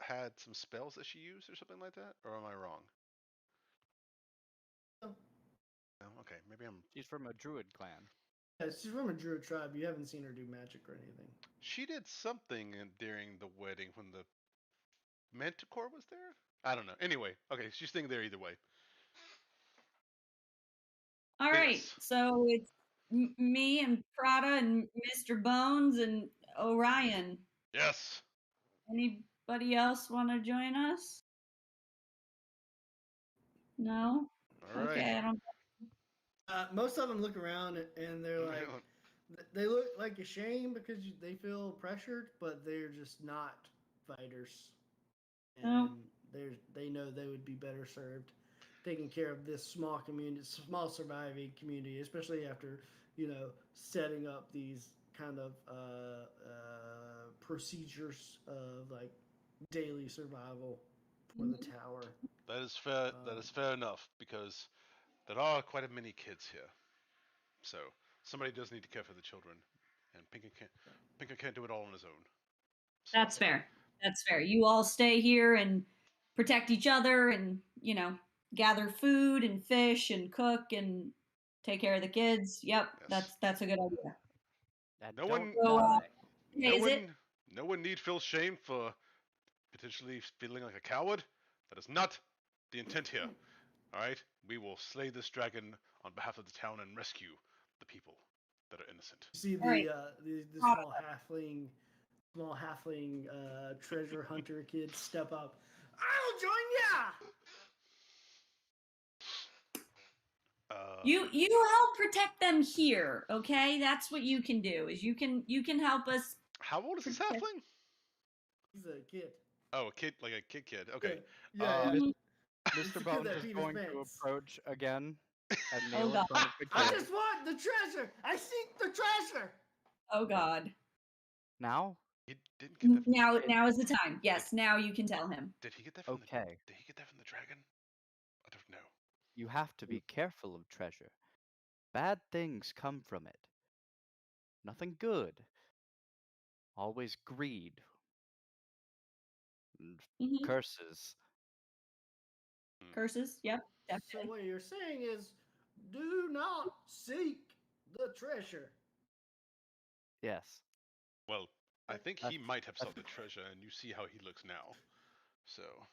had some spells that she used or something like that? Or am I wrong? oh, Oh, okay, maybe I'm. She's from a druid clan. yeah, she's from a druid tribe. You haven't seen her do magic or anything. She did something during the wedding when the Manticore was there. I don't know. Anyway, okay, she's staying there either way. All But right. yes, So it's me and Prada and Mr. Bones and Orion. yes. Anybody else want to join us? No? All right. Okay, I don't. Most of them look around and they're like, they look like ashamed because they feel pressured, but they're just not fighters, No. and they know they would be better served taking care of this small community, small surviving community, especially after setting up these kind of procedures of like daily survival for the tower. That is fair. That is fair enough because there are quite a many kids here, so somebody does need to care for the children, and Pinker can't do it all on his own. So, That's fair. That's fair. You all stay here and protect each other and, gather food and fish and cook and take care of the kids. Yep, yes. that's a good idea. And No don't one- So, die. No is it? one need feel shame for potentially feeling like a coward. That is not the intent here. All right, we will slay this dragon on behalf of the town and rescue the people that are innocent. You see All right. the small halfling treasure hunter kid step up. "I'll join ya!" You help protect them here, okay? That's what you can do. Is you can help us. How old is this protect- halfling? He's a kid. Oh, a kid, like a kid. Okay. Yeah. Mhm. It's Mr. the kid Bones that is beat his going to pants. approach again and Oh kneel in God. front of the I kid. just want the treasure. I seek the treasure. Oh God. Now? He didn't get that. Now is the time. Yes, now you can tell him. Did he get that from the? Okay. Did he get that from the dragon? I don't know. You have to be careful of treasure. Bad things come from it. Nothing good. Always greed. And Mhm. curses. Curses. Yep. So Definitely. what you're saying is, do not seek the treasure. Yes. Well, I think he That's- might have that's- sought the treasure, and you see how he looks now. So.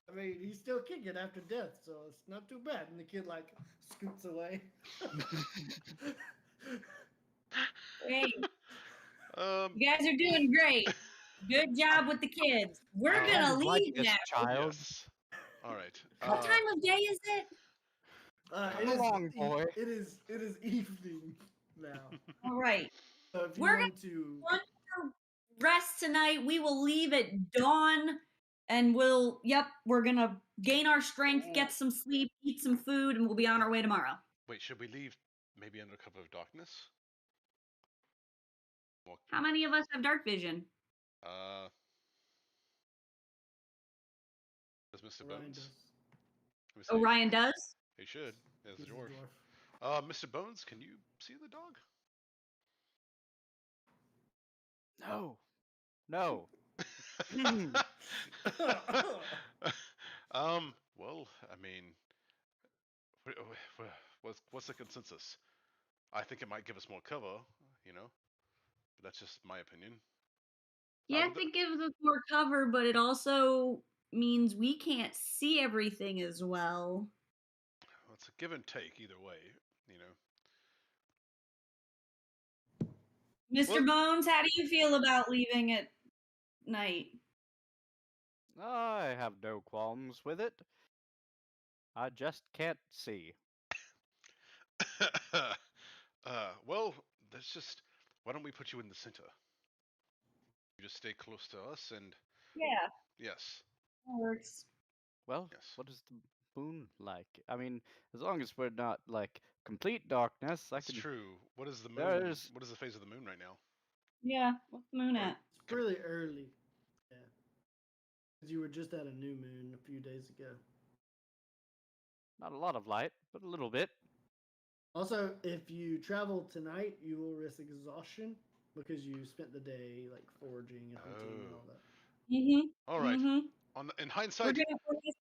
I mean, he's still kicking after death, so it's not too bad. And the kid like scoots away. Great. Um. You guys are doing great. Good job with the kids. We're Oh. gonna Sounds like leave this, now. child. Yes. All right. What time of day is it? It Come is along, boy. It is evening now. All right. So if you We're want to, Rest tonight. We will leave at dawn, and we're gonna gain our strength, get some sleep, eat some food, and we'll be on our way tomorrow. Wait, should we leave maybe under cover of darkness? Well, How many of us have dark vision? does Mr. Ryan Bones? does. Let me see. Orion does. He should. As a He's a dwarf. dwarf. Mr. Bones, can you see the dog? No. No. Well, I mean, what's the consensus? I think it might give us more cover, you know, but that's just my opinion. Yeah, I would- think it gives us more cover, but it also means we can't see everything as well. Well, it's a give and take either way, you know. Mr. Well- Bones, how do you feel about leaving at night? I have no qualms with it. I just can't see. Well, that's just. Why don't we put you in the center? You just stay close to us, and Yeah, yes, that works. Well, yes. what is the moon like? I mean, as long as we're not like complete darkness, I That's can. true. What is the moon? There's- What is the phase of the moon right now? Yeah, what's the moon at? It's really early. Yeah. 'Cause you were just at a new moon a few days ago. Not a lot of light, but a little bit. Also, if you travel tonight, you will risk exhaustion because you spent the day like foraging and hunting and all that. Mm-hmm. All right. Mm-hmm. In We're hindsight, gonna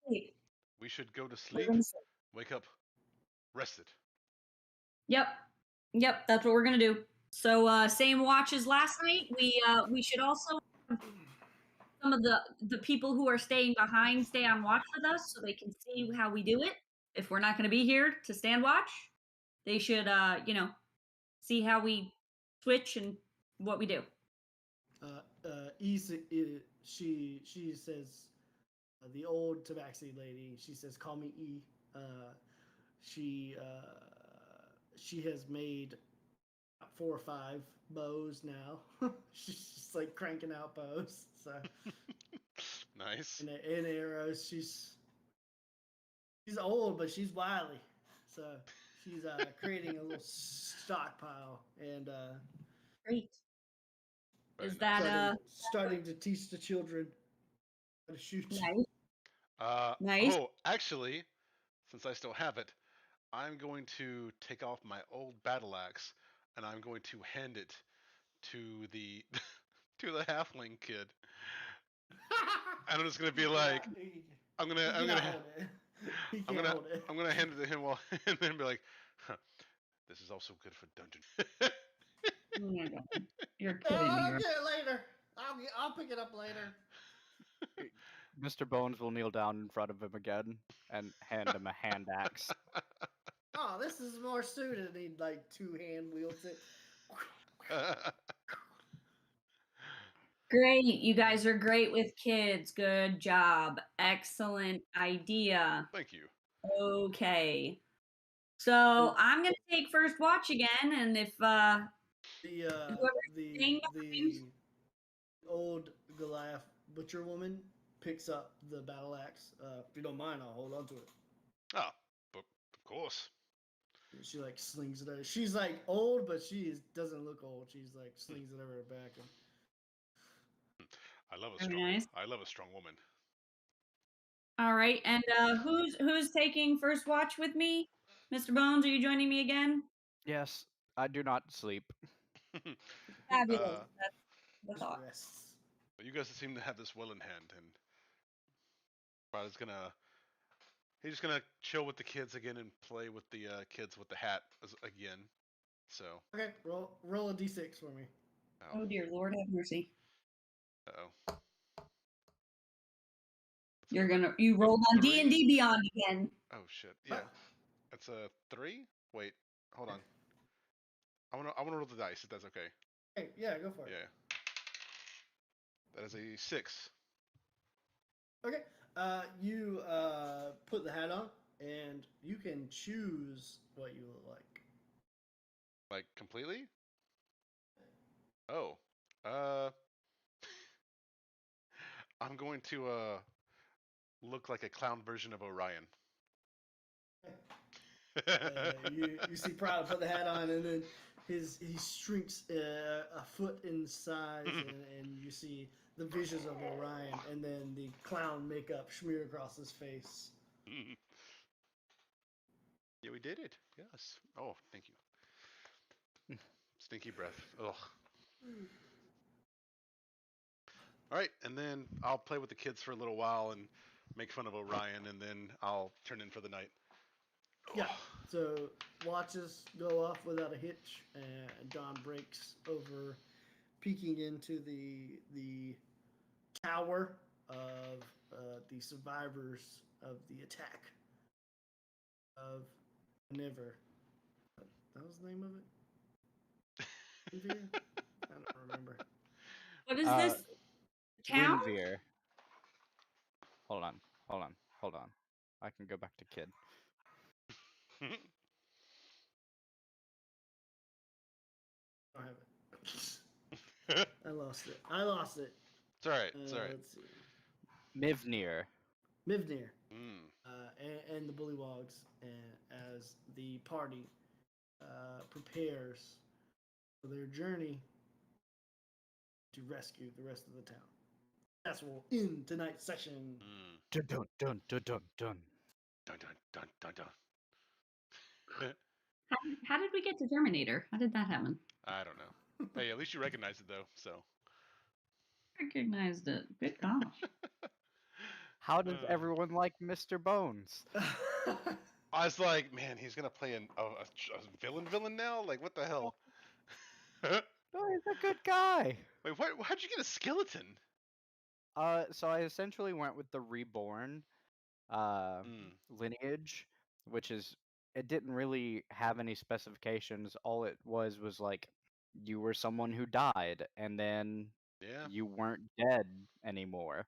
sleep. we should go to We're sleep, gonna sleep. wake up, rested. Yep. Yep, that's what we're gonna do. So same watch as last night. We should also have some of the people who are staying behind stay on watch with us so they can see how we do it. If we're not gonna be here to stand watch, they should see how we switch and what we do. She says, the old tabaxi lady. She says, "Call me E." She has made 4 or 5 bows now. She's just like cranking out bows. So Nice. and arrows. She's old, but she's wily. So she's creating a little stockpile and Great. Very Is nice. that starting to teach the children how to shoot. nice? Nice. Oh, actually, since I still have it, I'm going to take off my old battle axe and I'm going to hand it to the to the halfling kid. And I'm just gonna be like, I'm gonna hand it to him and then be like, huh, this is also good for dungeon. Oh my God. You're Oh, kidding me. I'll right? get it later. I'll pick it up later. Mr. Bones will kneel down in front of him again and hand him a hand axe. Oh, this is more suited. He like 2-hand wields it. Great. You guys are great with kids. Good job. Excellent idea. Thank you. Okay. So I'm gonna take first watch again, and if The whoever's staying behind, the old Goliath butcher woman picks up the battle axe. If you don't mind, I'll hold on to it. Oh, but of course. She like slings it over. She's like old, but doesn't look old. She's like slings it over her back. I love a very strong. nice. I love a strong woman. All right, and who's taking first watch with me? Mr. Bones, are you joining me again? Yes, I do not sleep. Fabulous. That's the Just thought. rests. But you guys seem to have this well in hand, and Riley's gonna. He's just gonna chill with the kids again and play with the kids with the hat again. So. Okay, roll a d6 for me. Oh dear, Lord have mercy. Uh-oh. You rolled on three? D&D Beyond again. Oh shit! Yeah, that's a 3. Wait, hold on. I wanna roll the dice if that's okay. Hey, yeah, go for it. Yeah. That is a 6. Okay. You put the hat on, and you can choose what you look like. Like completely? Oh. Uh. I'm going to look like a clown version of Orion. You see Prada put the hat on, and then he shrinks a foot in size, and you see the visions of Orion, and then the clown makeup smear across his face. Yeah, we did it. Yes. Oh, thank you. Stinky breath. Ugh. All right, and then I'll play with the kids for a little while and make fun of Orion, and then I'll turn in for the night. Yeah. So watches go off without a hitch, and dawn breaks over, peeking into the tower of the survivors of the attack of Niver. That was the name of it? I don't remember. What is this town? Winveer. Hold on. I can go back to kid. I don't have it. I lost it. It's all right. It's all right. Let's see. Mivnir. Mivnir Mm. and the Bullywogs, as the party prepares for their journey to rescue the rest of the town. That's what will end tonight's session. Dun dun dun dun dun dun. Dun dun dun dun dun. How did we get to Terminator? How did that happen? I don't know. Hey, at least you recognize it though. So. Recognized it. Good gosh. How does everyone like Mr. Bones? I was like, man, he's gonna play a villain now. Like, what the hell? Oh, he's a good guy. Wait, how'd you get a skeleton? So I essentially went with the reborn lineage, which is it didn't really have any specifications. All it was like you were someone who died and then Yeah. you weren't dead anymore.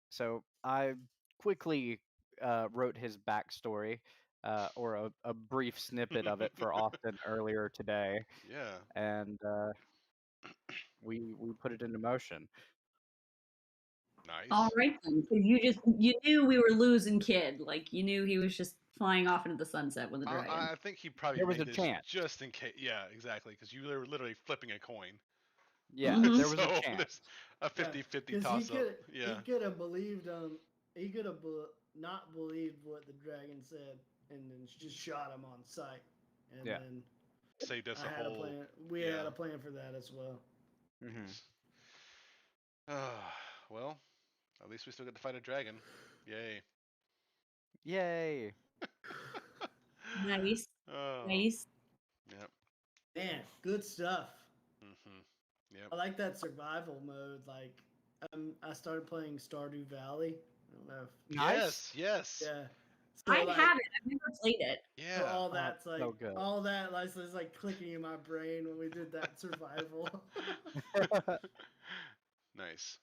So I quickly wrote his backstory, or a brief snippet of it for Austin earlier today, Yeah. and we put it into motion. Nice. All right then, because you knew we were losing kid. Like you knew he was just flying off into the sunset with a dragon. I think he probably There was made a this chance. just in case. Yeah, exactly. Because you were literally flipping a coin. Yeah, Mhm. there was So a chance. there's a 50-50 'Cause toss up. Yeah. He could have believed he could have not believed what the dragon said, and then just shot him on sight. And Yeah. then Saved us I had whole. a plan. We yeah. had a plan for that as well. Mm-hmm. Well, at least we still get to fight a dragon. Yay. Yay! Nice, Oh. nice. Yep. Man, good stuff. Yep. I like that survival mode. Like, I started playing Stardew Valley. I don't know. Nice. Yes. Yeah. So, I like, have it. I've never played it. Yeah. So all that's like so good. all that like is like clicking in my brain when we did that survival. Nice.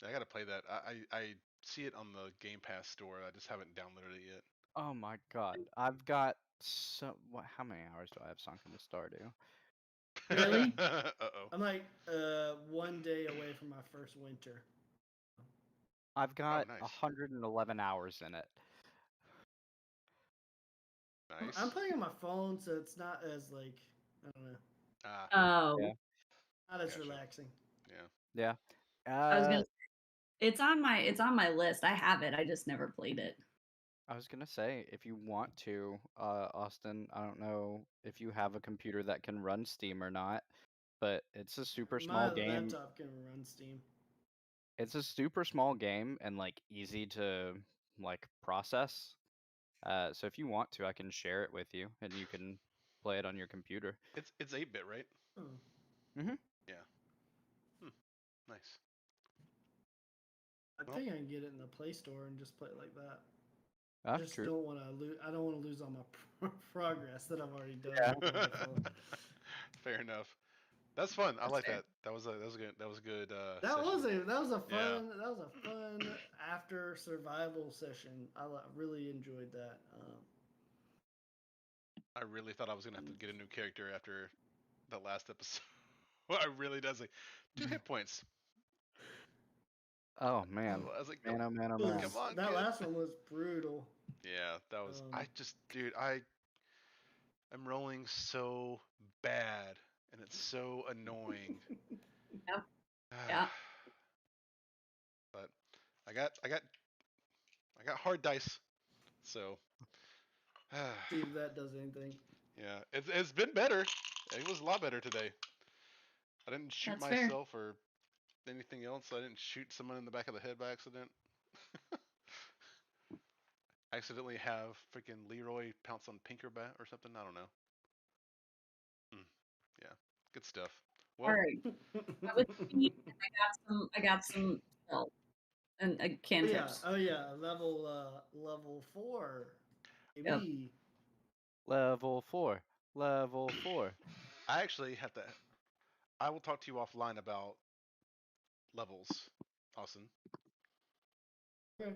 I gotta play that. I see it on the Game Pass store. I just haven't downloaded it yet. Oh my god. I've got how many hours do I have sunk into Stardew? Really? Uh-oh. I'm like 1 day away from my first winter. I've got nice. 111 hours in it. I'm Nice. playing on my phone, so it's not as like I don't know, Ah, Oh, Yeah. not as Gotcha. relaxing. yeah. Yeah. I was gonna. It's on my list. I have it. I just never played it. I was gonna say, if you want to, Austin, I don't know if you have a computer that can run Steam or not, but it's a super small My game. laptop can run Steam. It's a super small game and like easy to like process. So if you want to, I can share it with you and you can play it on your computer. It's 8-bit, right? Oh. Mm-hmm. Yeah. Nice. I Well- think I can get it in the Play Store and just play it like that. I That's just true. don't want to lose. I don't want to lose all my progress that I've already done. Yeah. on my phone. Fair enough. That's fun. I That's like fair. that. That was a good That session. was a Yeah. fun after survival session. Really enjoyed that. I really thought I was gonna have to get a new character after the last episode. I really does like 2 hit points. Oh man. I was like, Man, nope. oh man, oh It was- man. Come on, that kid. last one was brutal. Yeah, that was. I Um, just, dude, I'm rolling so bad, and it's so annoying. Yeah. Yeah. But I got hard dice, so See if that does anything. yeah, it's been better. It was a lot better today. I didn't shoot That's fair. myself or anything else. I didn't shoot someone in the back of the head by accident. Accidentally have freaking Leroy pounce on Pinkerbat or something. I don't know. Yeah, good stuff. All Well, right. That was me. I got some spells and cantrips. Oh yeah, level 4. Yep. Maybe. Level 4. Level 4. I actually have to. I will talk to you offline about levels, Austin. Okay.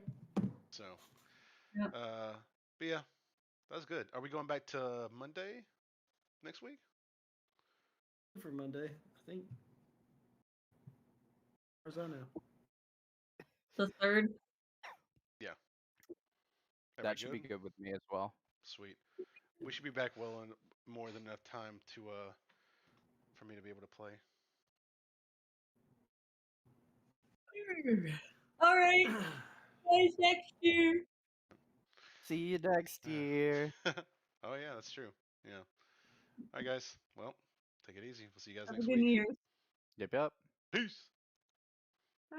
So, Yep. but yeah, that was good. Are we going back to Monday next week? For Monday, I think. As I know. The third. Yeah. Are we That should be good? good with me as well. Sweet. We should be back well in more than enough time to for me to be able to play. All right. Guys, next year. See you next year. Oh yeah, that's true. Yeah. All right, guys. Well, take it easy. We'll see you guys Have a next good week. New Year's. Yep, yep. Peace. Bye.